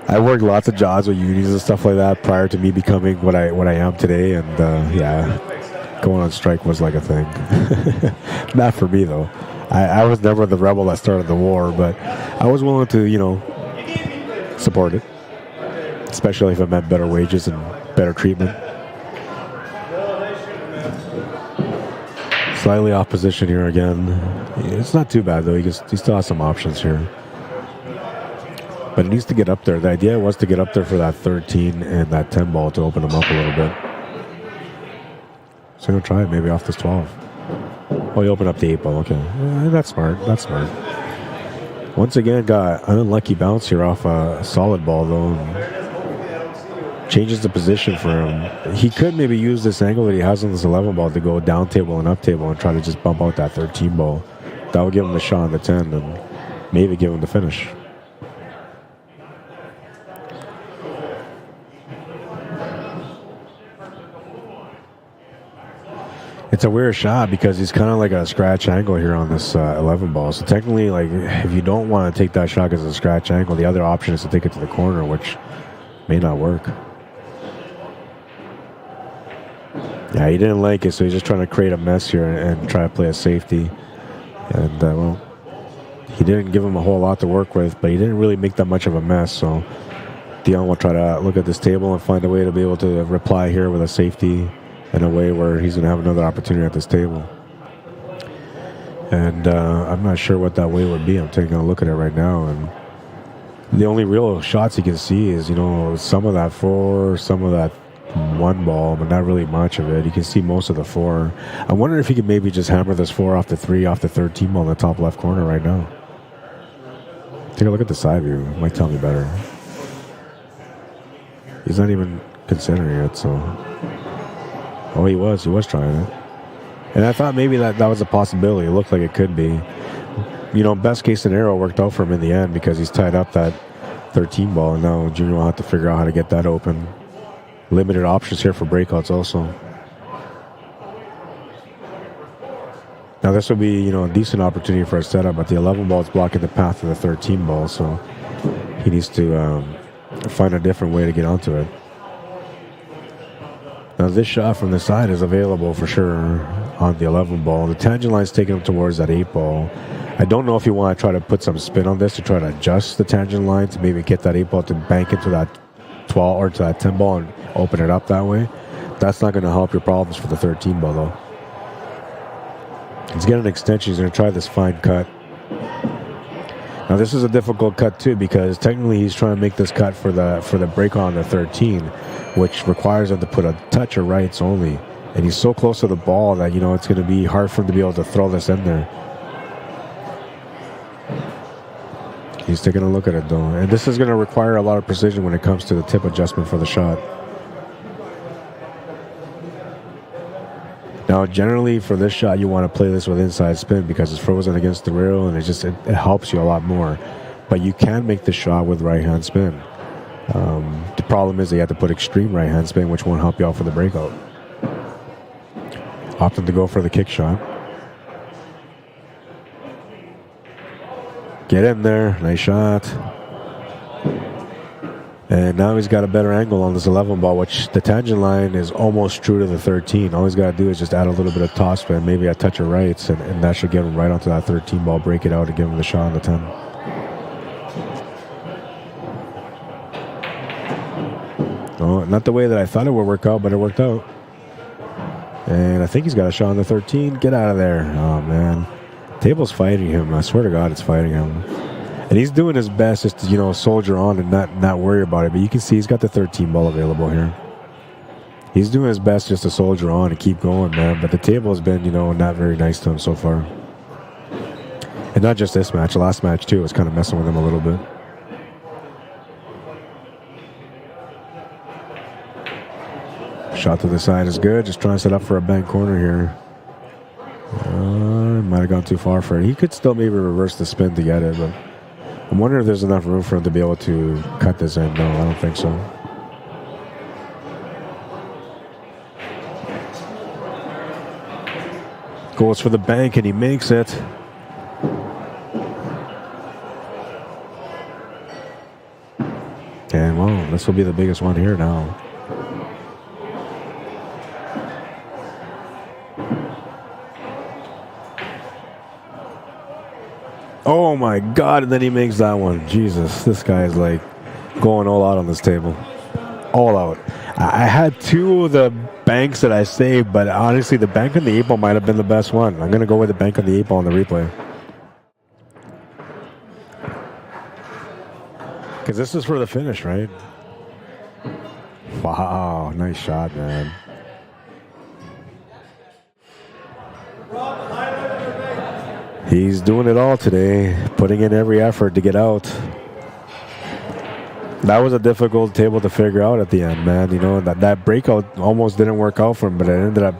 S1: I worked lots of jobs with unions and stuff like that prior to me becoming what I am today, and yeah, going on strike was like a thing. Not for me though. I was never the rebel that started the war, but I was willing to, you know, support it, especially if it meant better wages and better treatment. Slightly off position here again. It's not too bad though. He still has some options here. But it needs to get up there. The idea was to get up there for that 13 and that 10 ball to open him up a little bit. So he'll try it maybe off this 12. Oh, he opened up the 8 ball. Okay. That's smart. That's smart. Once again, got an unlucky bounce here off a solid ball though. Changes the position for him. He could maybe use this angle that he has on this 11 ball to go down table and up table and try to just bump out that 13 ball. That would give him the shot on the 10 and maybe give him the finish. It's a weird shot because he's kind of like a scratch angle here on this 11 ball. So technically, like, if you don't want to take that shot as a scratch angle, the other option is to take it to the corner, which may not work. Yeah, he didn't like it, so he's just trying to create a mess here and try to play a safety. And, well, he didn't give him a whole lot to work with, but he didn't really make that much of a mess. So Dion will try to look at this table and find a way to be able to reply here with a safety in a way where he's going to have another opportunity at this table. And I'm not sure what that way would be. I'm taking a look at it right now, and the only real shots you can see is, you know, some of that 4, some of that 1 ball, but not really much of it. You can see most of the 4. I wonder if he could maybe just hammer this 4 off the 3, off the 13 ball in the top left corner right now. Take a look at the side view. It might tell me better. He's not even considering it, so... Oh, he was trying it. And I thought maybe that was a possibility. It looked like it could be. You know, best case scenario worked out for him in the end because he's tied up that 13 ball, and now Junior will have to figure out how to get that open. Limited options here for breakouts also. Now this would be, you know, a decent opportunity for a setup, but the 11 ball is blocking the path to the 13 ball, so he needs to find a different way to get onto it. Now this shot from the side is available for sure on the 11 ball. The tangent line's taking him towards that 8 ball. I don't know if you want to try to put some spin on this to try to adjust the tangent line to maybe get that 8 ball to bank into that 12 or to that 10 ball and open it up that way. That's not going to help your problems for the 13 ball though. He's getting an extension. He's going to try this fine cut. Now this is a difficult cut too because technically he's trying to make this cut for the break on the 13, which requires him to put a touch of rights only. And he's so close to the ball that, you know, it's going to be hard for him to be able to throw this in there. He's taking a look at it though. And this is going to require a lot of precision when it comes to the tip adjustment for the shot. Now, generally for this shot, you want to play this with inside spin because it's frozen against the rail and it helps you a lot more. But you can make the shot with right-hand spin. The problem is that you have to put extreme right-hand spin, which won't help you out for the breakout. Opting to go for the kick shot. Get in there. Nice shot. And now he's got a better angle on this 11 ball, which the tangent line is almost true to the 13. All he's got to do is just add a little bit of top spin, maybe a touch of rights, and that should get him right onto that 13 ball, break it out, and give him the shot on the 10. Oh, not the way that I thought it would work out, but it worked out. And I think he's got a shot on the 13. Get out of there. Oh, man. Table's fighting him. I swear to God, it's fighting him. And he's doing his best just to, you know, soldier on and not worry about it. But you can see he's got the 13 ball available here. He's doing his best just to soldier on and keep going, man. But the table has been, you know, not very nice to him so far. And not just this match, the last match too was kind of messing with him a little bit. Shot to the side is good. Just trying to set up for a bank corner here. Might have gone too far for it. He could still maybe reverse the spin to get it, but I'm wondering if there's enough room for him to be able to cut this in. No, I don't think so. Goes for the bank and he makes it. And well, this will be the biggest one here now. Oh my God, and then he makes that one. Jesus, this guy is like going all out on this table. All out. I had two of the banks that I saved, but honestly, the bank on the 8 ball might have been the best one. I'm going to go with the bank on the 8 ball on the replay. Because this is for the finish, right? Wow, nice shot, man. He's doing it all today, putting in every effort to get out. That was a difficult table to figure out at the end, man. You know, that breakout almost didn't work out for him, but it ended up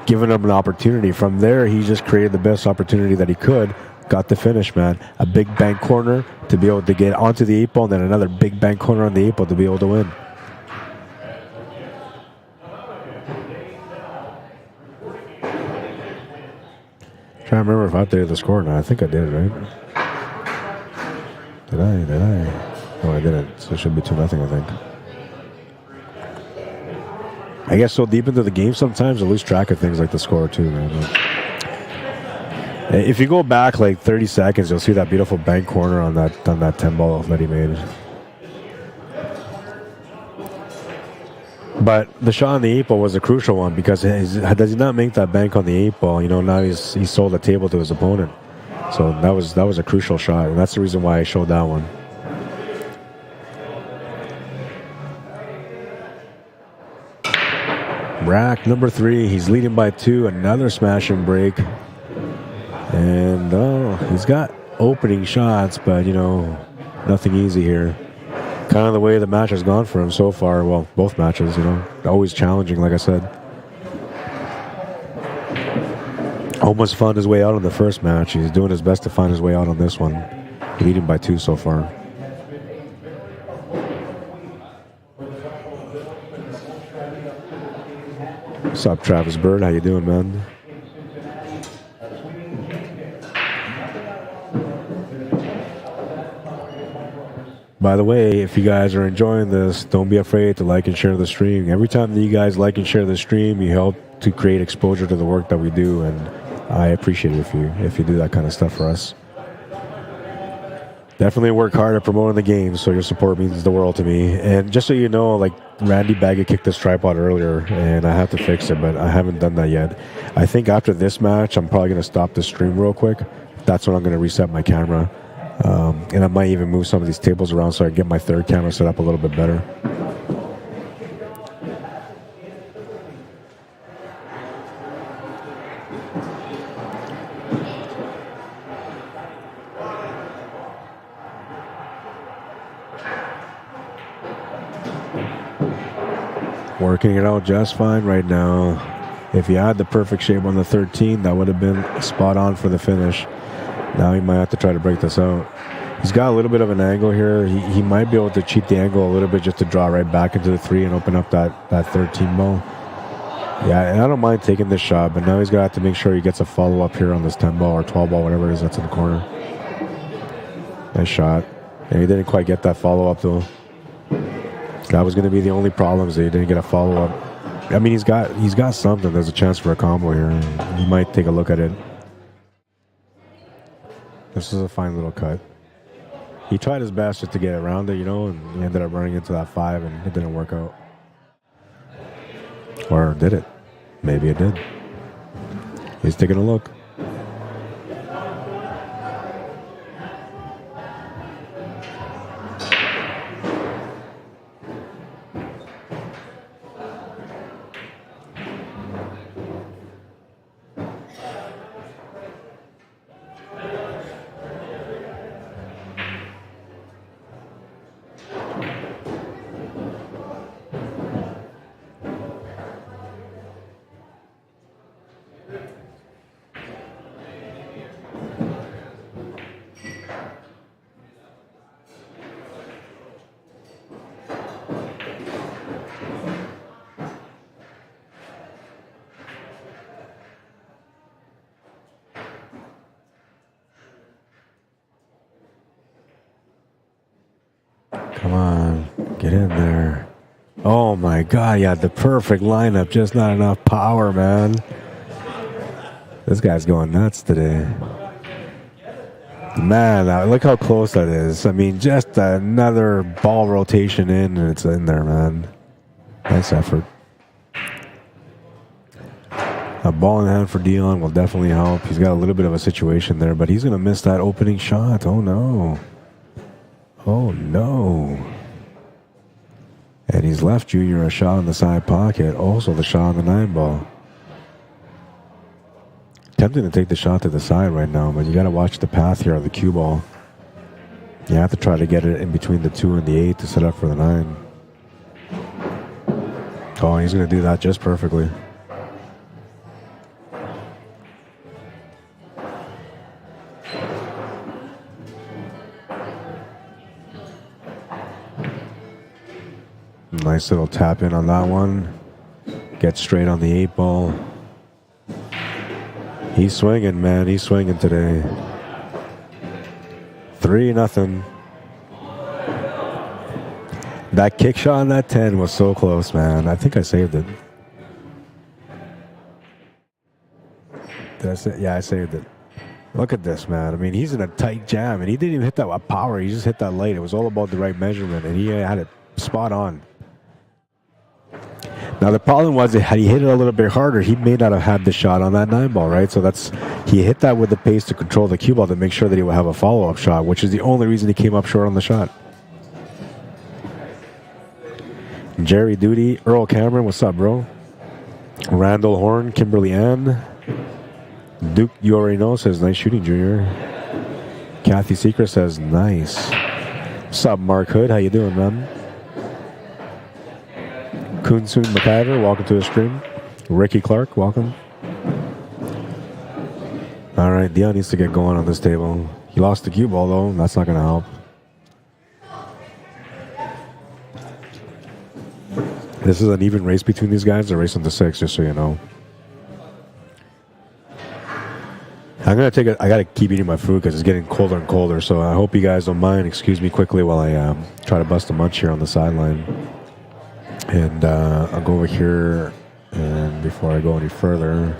S1: giving him an opportunity. From there, he just created the best opportunity that he could. Got the finish, man. A big bank corner to be able to get onto the 8 ball, and then another big bank corner on the 8 ball to be able to win. Trying to remember if I updated the score now. I think I did, right? Did I? No, I didn't. So it should be 2-0, I think. I get so deep into the game sometimes I lose track of things like the score too, man. If you go back like 30 seconds, you'll see that beautiful bank corner on that 10 ball that he made. But the shot on the 8 ball was a crucial one because does he not make that bank on the 8 ball, you know, now he sold the table to his opponent. So that was a crucial shot, and that's the reason why I showed that one. Rack number 3, he's leading by 2, another smash and break. And he's got opening shots, but you know, nothing easy here. Kind of the way the match has gone for him so far. Well, both matches, you know, always challenging, like I said. Almost found his way out on the first match. He's doing his best to find his way out on this one. Leading by 2 so far. What's up, Travis Bird? How you doing, man? By the way, if you guys are enjoying this, don't be afraid to like and share the stream. Every time that you guys like and share the stream, you help to create exposure to the work that we do, and I appreciate it if you do that kind of stuff for us. Definitely work hard at promoting the game, so your support means the world to me. And just so you know, like Randy Baggett kicked this tripod earlier, and I have to fix it, but I haven't done that yet. I think after this match, I'm probably going to stop the stream real quick. That's when I'm going to reset my camera. And I might even move some of these tables around so I can get my third camera set up a little bit better. Working it out just fine right now. If he had the perfect shape on the 13, that would have been spot on for the finish. Now he might have to try to break this out. He's got a little bit of an angle here. He might be able to cheat the angle a little bit just to draw right back into the 3 and open up that 13 ball. Yeah, and I don't mind taking this shot, but now he's going to have to make sure he gets a follow-up here on this 10 ball or 12 ball, whatever it is that's in the corner. Nice shot. And he didn't quite get that follow-up, though. That was going to be the only problem, is that he didn't get a follow-up. I mean, he's got something. There's a chance for a combo here. He might take a look at it. This is a fine little cut. He tried his best just to get around it, you know, and he ended up running into that 5, and it didn't work out. Or did it? Maybe it did. He's taking a look. Come on, get in there. Oh my God, yeah, the perfect lineup, just not enough power, man. This guy's going nuts today. Man, look how close that is. I mean, just another ball rotation in, and it's in there, man. Nice effort. A ball in hand for Dion will definitely help. He's got a little bit of a situation there, but he's going to miss that opening shot. Oh, no. Oh, no. And he's left Junior a shot in the side pocket. Also the shot on the 9-ball. Tempting to take the shot to the side right now, but you got to watch the path here on the cue ball. You have to try to get it in between the 2 and the 8 to set up for the 9. Oh, he's going to do that just perfectly. Nice little tap in on that one. Get straight on the 8-ball. He's swinging, man. He's swinging today. 3-0. That kick shot on that 10 was so close, man. I think I saved it. Did I say? Yeah, I saved it. Look at this, man. I mean, he's in a tight jam, and he didn't even hit that with power. He just hit that late. It was all about the right measurement, and he had it spot on. Now, the problem was that had he hit it a little bit harder, he may not have had the shot on that 9-ball, right? So he hit that with the pace to control the cue ball to make sure that he would have a follow-up shot, which is the only reason he came up short on the shot. Jerry Duty, Earl Cameron, what's up, bro? Randall Horn, Kimberly Ann. Duke, you already know, says, nice shooting, Junior. Kathy Secret says, nice. What's up, Mark Hood? How you doing, man? Kunsun McIver, welcome to the stream. Ricky Clark, welcome. All right, Dion needs to get going on this table. He lost the cue ball, though. That's not going to help. This is an even race between these guys. They're racing to 6, just so you know. I'm going to take it. I got to keep eating my food because it's getting colder and colder. So I hope you guys don't mind. Excuse me quickly while I try to bust a munch here on the sideline. And I'll go over here, and before I go any further,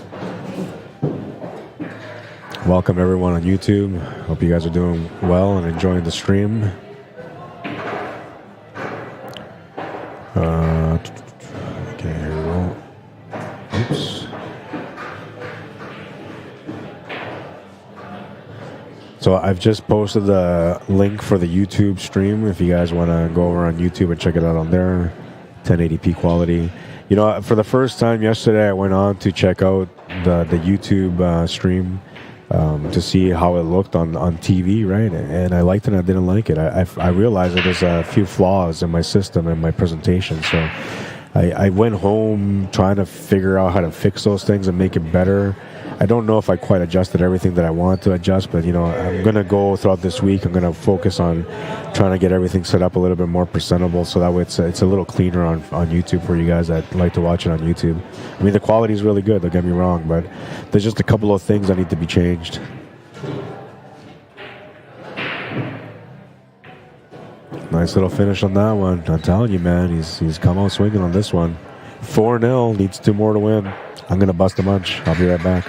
S1: welcome everyone on YouTube. Hope you guys are doing well and enjoying the stream. Okay, here we go. Oops. So I've just posted the link for the YouTube stream if you guys want to go over on YouTube and check it out on there. 1080p quality. You know, for the first time yesterday, I went on to check out the YouTube stream to see how it looked on TV, right? And I liked it and I didn't like it. I realized that there's a few flaws in my system and my presentation. So I went home trying to figure out how to fix those things and make it better. I don't know if I quite adjusted everything that I want to adjust, but, you know, I'm going to go throughout this week. I'm going to focus on trying to get everything set up a little bit more presentable so that way it's a little cleaner on YouTube for you guys that like to watch it on YouTube. I mean, the quality is really good, don't get me wrong, but there's just a couple of things that need to be changed. Nice little finish on that one. I'm telling you, man, he's come out swinging on this one. 4-0, needs 2 more to win. I'm going to bust a munch. I'll be right back.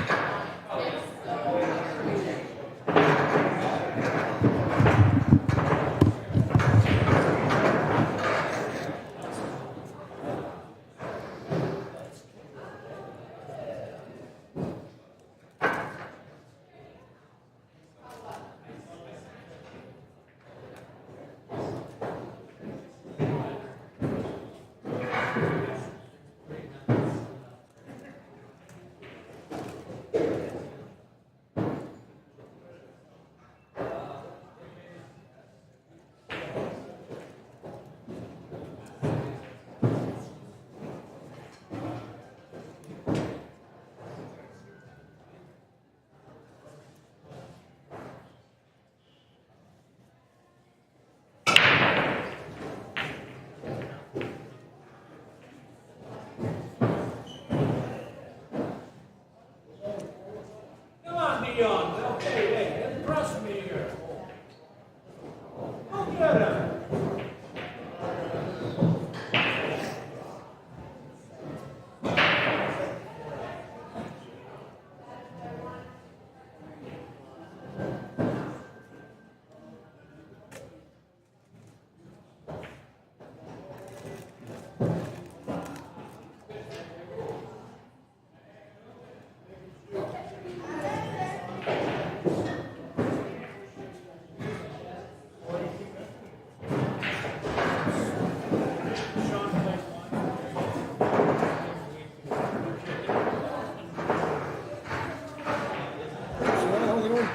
S5: doing?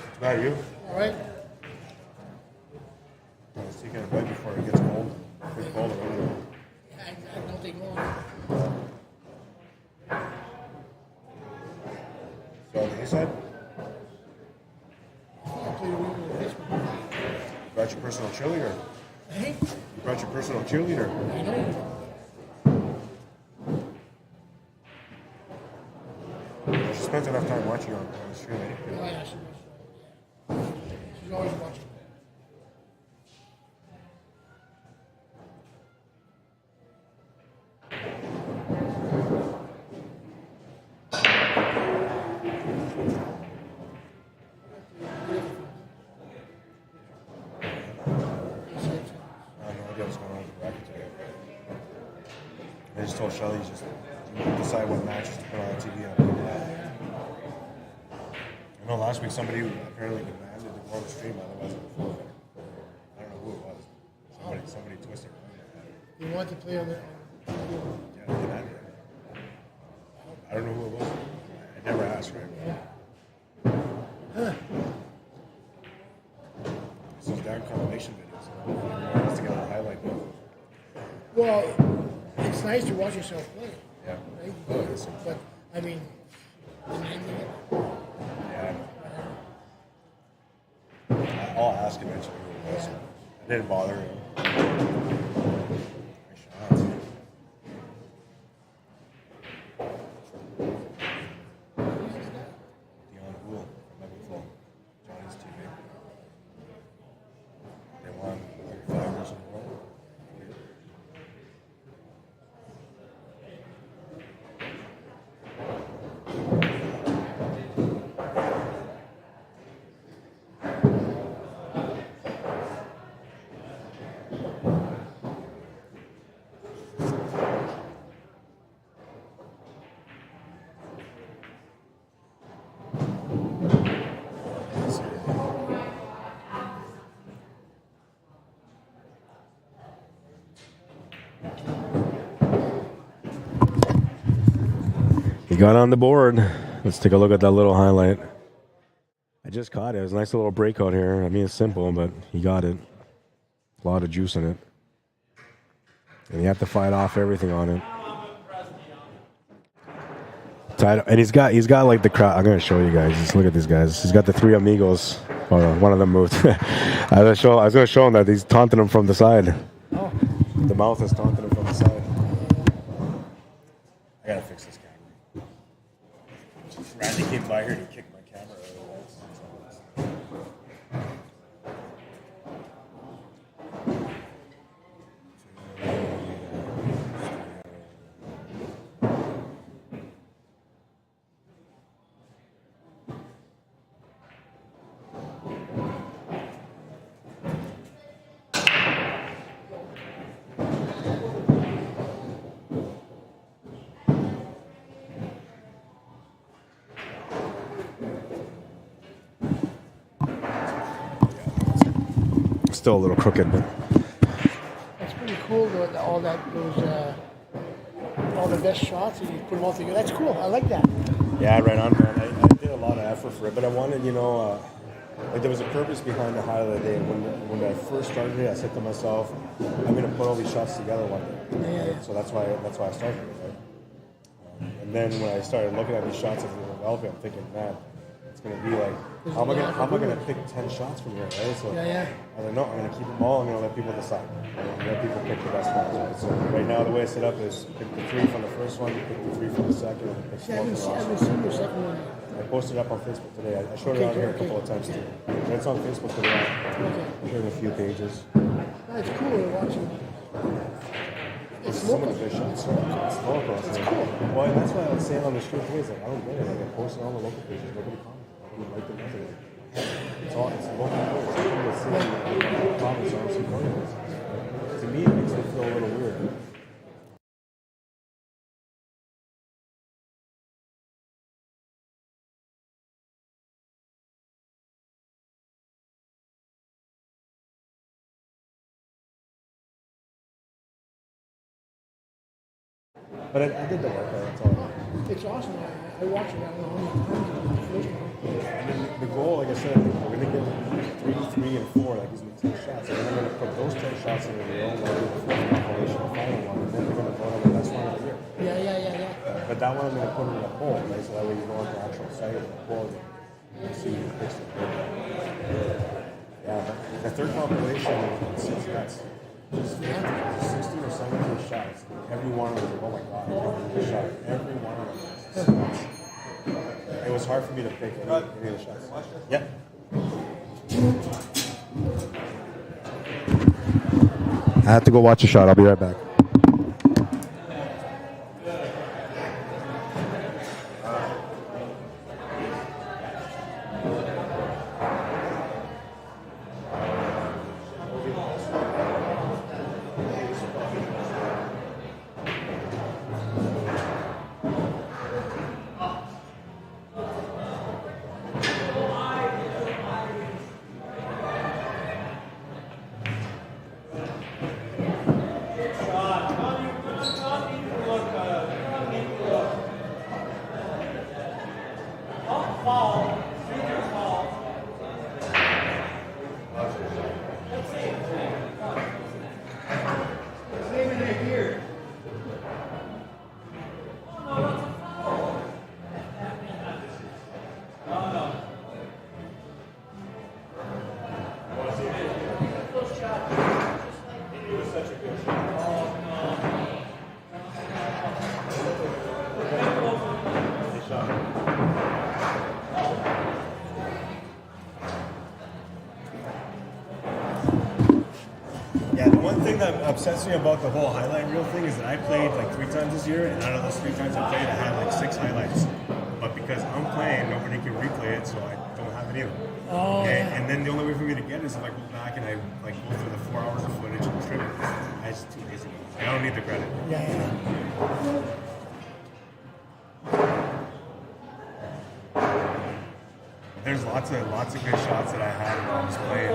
S3: It's about you.
S5: All right.
S3: Let's take it right before it gets cold. It's cold already.
S5: I don't take long.
S3: So on the east side,
S5: I play a week with this one.
S3: you brought your personal cheerleader.
S5: Hey,
S3: You brought your personal cheerleader.
S5: I know.
S3: She spends enough time watching on the stream.
S5: Oh, yeah, she was. She's always watching.
S3: I have no idea what's going on with the bracket today. I just told Shelly just decide what matches to put on TV. I know last week somebody apparently demanded to go on the stream, otherwise it would forfeit. I don't know who it was. Somebody twisted it.
S5: You want to play on the.
S3: Yeah, they demanded it. I don't know who it was. I never asked, right? It's those damn compilation videos. Everyone wants to get a highlight.
S5: Well, it's nice to watch yourself play.
S3: Yeah.
S5: Right? But, I mean, demanding it.
S3: Yeah. I'll ask eventually who it was. I didn't bother. Nice shots. Dion Hula from Liverpool. Johnny's TV. They won 35 years in a row.
S1: He got on the board. Let's take a look at that little highlight. I just caught it. It was a nice little breakout here. I mean, it's simple, but he got it. A lot of juice in it. And you have to fight off everything on it. And he's got like the crowd. I'm gonna show you guys. Just look at these guys. He's got the three amigos. Oh, one of them moved. I was gonna show him that he's taunting him from the side.
S5: Oh.
S1: The mouth is taunting him from the side.
S3: I gotta fix this camera. Randy came by here and he kicked my camera earlier.
S1: Still a little crooked, but
S5: That's pretty cool, though, all that, all the best shots, and you put them all together. That's cool. I like that.
S3: Yeah, right on, man. I did a lot of effort for it, but I wanted, like there was a purpose behind the highlight day. When I first started it, I said to myself, I'm going to put all these shots together one day.
S5: Yeah.
S3: Right? So that's why I started it. Right? And then when I started looking at these shots as they were developing, I'm thinking, man, it's going to be like, how am I going to pick 10 shots from here, right? So
S5: Yeah.
S3: I don't know. I'm going to keep them all. I'm going to let people decide. Let people pick the best ones. Right? So right now, the way I set up is pick the 3 from the first one, pick the 3 from the second, and pick
S5: See, I
S3: 4 from
S5: haven't
S3: the
S5: seen, I
S3: last
S5: haven't
S3: one.
S5: seen your second one.
S3: I posted it up on Facebook today. I showed it on here a couple of times too. And it's on Facebook today.
S5: Okay.
S3: I showed it a few pages.
S5: It's cool to watch it. It's
S3: Some
S5: local.
S3: of the shots are local.
S5: It's cool.
S3: Well, that's why I was saying on the street today, like, I don't get it. Like, I posted on the local pages. Nobody commented. Nobody liked it. Nothing. It's local players. It's from the city. The province aren't supporting this. To me, it makes me feel a little weird. But I did the work, that's all.
S5: It's awesome. I watched it. I don't know how many times. The first one.
S3: I did I said, we're going to get 3, 3, and 4. That gives me 10 shots. And then I'm going to put those 10 shots in a row, and I'll do the fourth compilation, the final one, and then we're going to vote on the best one of the year.
S5: Yeah.
S3: But that one I'm going to put in a poll, right? So that way you go on the actual site of the poll and see who picks it. Yeah, but the third compilation, it's just 16 or 17 shots. Every one of them, oh my God, every shot. Every one of them. It's nuts. It was hard for me to pick any of the shots. Yep.
S1: I have to go watch a shot. I'll be right back.
S3: Yeah, the one thing that upsets me about the whole highlight reel thing is that I played like 3 times this year, and out of those 3 times I played, I had like 6 highlights. But because I'm playing, nobody can replay it, so I don't have any of them.
S5: Oh,
S3: And then the only way for me to get it is if I go back and I like go through the 4 hours of footage and trim it. I just too lazy. I don't need the credit. There's lots of good shots that I had when I was playing.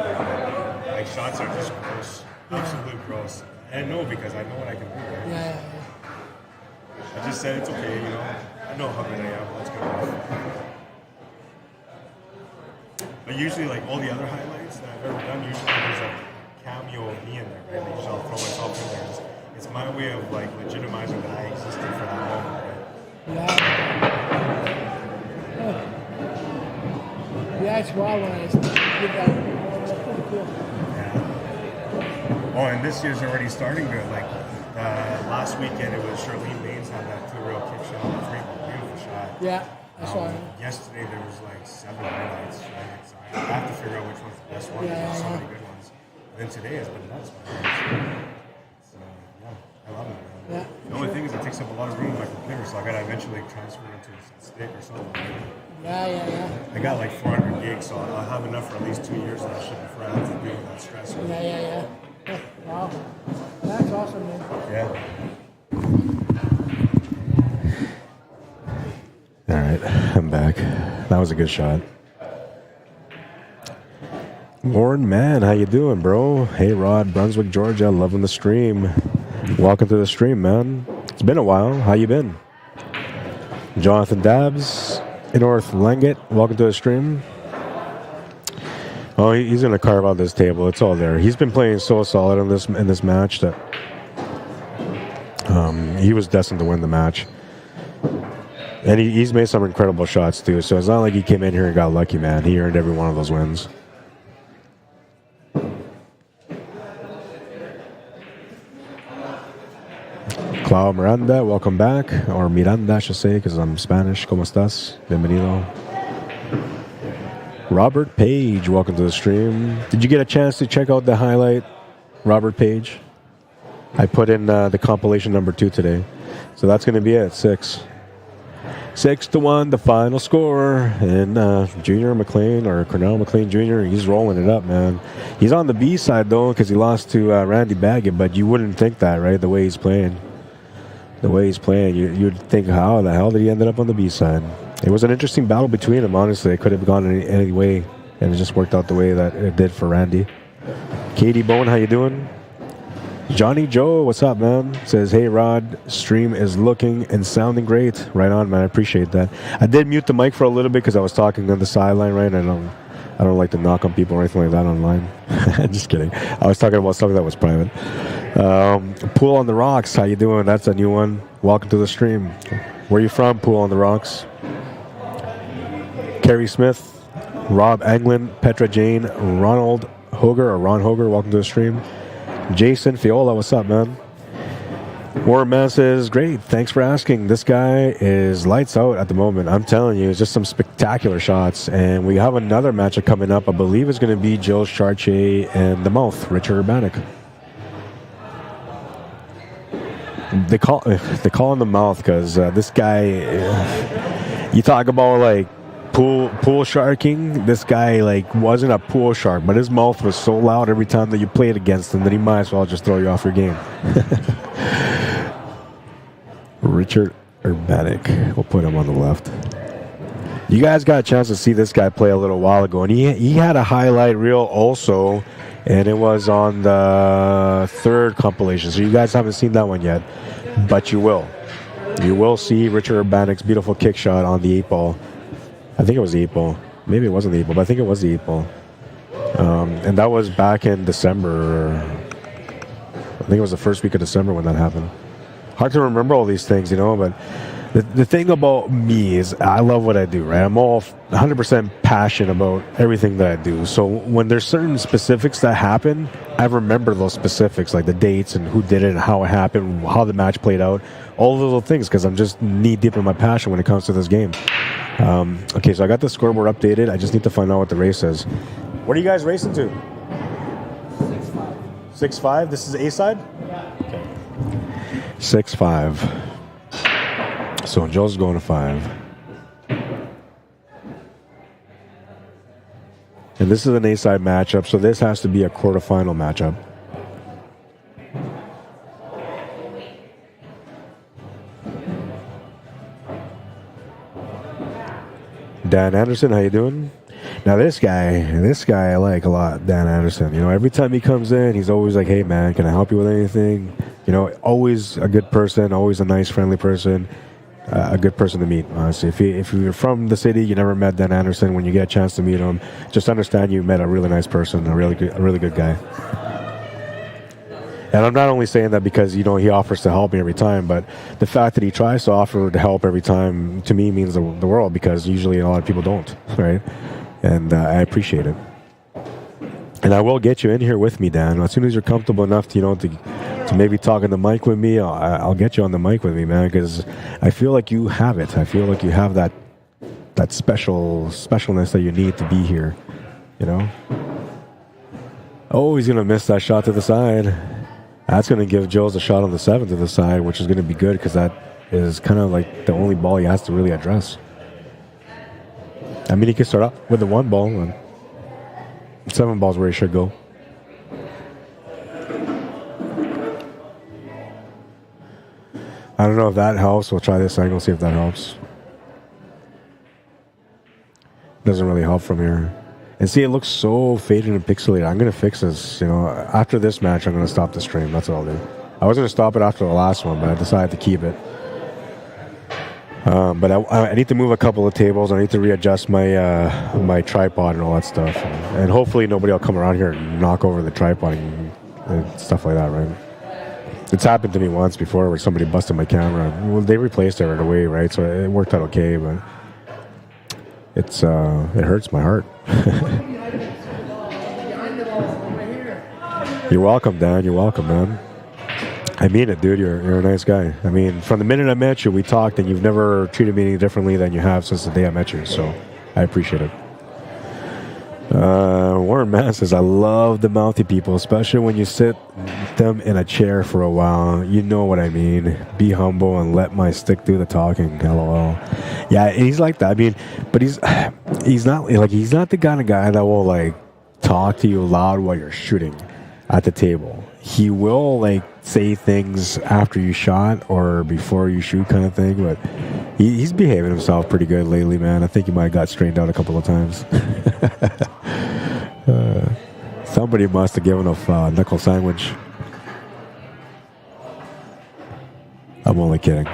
S3: Like shots are just gross, absolute gross. And I know because I know what I can do. Right? I just said it's okay, you know. I know how good I am. Let's go. But usually, like all the other highlights that I've ever done, usually there's a cameo of me in there, right? Like, I'll throw myself in there. It's my way of like legitimizing that I existed for that moment, right?
S5: Yeah, it's raw when I did that. That's pretty cool.
S3: Yeah. Oh, and this year's already starting to like. Last weekend it was Charlene Baines had that 2-rail kick shot, 3-ball, beautiful shot.
S5: Yeah, I saw it.
S3: Yesterday there was like 7 highlights. Right? So I have to figure out which one's the best one. There's so many good ones. And then today has been nuts. So yeah, I love it. Man. The only thing is it takes up a lot of room on my computer, so I gotta eventually transfer it into a stick or something. I got like 400 gigs, so I'll have enough for at least 2 years of that shit before I have to deal with that stress.
S5: Wow. That's awesome, man.
S3: Yeah.
S1: All right, I'm back. That was a good shot. Warren, man, how you doing, bro? Hey, Rod, Brunswick, Georgia, loving the stream. Welcome to the stream, man. It's been a while. How you been? Jonathan Dabbs, North Langet, welcome to the stream. Oh, he's going to carve out this table. It's all there. He's been playing so solid in this match that he was destined to win the match. And he's made some incredible shots, too. So it's not like he came in here and got lucky, man. He earned every one of those wins. Clau Miranda, welcome back. Or Miranda, I should say, because I'm Spanish. ¿Cómo estás? Bienvenido. Robert Page, welcome to the stream. Did you get a chance to check out the highlight, Robert Page? I put in the compilation number 2 today. So that's going to be it, 6. 6-1, the final score. And Junior McLean, or Cornell McLean Jr., he's rolling it up, man. He's on the B side, though, because he lost to Randy Baggett, but you wouldn't think that, right, the way he's playing. The way he's playing, you'd think, how the hell did he end up on the B side? It was an interesting battle between them, honestly. It could have gone any way, and it just worked out the way that it did for Randy. Katie Bone, how you doing? Johnny Joe, what's up, man? Says, hey, Rod, stream is looking and sounding great. Right on, man. I appreciate that. I did mute the mic for a little bit because I was talking on the sideline, right? And I don't like to knock on people or anything like that online. Just kidding. I was talking about something that was private. Pool on the Rocks, how you doing? That's a new one. Welcome to the stream. Where you from, Pool on the Rocks? Kerry Smith, Rob Anglin, Petra Jane, Ronald Hoger, or Ron Hoger, welcome to the stream. Jason Fiola, what's up, man? Warren Man says, great, thanks for asking. This guy is lights out at the moment. I'm telling you, it's just some spectacular shots. And we have another matchup coming up. I believe it's going to be Joe Chartier and the Mouth, Richard Urbanek. They call him the Mouth because this guy, you talk about like pool sharking. This guy like wasn't a pool shark, but his mouth was so loud every time that you played against him that he might as well just throw you off your game. Richard Urbanek, we'll put him on the left. You guys got a chance to see this guy play a little while ago, and he had a highlight reel also, and it was on the third compilation. So you guys haven't seen that one yet, but you will. You will see Richard Urbanek's beautiful kick shot on the 8-ball. I think it was the 8-ball. Maybe it wasn't the 8-ball, but I think it was the 8-ball. And that was back in December. I think it was the first week of December when that happened. Hard to remember all these things, you know, but the thing about me is I love what I do, right? I'm all 100% passionate about everything that I do. So when there's certain specifics that happen, I remember those specifics, like the dates and who did it and how it happened, how the match played out, all the little things, because I'm just knee-deep in my passion when it comes to this game. Okay, so I got the scoreboard updated. I just need to find out what the race is. What are you guys racing to? 6-5. This is A-side? Yeah. Okay. 6-5. So Joe's going to 5. And this is an A-side matchup, so this has to be a quarterfinal matchup. Dan Anderson, how you doing? Now this guy I like a lot, Dan Anderson. You know, every time he comes in, he's always like, hey man, can I help you with anything? You know, always a good person, always a nice, friendly person, a good person to meet, honestly. If you're from the city, you never met Dan Anderson, when you get a chance to meet him, just understand you met a really nice person, a really good guy. And I'm not only saying that because, you know, he offers to help me every time, but the fact that he tries to offer to help every time, to me, means the world, because usually a lot of people don't, right? And I appreciate it. And I will get you in here with me, Dan. As soon as you're comfortable enough to, you know, to maybe talk on the mic with me, I'll get you on the mic with me, man, because I feel like you have it. I feel like you have that specialness that you need to be here, you know? Oh, he's going to miss that shot to the side. That's going to give Joe's a shot on the 7 to the side, which is going to be good because that is kind of like the only ball he has to really address. I mean, he can start out with the 1 ball, and 7 balls where he should go. I don't know if that helps. We'll try this angle, see if that helps. Doesn't really help from here. And see, it looks so faded and pixelated. I'm going to fix this. You know, after this match, I'm going to stop the stream. That's what I'll do. I was going to stop it after the last one, but I decided to keep it. But I need to move a couple of tables. I need to readjust my my tripod and all that stuff. And hopefully nobody will come around here and knock over the tripod and stuff like that, right? It's happened to me once before where somebody busted my camera. Well, they replaced it right away, right? So it worked out okay, but it hurts my heart. You're welcome, Dan. You're welcome, man. I mean it, dude. You're a nice guy. I mean, from the minute I met you, we talked, and you've never treated me any differently than you have since the day I met you. So I appreciate it. Warren Mann says, I love the mouthy people, especially when you sit them in a chair for a while. You know what I mean. Be humble and let my stick do the talking. LOL. Yeah, he's like that. I mean, but he's not the kind of guy that will like talk to you loud while you're shooting at the table. He will like say things after you shot or before you shoot, kind of thing. But he's behaving himself pretty good lately, man. I think he might have got straightened out a couple of times. Somebody must have given a knuckle sandwich. I'm only kidding.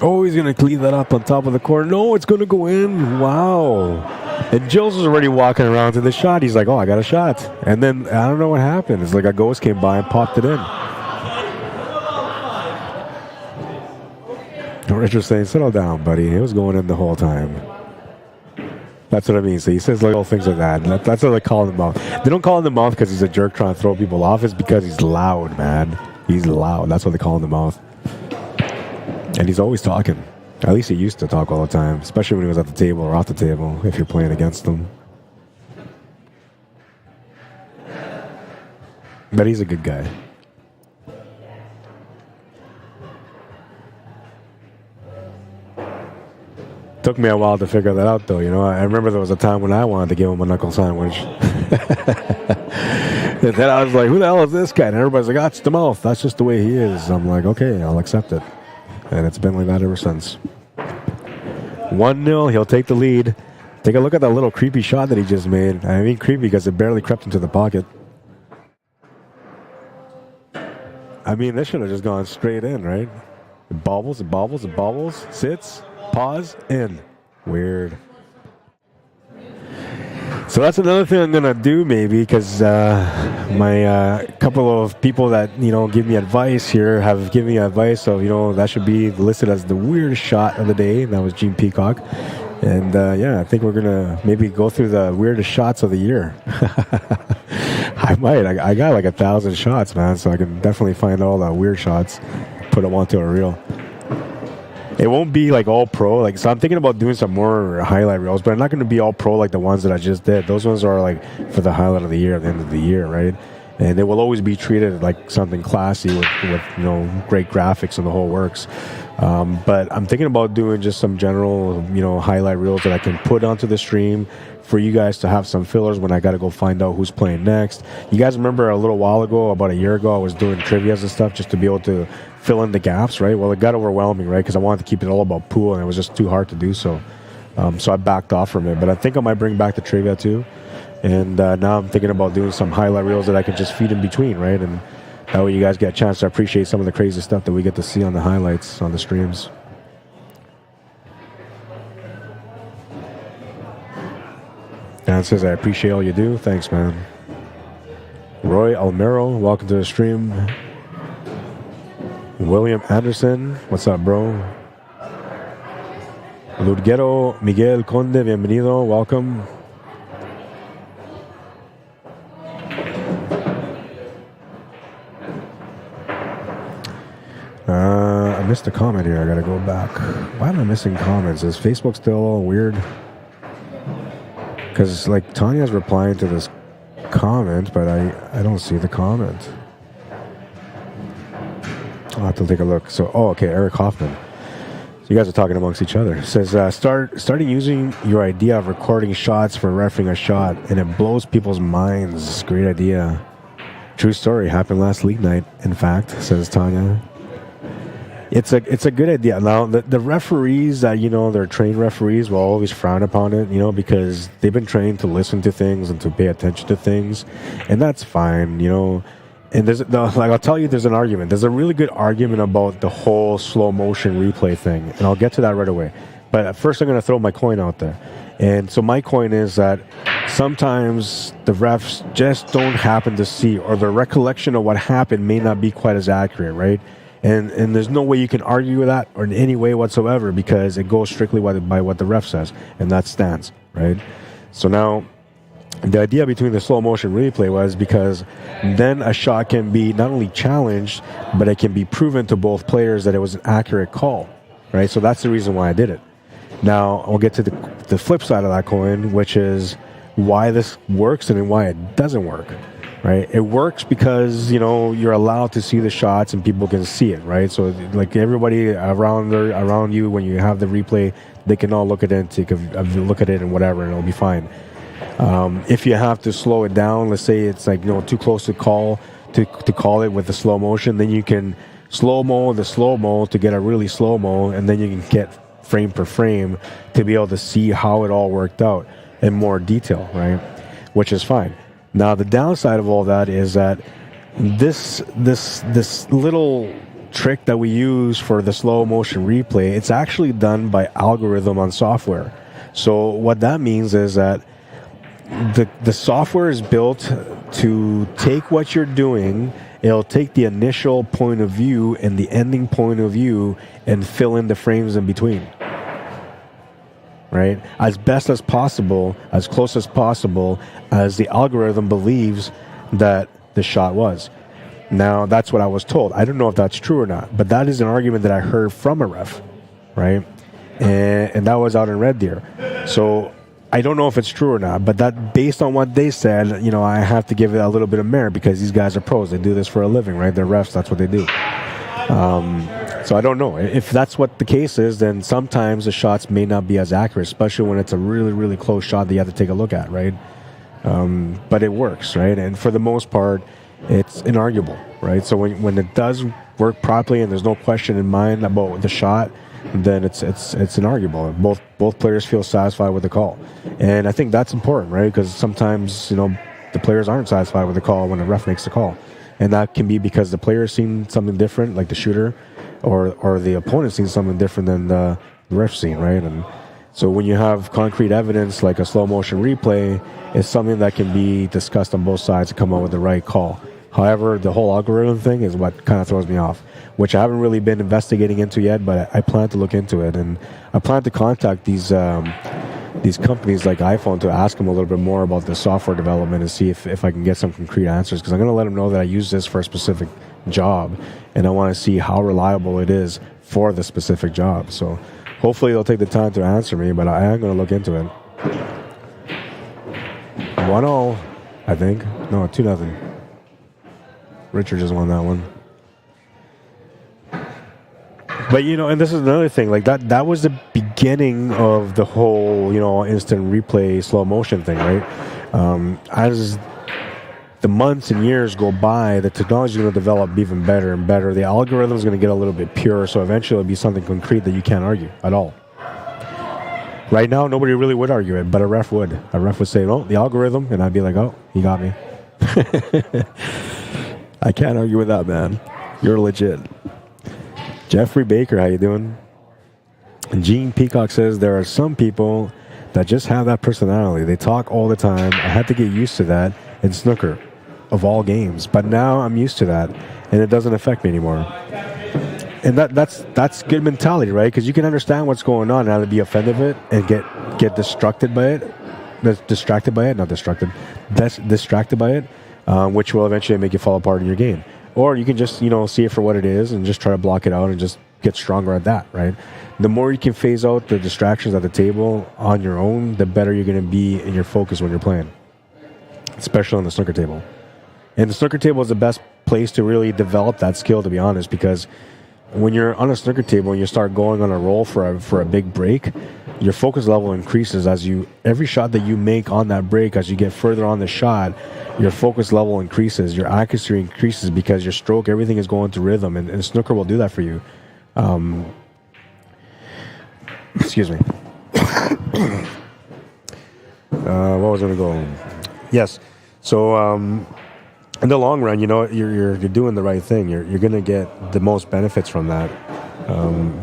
S1: Oh, he's going to clean that up on top of the corner. No, it's going to go in. Wow. And Jules was already walking around to the shot. He's like, oh, I got a shot. And then I don't know what happened. It's like a ghost came by and popped it in. Richard saying, settle down, buddy. It was going in the whole time. That's what I mean. So he says little things like that. That's what they call him out. They don't call him the mouth because he's a jerk trying to throw people off. It's because he's loud, man. He's loud. That's what they call him the mouth. And he's always talking. At least he used to talk all the time, especially when he was at the table or off the table, if you're playing against him. But he's a good guy. Took me a while to figure that out, though. You know, I remember there was a time when I wanted to give him a knuckle sandwich. And then I was like, who the hell is this guy? And everybody's like, that's the mouth. That's just the way he is. I'm like, okay, I'll accept it. And it's been like that ever since. 1-0, he'll take the lead. Take a look at that little creepy shot that he just made. I mean creepy because it barely crept into the pocket. I mean, this should have just gone straight in, right? It bobbles, it bobbles, it bobbles, sits, pause, in. Weird. So that's another thing I'm gonna do, maybe, because my couple of people that give me advice here have given me advice of that should be listed as the weirdest shot of the day. That was Gene Peacock, and yeah, I think we're gonna maybe go through the weirdest shots of the year. I might. I got like 1,000 shots, man, so I can definitely find all the weird shots, put them onto a reel. It won't be like all pro, so I'm thinking about doing some more highlight reels, but I'm not going to be all pro like the ones that I just did. Those ones are like for the highlight of the year at the end of the year, right? And they will always be treated like something classy with great graphics and the whole works. But I'm thinking about doing just some general highlight reels that I can put onto the stream for you guys to have some fillers when I got to go find out who's playing next. You guys remember a little while ago, about a year ago, I was doing trivias and stuff just to be able to fill in the gaps, right? Well, it got overwhelming, right? Because I wanted to keep it all about pool, and it was just too hard to do so. So I backed off from it. But I think I might bring back the trivia too. And now I'm thinking about doing some highlight reels that I can just feed in between, right? And that way you guys get a chance to appreciate some of the crazy stuff that we get to see on the highlights on the streams. Dan says, I appreciate all you do. Thanks, man. Roy Almero, welcome to the stream. William Anderson, what's up, bro? Ludgero Miguel Conde, bienvenido, welcome. I missed a comment here. I gotta go back. Why am I missing comments? Is Facebook still all weird? Because Tanya's replying to this comment, but I don't see the comment. I'll have to take a look. So, okay, Eric Hoffman. So you guys are talking amongst each other. It says, starting using your idea of recording shots for refereeing a shot, and it blows people's minds. Great idea. True story. Happened last league night, in fact, says Tanya. It's a good idea. Now, the referees that, they're trained referees will always frown upon it, because they've been trained to listen to things and to pay attention to things, and that's fine, And I'll tell you, there's an argument. There's a really good argument about the whole slow motion replay thing, and I'll get to that right away. But first, I'm going to throw my coin out there. And so my coin is that sometimes the refs just don't happen to see, or their recollection of what happened may not be quite as accurate, right? And there's no way you can argue with that or in any way whatsoever, because it goes strictly by what the ref says, and that stands, right? So now, the idea between the slow motion replay was because then a shot can be not only challenged, but it can be proven to both players that it was an accurate call, right? So that's the reason why I did it. Now, I'll get to the flip side of that coin, which is why this works and why it doesn't work, right? It works because, you're allowed to see the shots and people can see it, right? So, everybody around you, when you have the replay, they can all look at it and take a look at it and whatever, and it'll be fine. If you have to slow it down, let's say it's too close to call it with the slow motion, then you can slow-mo the slow-mo to get a really slow-mo, and then you can get frame per frame to be able to see how it all worked out in more detail, right? Which is fine. Now, the downside of all that is that this little trick that we use for the slow motion replay, it's actually done by algorithm on software. So what that means is that the software is built to take what you're doing. It'll take the initial point of view and the ending point of view and fill in the frames in between. Right? As best as possible, as close as possible, as the algorithm believes that the shot was. Now, that's what I was told. I don't know if that's true or not, but that is an argument that I heard from a ref, right? And that was out in Red Deer. So I don't know if it's true or not, but that based on what they said, you know, I have to give it a little bit of merit because these guys are pros. They do this for a living, right? They're refs. That's what they do. So I don't know. If that's what the case is, then sometimes the shots may not be as accurate, especially when it's a really, really close shot that you have to take a look at, right? But it works, right? And for the most part, it's inarguable, right? So when it does work properly and there's no question in mind about the shot, then it's inarguable. Both players feel satisfied with the call, and I think that's important, right? Because sometimes, you know, the players aren't satisfied with the call when the ref makes the call, and that can be because the player's seen something different, like the shooter, or the opponent seen something different than the ref seen, right? And so when you have concrete evidence like a slow motion replay, it's something that can be discussed on both sides to come up with the right call. However, the whole algorithm thing is what kind of throws me off, which I haven't really been investigating into yet, but I plan to look into it. And I plan to contact these companies like iPhone to ask them a little bit more about the software development and see if I can get some concrete answers, because I'm going to let them know that I use this for a specific job, and I want to see how reliable it is for the specific job. So hopefully they'll take the time to answer me, but I am going to look into it. 1-0, I think. No, 2-0. Richard just won that one. But, you know, and this is another thing, like that was the beginning of the whole, you know, instant replay slow motion thing, right? As the months and years go by, the technology is going to develop even better and better. The algorithm is going to get a little bit purer, so eventually it'll be something concrete that you can't argue at all. Right now, nobody really would argue it, but a ref would. A ref would say, "Oh, the algorithm," and I'd be like, "Oh, he got me." I can't argue with that, man. You're legit. Jeffrey Baker, how you doing? And Gene Peacock says, there are some people that just have that personality. They talk all the time. I had to get used to that in snooker, of all games. But now I'm used to that, and it doesn't affect me anymore. And that's good mentality, right? Because you can understand what's going on and how to be offended with it and get distracted by it. Distracted by it, which will eventually make you fall apart in your game. Or you can just, you know, see it for what it is and just try to block it out and just get stronger at that, right? The more you can phase out the distractions at the table on your own, the better you're going to be in your focus when you're playing, especially on the snooker table. And the snooker table is the best place to really develop that skill, to be honest, because when you're on a snooker table and you start going on a roll for a big break, your focus level increases as every shot that you make on that break, as you get further on the shot, your focus level increases, your accuracy increases because your stroke, everything is going to rhythm, and snooker will do that for you. Excuse me. What was I going to go? Yes. So in the long run, you know, you're doing the right thing. You're going to get the most benefits from that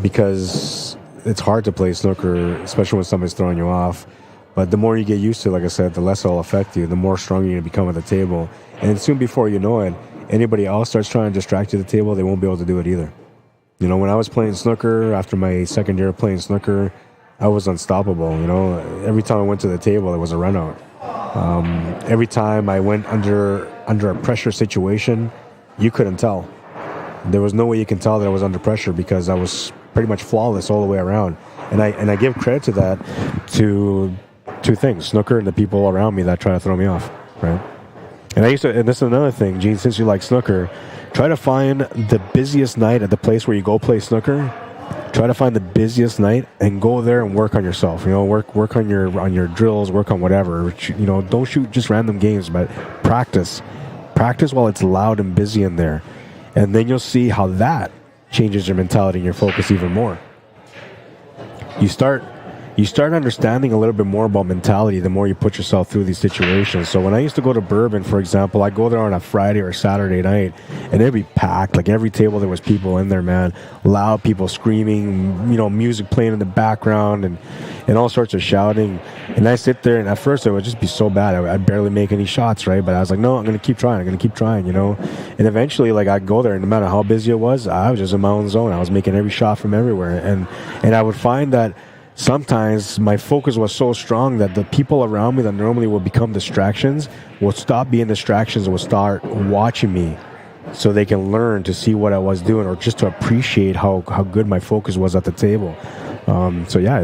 S1: because it's hard to play snooker, especially when somebody's throwing you off. But the more you get used to it, like I said, the less it'll affect you, the more stronger you're going to become at the table. And soon before you know it, anybody else starts trying to distract you at the table, they won't be able to do it either. You know, when I was playing snooker, after my second year of playing snooker, I was unstoppable. You know, every time I went to the table, there was a run out. Every time I went under a pressure situation, you couldn't tell. There was no way you can tell that I was under pressure because I was pretty much flawless all the way around. And I give credit to that to two things: snooker and the people around me that try to throw me off, right? And this is another thing, Gene, since you like snooker, try to find the busiest night at the place where you go play snooker. Try to find the busiest night and go there and work on yourself. You know, work on your drills, work on whatever. You know, don't shoot just random games, but practice while it's loud and busy in there, and then you'll see how that changes your mentality and your focus even more. You start you start understanding a little bit more about mentality the more you put yourself through these situations. So when I used to go to Bourbon, for example, I'd go there on a Friday or Saturday night, and it'd be packed. Like every table, there was people in there, man. Loud people screaming, you know, music playing in the background, and all sorts of shouting. And I sit there, and at first it would just be so bad. I'd barely make any shots, right? But I was like, no, I'm going to keep trying, you know? And eventually, like, I'd go there, and no matter how busy it was, I was just in my own zone. I was making every shot from everywhere. And I would find that sometimes my focus was so strong that the people around me that normally would become distractions would stop being distractions and would start watching me so they can learn to see what I was doing or just to appreciate how good my focus was at the table. So yeah,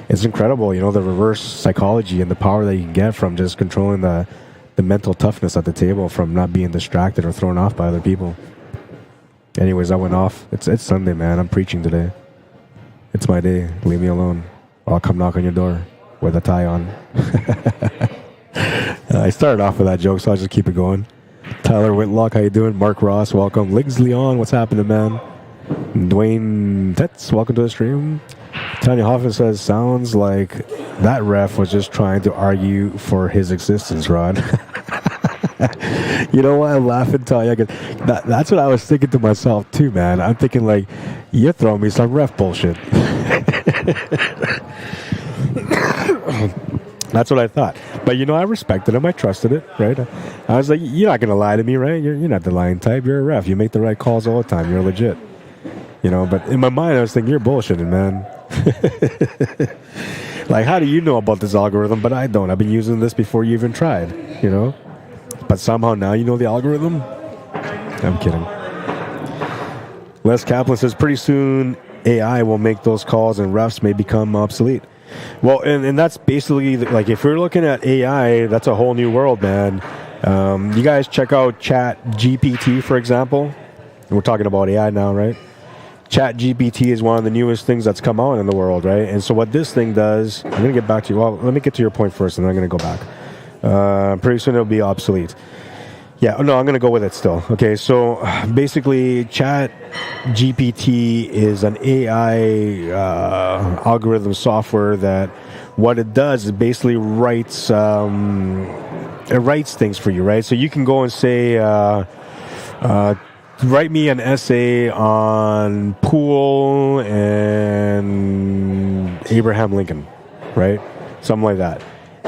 S1: it's incredible, you know, the reverse psychology and the power that you can get from just controlling the mental toughness at the table from not being distracted or thrown off by other people. Anyways, I went off. It's Sunday, man. I'm preaching today. It's my day. Leave me alone. Or I'll come knock on your door with a tie on. I started off with that joke, so I'll just keep it going. Tyler Whitlock, how you doing? Mark Ross, welcome. Liggs Leon, what's happening, man? Dwayne Tetz, welcome to the stream. Tanya Hoffman says, sounds like that ref was just trying to argue for his existence, Rod. You know why I'm laughing, Tanya? That's what I was thinking to myself, too, man. I'm thinking, like, you're throwing me some ref bullshit. That's what I thought. But, you know, I respected him. I trusted it, right? I was like, you're not going to lie to me, right? You're not the lying type. You're a ref. You make the right calls all the time. You're legit. You know, but in my mind, I was thinking, you're bullshitting, man. Like, how do you know about this algorithm? But I don't. I've been using this before you even tried, you know? But somehow now you know the algorithm? I'm kidding. Les Kaplan says, pretty soon AI will make those calls and refs may become obsolete. Well, and that's basically, like, if you're looking at AI, that's a whole new world, man. You guys check out Chat GPT, for example. We're talking about AI now, right? Chat GPT is one of the newest things that's come out in the world, right? And so what this thing does, I'm going to get back to you. Well, let me get to your point first, and then I'm going to go back. Pretty soon it'll be obsolete. Yeah, no, I'm going to go with it still. Okay, so basically Chat GPT is an AI algorithm software that what it does is basically writes things for you, right? So you can go and say, write me an essay on pool and Abraham Lincoln, right? Something like that.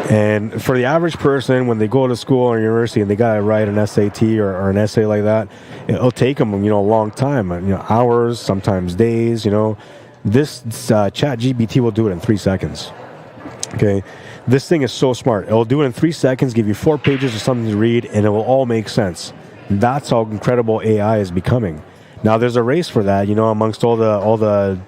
S1: And for the average person, when they go to school or university and they got to write an SAT or an essay like that, it'll take them, you know, a long time, you know, hours, sometimes days, you know. This Chat GPT will do it in 3 seconds. Okay. This thing is so smart. It'll do it in 3 seconds, give you 4 pages of something to read, and it will all make sense. That's how incredible AI is becoming. Now, there's a race for that, you know, amongst all the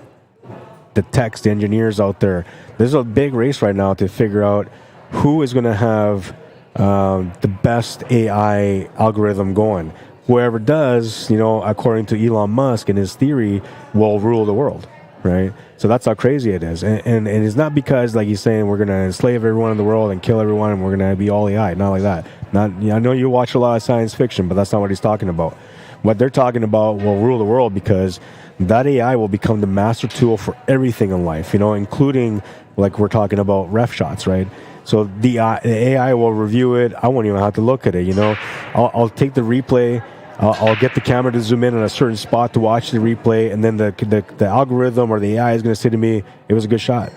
S1: techs, the engineers out there. There's a big race right now to figure out who is going to have the best AI algorithm going. Whoever does, you know, according to Elon Musk and his theory, will rule the world, right? So that's how crazy it is. And it's not because, like he's saying, we're going to enslave everyone in the world and kill everyone and we're going to be all AI. Not like that. I know you watch a lot of science fiction, but that's not what he's talking about. What they're talking about will rule the world because that AI will become the master tool for everything in life, you know, including, like we're talking about, ref shots, right? So the AI will review it. I won't even have to look at it, you know. I'll take the replay. I'll get the camera to zoom in on a certain spot to watch the replay, and then the algorithm or the AI is going to say to me, it was a good shot.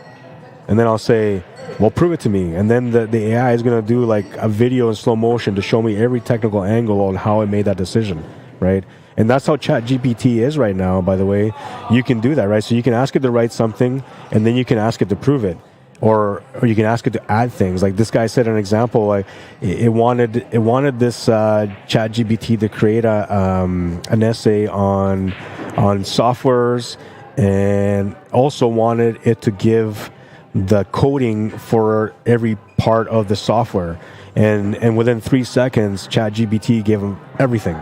S1: And then I'll say, well, prove it to me. And then the AI is going to do like a video in slow motion to show me every technical angle on how it made that decision, right? And that's how Chat GPT is right now, by the way. You can do that, right? So you can ask it to write something, and then you can ask it to prove it. Or you can ask it to add things. Like this guy said an example, like it wanted this Chat GPT to create an essay on softwares, and also wanted it to give the coding for every part of the software. And within 3 seconds, Chat GPT gave him everything.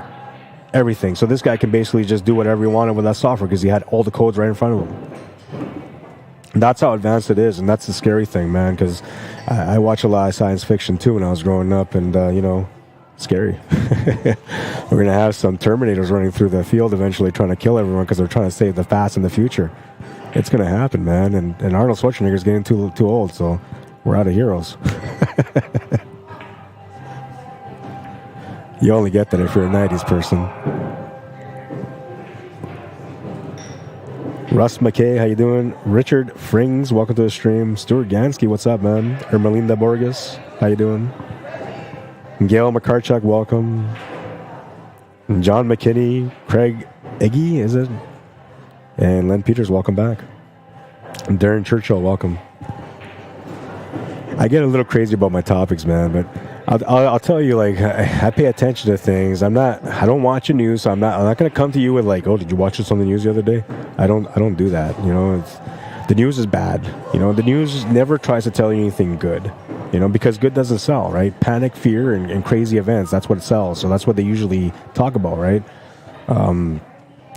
S1: So this guy can basically just do whatever he wanted with that software because he had all the codes right in front of him. That's how advanced it is, and that's the scary thing, man, because I watch a lot of science fiction, too, when I was growing up, and, you know, scary. We're going to have some Terminators running through the field eventually trying to kill everyone because they're trying to save the past and the future. It's gonna happen, man. And Arnold Schwarzenegger's getting too old, so we're out of heroes. You only get that if you're a 90s person. Russ McKay, how you doing? Richard Frings, welcome to the stream. Stuart Gansky, what's up, man? Ermelinda Borges, how you doing? Gail McCarchuk, welcome. John McKinney, Craig Eggy, is it? And Len Peters, welcome back. And Darren Churchill, welcome. I get a little crazy about my topics, man, but I'll tell you, like, I pay attention to things. I don't watch the news, so I'm not going to come to you with like, oh, did you watch this on the news the other day? I don't do that. You know, the news is bad. You know, the news never tries to tell you anything good. You know, because good doesn't sell, right? Panic, fear, and crazy events, that's what it sells. So that's what they usually talk about, right?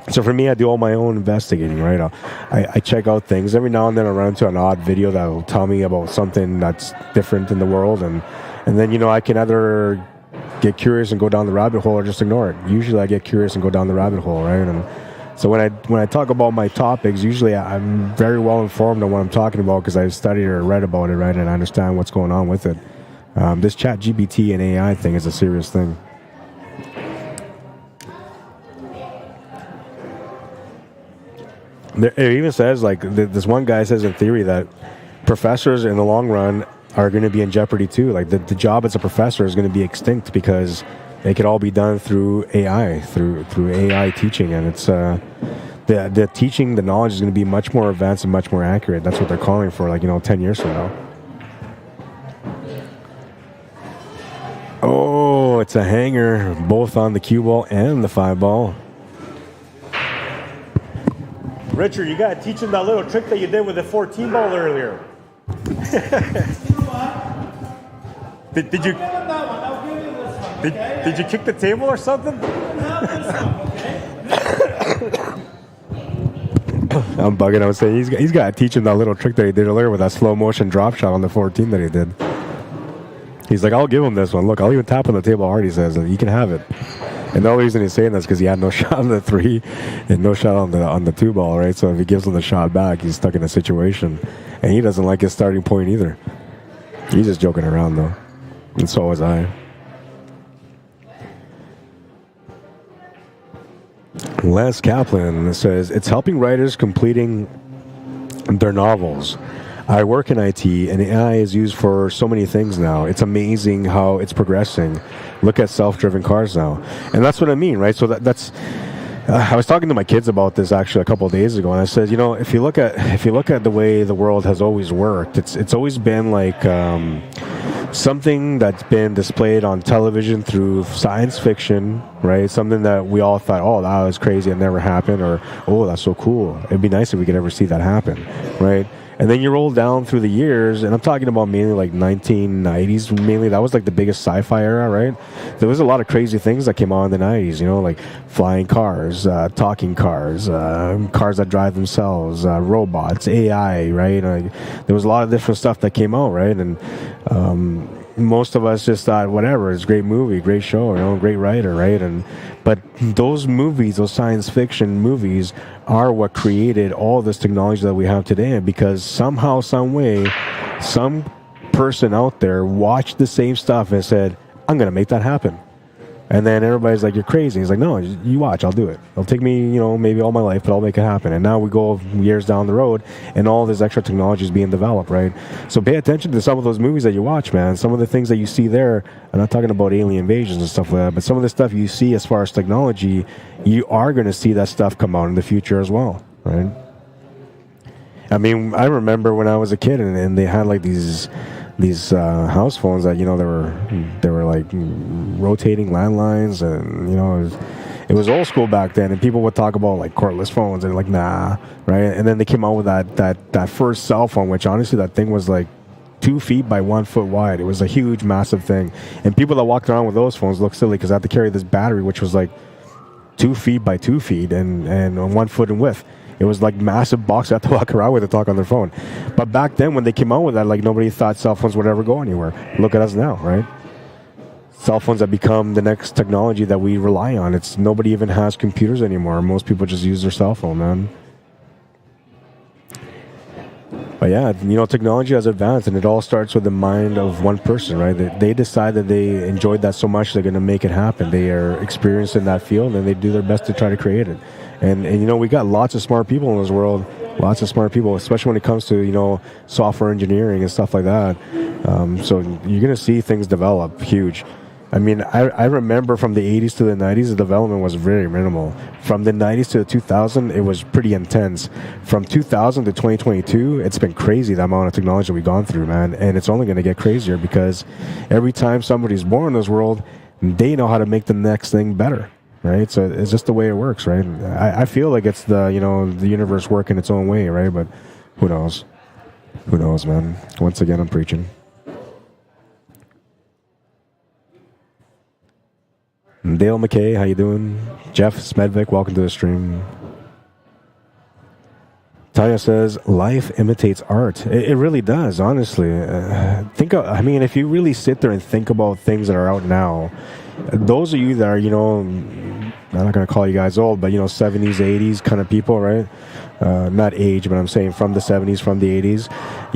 S1: So for me, I do all my own investigating, right? I check out things. Every now and then I run into an odd video that will tell me about something that's different in the world. And then, you know, I can either get curious and go down the rabbit hole or just ignore it. Usually I get curious and go down the rabbit hole, right? And so when I talk about my topics, usually I'm very well informed on what I'm talking about because I've studied or read about it, right? And I understand what's going on with it. This chat GPT and AI thing is a serious thing. It even says, like, this one guy says in theory that professors in the long run are going to be in jeopardy too. Like the job as a professor is going to be extinct because it could all be done through AI, through AI teaching, and it's the teaching, the knowledge is going to be much more advanced and much more accurate. That's what they're calling for, like, you know, 10 years from now. Oh, it's a hanger, both on the cue ball and the 5-ball. Richard, you got to teach him that little trick that you did with the 14 ball earlier. Did you? Did you kick the table or something? I'm bugging. I was saying he's got to teach him that little trick that he did earlier with that slow motion drop shot on the 14 that he did. He's like, I'll give him this one. Look, I'll even tap on the table hard. He says, you can have it. And the only reason he's saying that's because he had no shot on the 3 and no shot on the 2 ball, right? So if he gives him the shot back, he's stuck in a situation, and he doesn't like his starting point either. He's just joking around though, and so was I. Les Kaplan says it's helping writers completing their novels. I work in IT, and AI is used for so many things now. It's amazing how it's progressing. Look at self-driven cars now, and that's what I mean, right? So that's. I was talking to my kids about this actually a couple of days ago, and I said, you know, if you look at the way the world has always worked, it's always been like something that's been displayed on television through science fiction, right? Something that we all thought, oh, that was crazy, it never happened, or oh, that's so cool. It'd be nice if we could ever see that happen, right? And then you roll down through the years, and I'm talking about mainly like 1990s, mainly. That was like the biggest sci-fi era, right? There was a lot of crazy things that came out in the 90s, you know, like flying cars, talking cars, cars that drive themselves, robots, AI, right? There was a lot of different stuff that came out, right? And most of us just thought, whatever, it's a great movie, great show, you know, great writer, right? But those movies, those science fiction movies, are what created all this technology that we have today. Because somehow, some way, some person out there watched the same stuff and said, I'm going to make that happen. And then everybody's like, you're crazy. He's like, no, you watch, I'll do it. It'll take me, you know, maybe all my life, but I'll make it happen. And now we go years down the road, and all this extra technology is being developed, right? So pay attention to some of those movies that you watch, man. Some of the things that you see there, I'm not talking about alien invasions and stuff like that, but some of the stuff you see as far as technology, you are going to see that stuff come out in the future as well, right? I mean, I remember when I was a kid, and they had like these house phones that, you know, they were like rotating landlines, and, you know, it was old school back then, and people would talk about like cordless phones, and like, nah, right? And then they came out with that first cell phone, which honestly, that thing was like 2 feet by 1 foot wide. It was a huge, massive thing, and people that walked around with those phones looked silly because I had to carry this battery, which was like 2 feet by 2 feet and 1 foot in width. It was like massive box they had to walk around with to talk on their phone. But back then, when they came out with that, like, nobody thought cell phones would ever go anywhere. Look at us now, right? Cell phones have become the next technology that we rely on. Nobody even has computers anymore. Most people just use their cell phone, man. But yeah, technology has advanced, and it all starts with the mind of one person, right? They decide that they enjoyed that so much, they're going to make it happen. They are experienced in that field, and they do their best to try to create it. And we got lots of smart people in this world, lots of smart people, especially when it comes to, software engineering and stuff like that. So you're going to see things develop huge. I mean, I remember from the 80s to the 90s, the development was very minimal. From the 90s to the 2000, it was pretty intense. From 2000 to 2022, it's been crazy, the amount of technology we've gone through, man. And it's only going to get crazier because every time somebody's born in this world, they know how to make the next thing better, right? So it's just the way it works, right? I feel like it's the universe working its own way, right? But who knows? Who knows, man? Once again, I'm preaching. Dale McKay, how you doing? Jeff Smedvik, welcome to the stream. Tanya says, life imitates art. It really does, honestly. If you really sit there and think about things that are out now, those of you that are, I'm not going to call you guys old, but, 70s, 80s kind of people, right? Not age, but I'm saying from the 70s, from the 80s.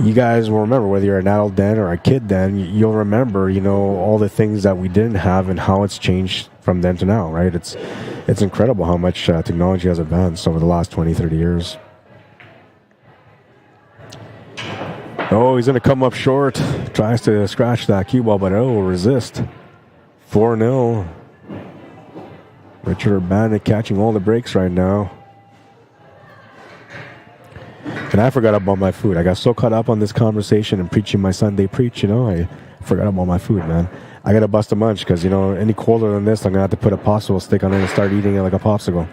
S1: You guys will remember, whether you're an adult then or a kid then, you'll remember, all the things that we didn't have and how it's changed from then to now, right? It's incredible how much technology has advanced over the last 20, 30 years. Oh, he's going to come up short. Tries to scratch that cue ball, but will resist. 4-0. Richard Urbanek catching all the breaks right now. And I forgot about my food. I got so caught up on this conversation and preaching my Sunday preach, I forgot about my food, man. I got to bust a munch because, any colder than this, I'm going to have to put a popsicle stick on it and start eating it like a popsicle.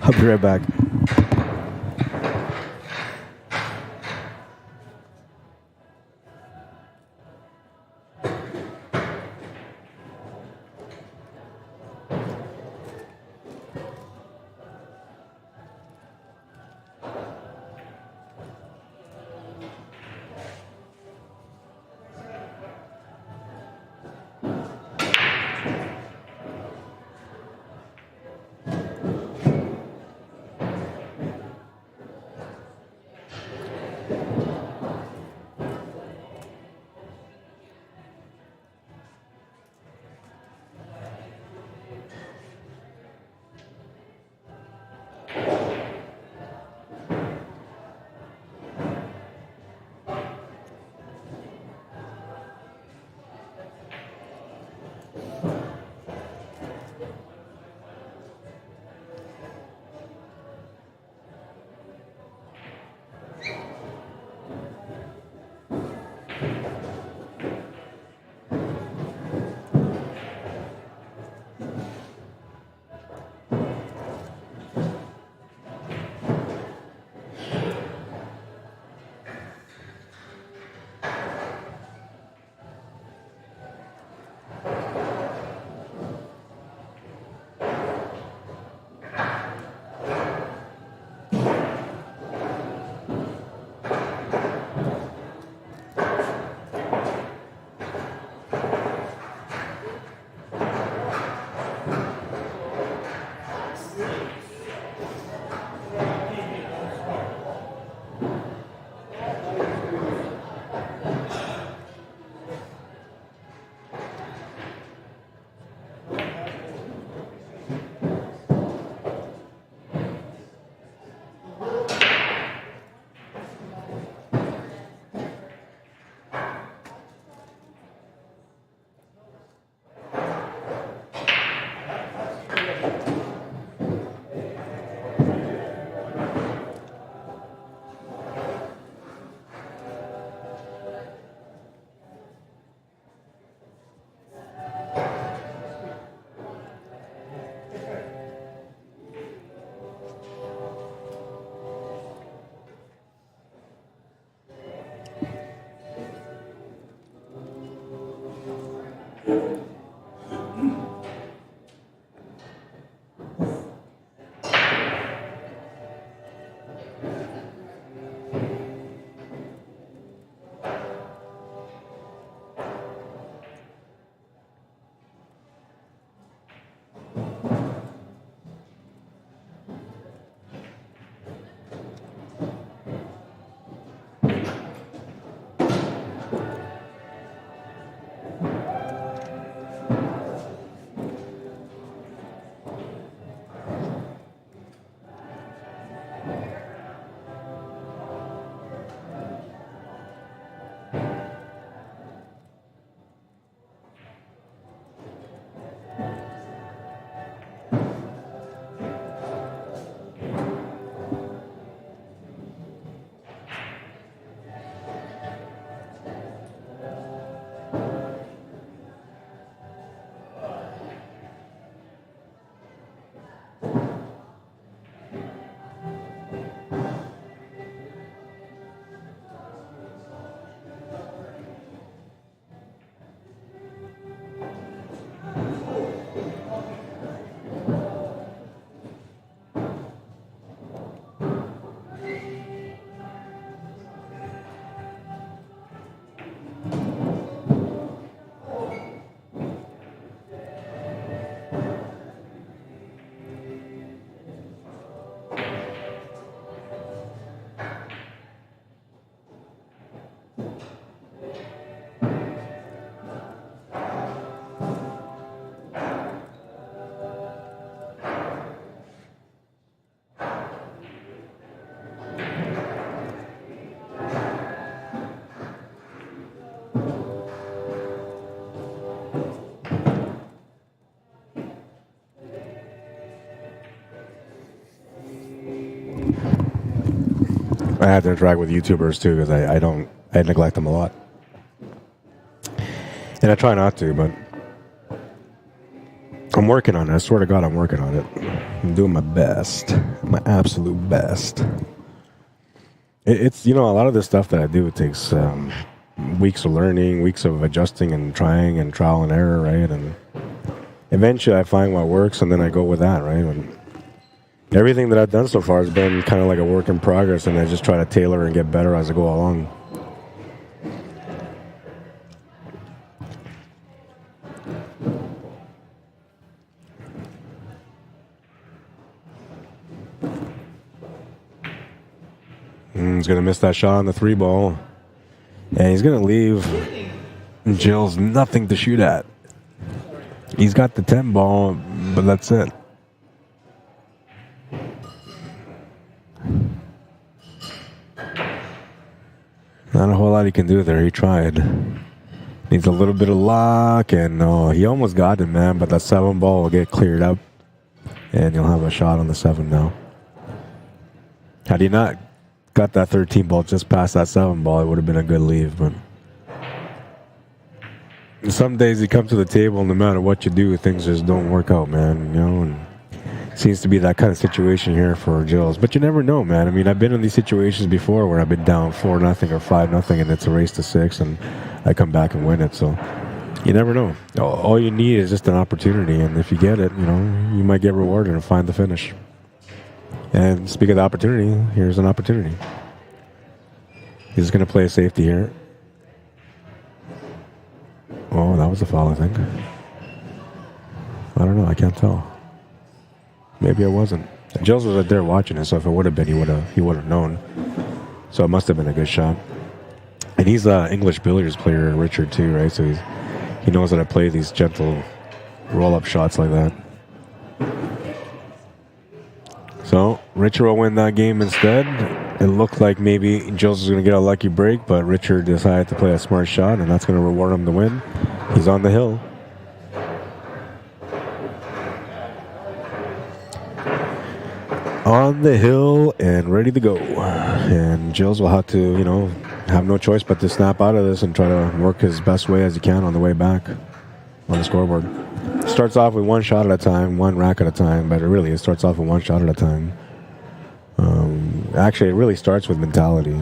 S1: I'll be right back. had to interact with YouTubers too because I neglect them a lot. And I try not to, but I'm working on it. I swear to God, I'm working on it. I'm doing my best, my absolute best. It's, you know, a lot of this stuff that I do, it takes weeks of learning, weeks of adjusting and trying and trial and error, right? And eventually I find what works and then I go with that, right? And everything that I've done so far has been kind of like a work in progress, and I just try to tailor and get better as I go along. He's going to miss that shot on the 3-ball. And he's going to leave Jill's nothing to shoot at. He's got the 10-ball, but that's it. Not a whole lot he can do there. He tried. Needs a little bit of luck, and he almost got it, man, but that 7-ball will get cleared up, and he'll have a shot on the 7 now. Had he not got that 13-ball just past that 7-ball, it would have been a good leave, but some days you come to the table, no matter what you do, things just don't work out, man, you know, and seems to be that kind of situation here for Jills. But you never know, man. I mean, I've been in these situations before where I've been down 4-0 or 5-0, and it's a race to 6, and I come back and win it. So you never know. All you need is just an opportunity, and if you get it, you know, you might get rewarded and find the finish. And speaking of the opportunity, here's an opportunity. He's going to play a safety here. Oh, that was a foul, I think. I don't know. I can't tell. Maybe it wasn't. Jills was right there watching it, so if it would have been, he would have known. So it must have been a good shot. And he's an English billiards player, Richard, too, right? So he knows how to play these gentle roll-up shots like that. So Richard will win that game instead. It looked like maybe Jills was going to get a lucky break, but Richard decided to play a smart shot, and that's going to reward him the win. He's on the hill. On the hill and ready to go. And Jills will have to, you know, have no choice but to snap out of this and try to work his best way as he can on the way back on the scoreboard. Starts off with one shot at a time, one rack at a time, but it starts off with one shot at a time. Actually, it really starts with mentality.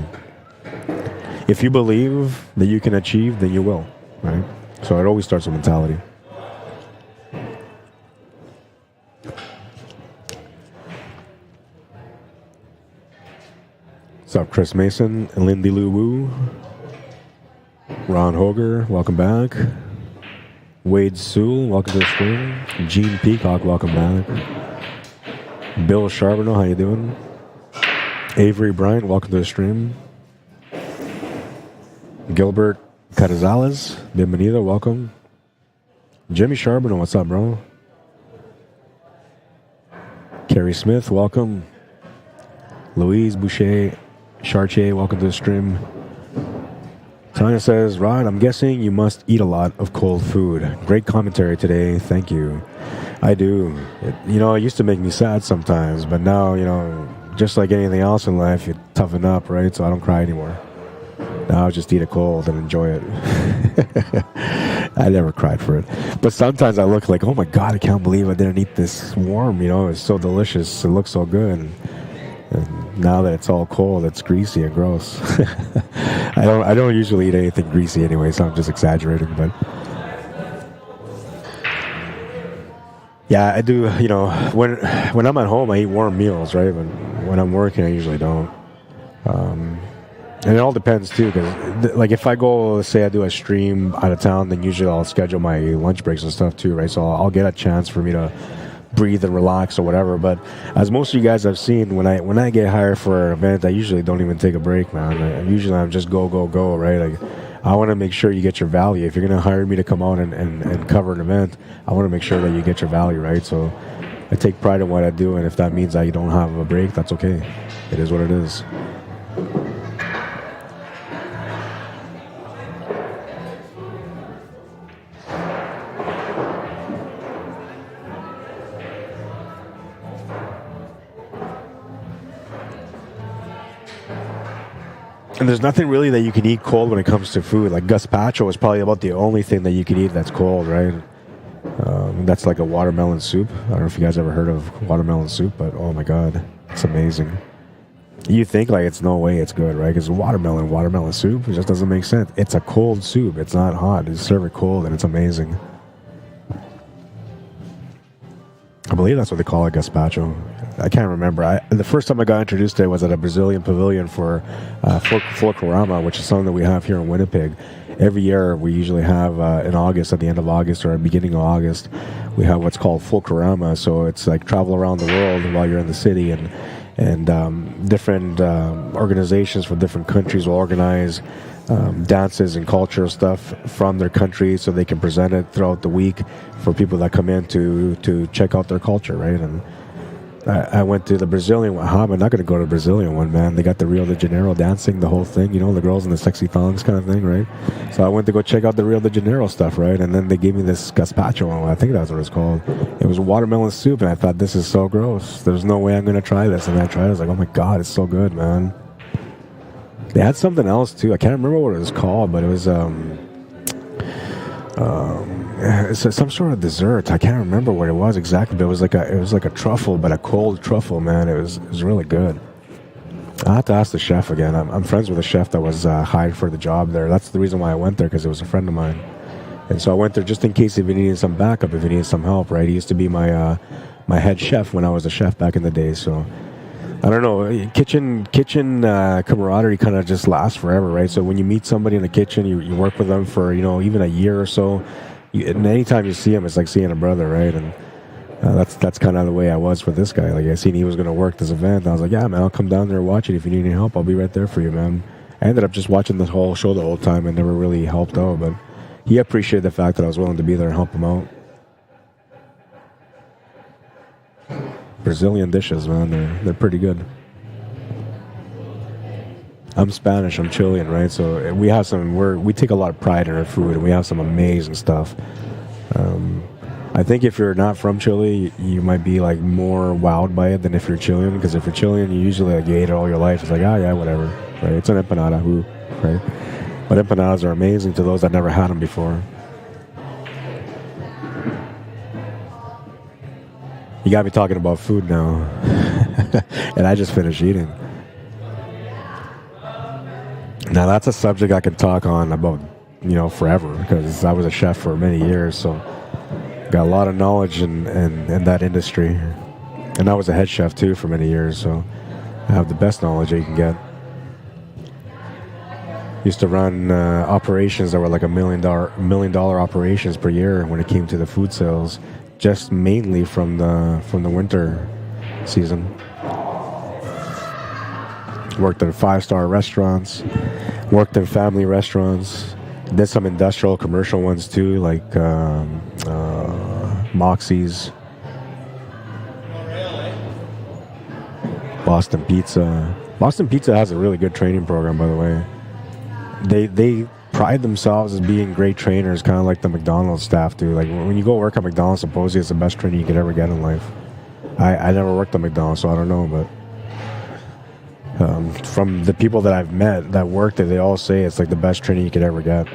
S1: If you believe that you can achieve, then you will, right? So it always starts with mentality. What's up, Chris Mason, Lindy Lou Wu, Ron Hoger, welcome back. Wade Sewell, welcome to the stream. Gene Peacock, welcome back. Bill Charbonneau, how you doing? Avery Bryant, welcome to the stream. Gilbert Carrizales, bienvenido, welcome. Jimmy Charbonneau, what's up, bro? Kerry Smith, welcome. Louise Boucher, Chartier, welcome to the stream. Tanya says, Rod, I'm guessing you must eat a lot of cold food. Great commentary today. Thank you. I do. It used to make me sad sometimes, but now, just like anything else in life, you toughen up, right? So I don't cry anymore. Now I just eat it cold and enjoy it. I never cried for it. But sometimes I look like, oh my God, I can't believe I didn't eat this warm. It's so delicious. It looks so good. And now that it's all cold, it's greasy and gross. I don't usually eat anything greasy anyway, so I'm just exaggerating. But yeah, I do. When I'm at home, I eat warm meals, right? But when I'm working, I usually don't. And it all depends too, because like if I go, say I do a stream out of town, then usually I'll schedule my lunch breaks and stuff too, right? So I'll get a chance for me to breathe and relax or whatever. But as most of you guys have seen, when I get hired for an event, I usually don't even take a break, man. Usually I'm just go, right? Like I want to make sure you get your value. If you're going to hire me to come out and cover an event, I want to make sure that you get your value, right? So I take pride in what I do, and if that means I don't have a break, that's okay. It is what it is. And there's nothing really that you can eat cold when it comes to food. Like gazpacho is probably about the only thing that you can eat that's cold, right? That's like a watermelon soup. I don't know if you guys ever heard of watermelon soup, but oh my god, it's amazing. You think like it's no way it's good, right? Because watermelon soup, it just doesn't make sense. It's a cold soup. It's not hot. You serve it cold, and it's amazing. I believe that's what they call it, gazpacho. I can't remember. The first time I got introduced to it was at a Brazilian pavilion for Folklorama, which is something that we have here in Winnipeg. Every year, we usually have in August, at the end of August or beginning of August, we have what's called Folklorama. So it's like travel around the world while you're in the city, and different organizations from different countries will organize dances and cultural stuff from their country so they can present it throughout the week for people that come in to check out their culture, right? And I went to the Brazilian one. How am I not going to go to the Brazilian one, man? They got the Rio de Janeiro dancing, the whole thing, you know, the girls in the sexy thongs kind of thing, right? So I went to go check out the Rio de Janeiro stuff, right? And then they gave me this gazpacho, I think that's what it's called. It was watermelon soup, and I thought, this is so gross. There's no way I'm going to try this. And I tried it. I was like, oh my god, it's so good, man. They had something else too. I can't remember what it was called, but it was it's some sort of dessert. I can't remember what it was exactly, but it was like a truffle, but a cold truffle, man. It was really good. I have to ask the chef again. I'm friends with a chef that was hired for the job there. That's the reason why I went there, because it was a friend of mine. And so I went there just in case if he needed some backup, if he needed some help, right? He used to be my head chef when I was a chef back in the day, so I don't know. Kitchen camaraderie kind of just lasts forever, right? So when you meet somebody in the kitchen, you work with them for, you know, even a year or so. And anytime you see him, it's like seeing a brother, right? And that's kind of the way I was with this guy. Like, I seen he was going to work this event. And I was like, yeah, man, I'll come down there and watch it. If you need any help, I'll be right there for you, man. I ended up just watching the whole show the whole time and never really helped out. But he appreciated the fact that I was willing to be there and help him out. Brazilian dishes, man, they're pretty good. I'm Spanish, I'm Chilean, right? So we have we take a lot of pride in our food, and we have some amazing stuff. I think if you're not from Chile, you might be like more wowed by it than if you're Chilean, because if you're Chilean, you usually like you ate it all your life. It's like, yeah, whatever, right? It's an empanada, right? But empanadas are amazing to those that never had them before. You got me talking about food now, and I just finished eating. Now that's a subject I can talk on about, you know, forever, because I was a chef for many years, so got a lot of knowledge in that industry, and I was a head chef too for many years, so I have the best knowledge that you can get. Used to run operations that were like $1 million operations per year when it came to the food sales, just mainly from the winter season. Worked in 5-star restaurants, worked in family restaurants, did some industrial commercial ones too, like Moxie's, Boston Pizza. Boston Pizza has a really good training program, by the way. They pride themselves as being great trainers, kind of like the McDonald's staff do. Like when you go work at McDonald's, supposedly it's the best training you could ever get in life. I never worked at McDonald's, so I don't know, but from the people that I've met that worked there, they all say it's like the best training you could ever get.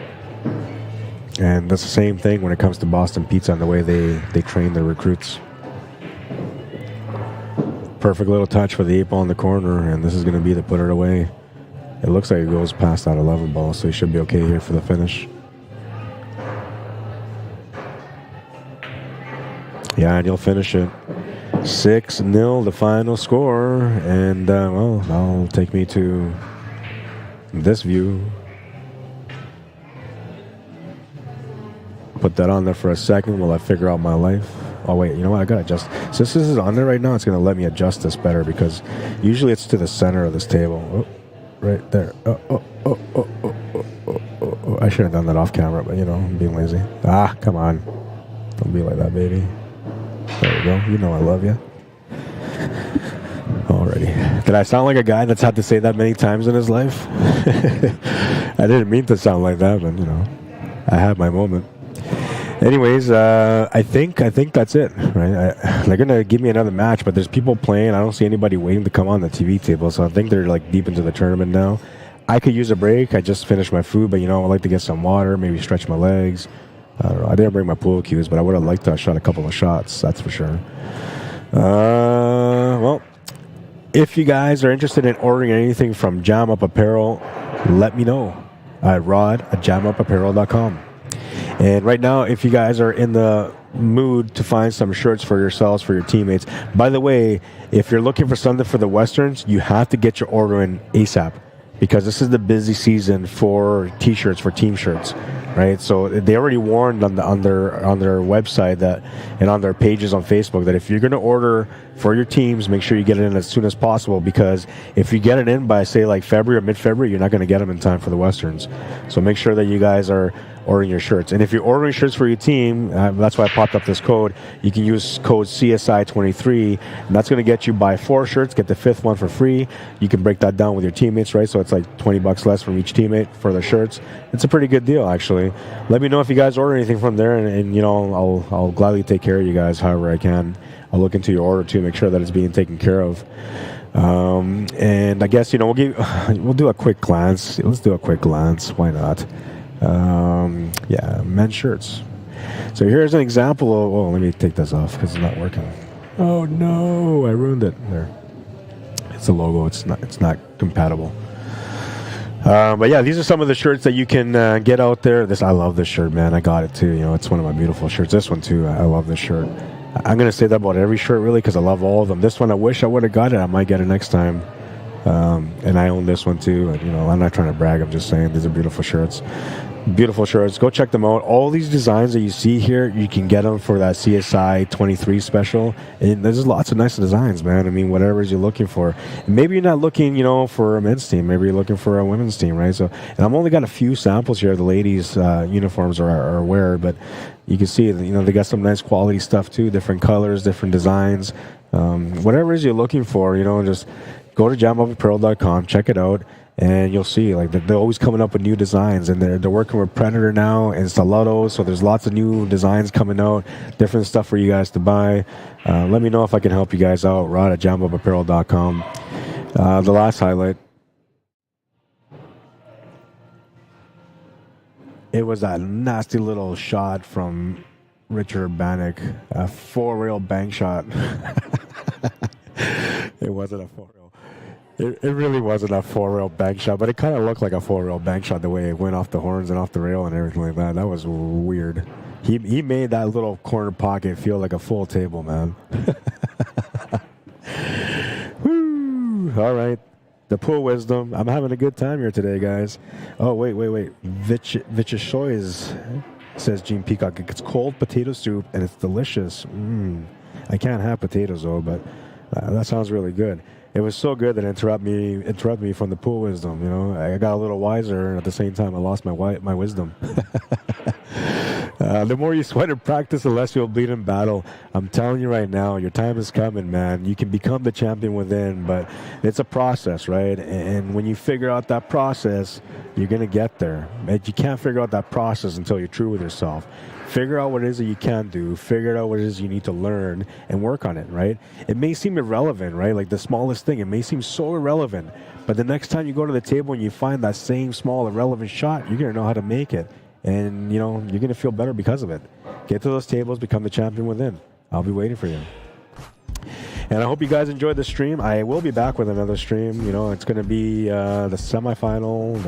S1: And that's the same thing when it comes to Boston Pizza and the way they train their recruits. Perfect little touch for the 8 ball in the corner, and this is going to be to put it away. It looks like it goes past that 11 ball, so he should be okay here for the finish. Yeah, and he'll finish it. 6-0, the final score, and well, that'll take me to this view. Put that on there for a second while I figure out my life. Oh wait, you know what? I gotta adjust. Since this is on there right now, it's gonna let me adjust this better, because usually it's to the center of this table. Oh, right there. Oh. I should have done that off camera, but you know, I'm being lazy. Ah, come on. Don't be like that, baby. There you go. You know I love you. Alrighty. Did I sound like a guy that's had to say that many times in his life? I didn't mean to sound like that, but you know, I had my moment. Anyways, I think that's it, right? They're gonna give me another match, but there's people playing. I don't see anybody waiting to come on the TV table, so I think they're like deep into the tournament now. I could use a break. I just finished my food, but, you know, I'd like to get some water, maybe stretch my legs. I don't know. I didn't bring my pool cues, but I would have liked to have shot a couple of shots, that's for sure. Well, if you guys are interested in ordering anything from Jam Up Apparel, let me know at rod@jamupapparel.com. And right now, if you guys are in the mood to find some shirts for yourselves, for your teammates, by the way, if you're looking for something for the Westerns, you have to get your order in ASAP, because this is the busy season for T-shirts, for team shirts, right? So they already warned on their website that, and on their pages on Facebook, that if you're going to order for your teams, make sure you get it in as soon as possible, because if you get it in by, say, like February or mid-February, you're not going to get them in time for the Westerns. So make sure that you guys are ordering your shirts. And if you're ordering shirts for your team, that's why I popped up this code. You can use code CSI23, and that's going to get you buy 4 shirts, get the 5th one for free. You can break that down with your teammates, right? So it's like $20 less from each teammate for the shirts. It's a pretty good deal, actually. Let me know if you guys order anything from there, and you know, I'll gladly take care of you guys however I can. I'll look into your order too, make sure that it's being taken care of. And I guess, you know, we'll do a quick glance. Let's do a quick glance. Why not? Yeah, men's shirts. So here's an example of, oh, let me take this off because it's not working. Oh no, I ruined it. There. It's a logo. It's not compatible. But yeah, these are some of the shirts that you can get out there. I love this shirt, man. I got it too. You know, it's one of my beautiful shirts. This one too. I love this shirt. I'm gonna say that about every shirt really, because I love all of them. This one, I wish I would have got it. I might get it next time. And I own this one too. And, you know, I'm not trying to brag. I'm just saying these are beautiful shirts. Beautiful shirts. Go check them out. All these designs that you see here, you can get them for that CSI 23 special. And there's lots of nice designs, man. I mean, whatever you're looking for. And maybe you're not looking, you know, for a men's team. Maybe you're looking for a women's team, right? So, and I've only got a few samples here. The ladies' uniforms are wear, but you can see, you know, they got some nice quality stuff too. Different colors, different designs. Whatever it is you're looking for, you know, just go to jamupapparel.com, check it out. And you'll see, like, they're always coming up with new designs, and they're working with Predator now and Stiletto, so there's lots of new designs coming out, different stuff for you guys to buy. Let me know if I can help you guys out. Rod at jamupapparel.com. The last highlight, it was that nasty little shot from Richard Bannock, a 4-rail bank shot. It wasn't a 4-rail. It really wasn't a 4-rail bank shot, but it kind of looked like a 4-rail bank shot the way it went off the horns and off the rail and everything like that. That was weird. He made that little corner pocket feel like a full table, man. All right. The pool wisdom. I'm having a good time here today, guys. Oh, wait. Vichyshoy's, says Gene Peacock. It's cold potato soup, and it's delicious. I can't have potatoes, though, but that sounds really good. It was so good that it interrupted me from the pool wisdom. You know, I got a little wiser, and at the same time, I lost my wisdom. The more you sweat in practice, the less you'll bleed in battle. I'm telling you right now, your time is coming, man. You can become the champion within, but it's a process, right? And when you figure out that process, you're going to get there. But you can't figure out that process until you're true with yourself. Figure out what it is that you can do. Figure out what it is you need to learn and work on it, right? It may seem irrelevant, right? Like the smallest thing, it may seem so irrelevant. But the next time you go to the table and you find that same small irrelevant shot, you're going to know how to make it. And, you know, you're going to feel better because of it. Get to those tables, become the champion within. I'll be waiting for you. And I hope you guys enjoyed the stream. I will be back with another stream. You know, it's going to be the semifinal,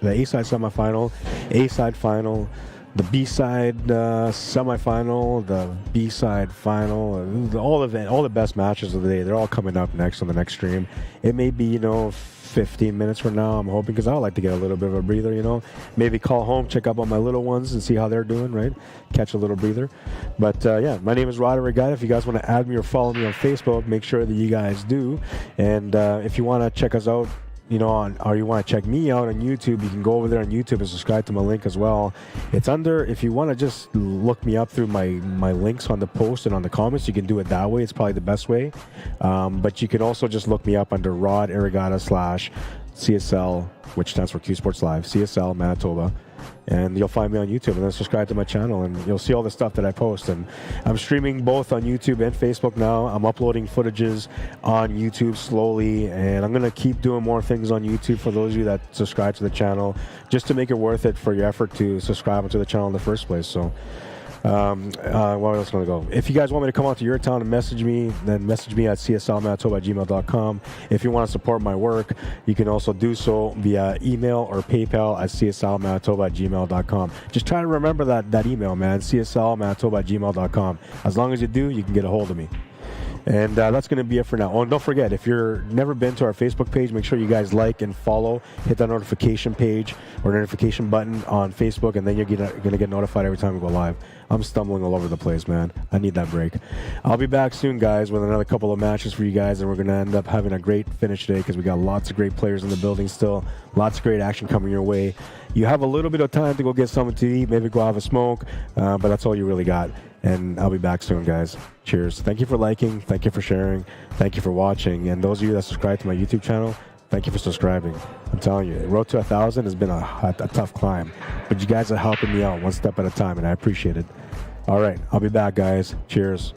S1: the A-side semifinal, A-side final, the B-side semifinal, the B-side final, all the best matches of the day. They're all coming up next on the next stream. It may be, you know, 15 minutes from now, I'm hoping, because I would like to get a little bit of a breather, you know. Maybe call home, check up on my little ones and see how they're doing, right? Catch a little breather. But yeah, my name is Rod Arriagada. If you guys want to add me or follow me on Facebook, make sure that you guys do. And if you want to check us out, you know, or you want to check me out on YouTube, you can go over there on YouTube and subscribe to my link as well. It's under, if you want to just look me up through my links on the post and on the comments, you can do it that way. It's probably the best way. But you can also just look me up under Rod Arriagada / CSL, which stands for CUESPORTS Live, CSL Manitoba. and you'll find me on YouTube, and then subscribe to my channel, and you'll see all the stuff that I post. And I'm streaming both on YouTube and Facebook now. I'm uploading footages on YouTube slowly, and I'm gonna keep doing more things on YouTube for those of you that subscribe to the channel, just to make it worth it for your effort to subscribe to the channel in the first place. So where else gonna go? If you guys want me to come out to your town and message me, then message me at cslmanitoba@gmail.com. If you want to support my work, you can also do so via email or PayPal at cslmanitoba@gmail.com. Just try to remember that email, man, cslmanitoba@gmail.com. As long as you do, you can get a hold of me. And that's going to be it for now. Oh, and don't forget, if you've never been to our Facebook page, make sure you guys like and follow. Hit that notification page or notification button on Facebook, and then you're going to get notified every time we go live. I'm stumbling all over the place, man. I need that break. I'll be back soon, guys, with another couple of matches for you guys, and we're going to end up having a great finish today because we got lots of great players in the building still. Lots of great action coming your way. You have a little bit of time to go get something to eat, maybe go have a smoke, but that's all you really got. And I'll be back soon, guys. Cheers. Thank you for liking. Thank you for sharing. Thank you for watching. And those of you that subscribe to my YouTube channel, thank you for subscribing. I'm telling you, the road to 1,000 has been a tough climb. But you guys are helping me out one step at a time, and I appreciate it. All right. I'll be back, guys. Cheers.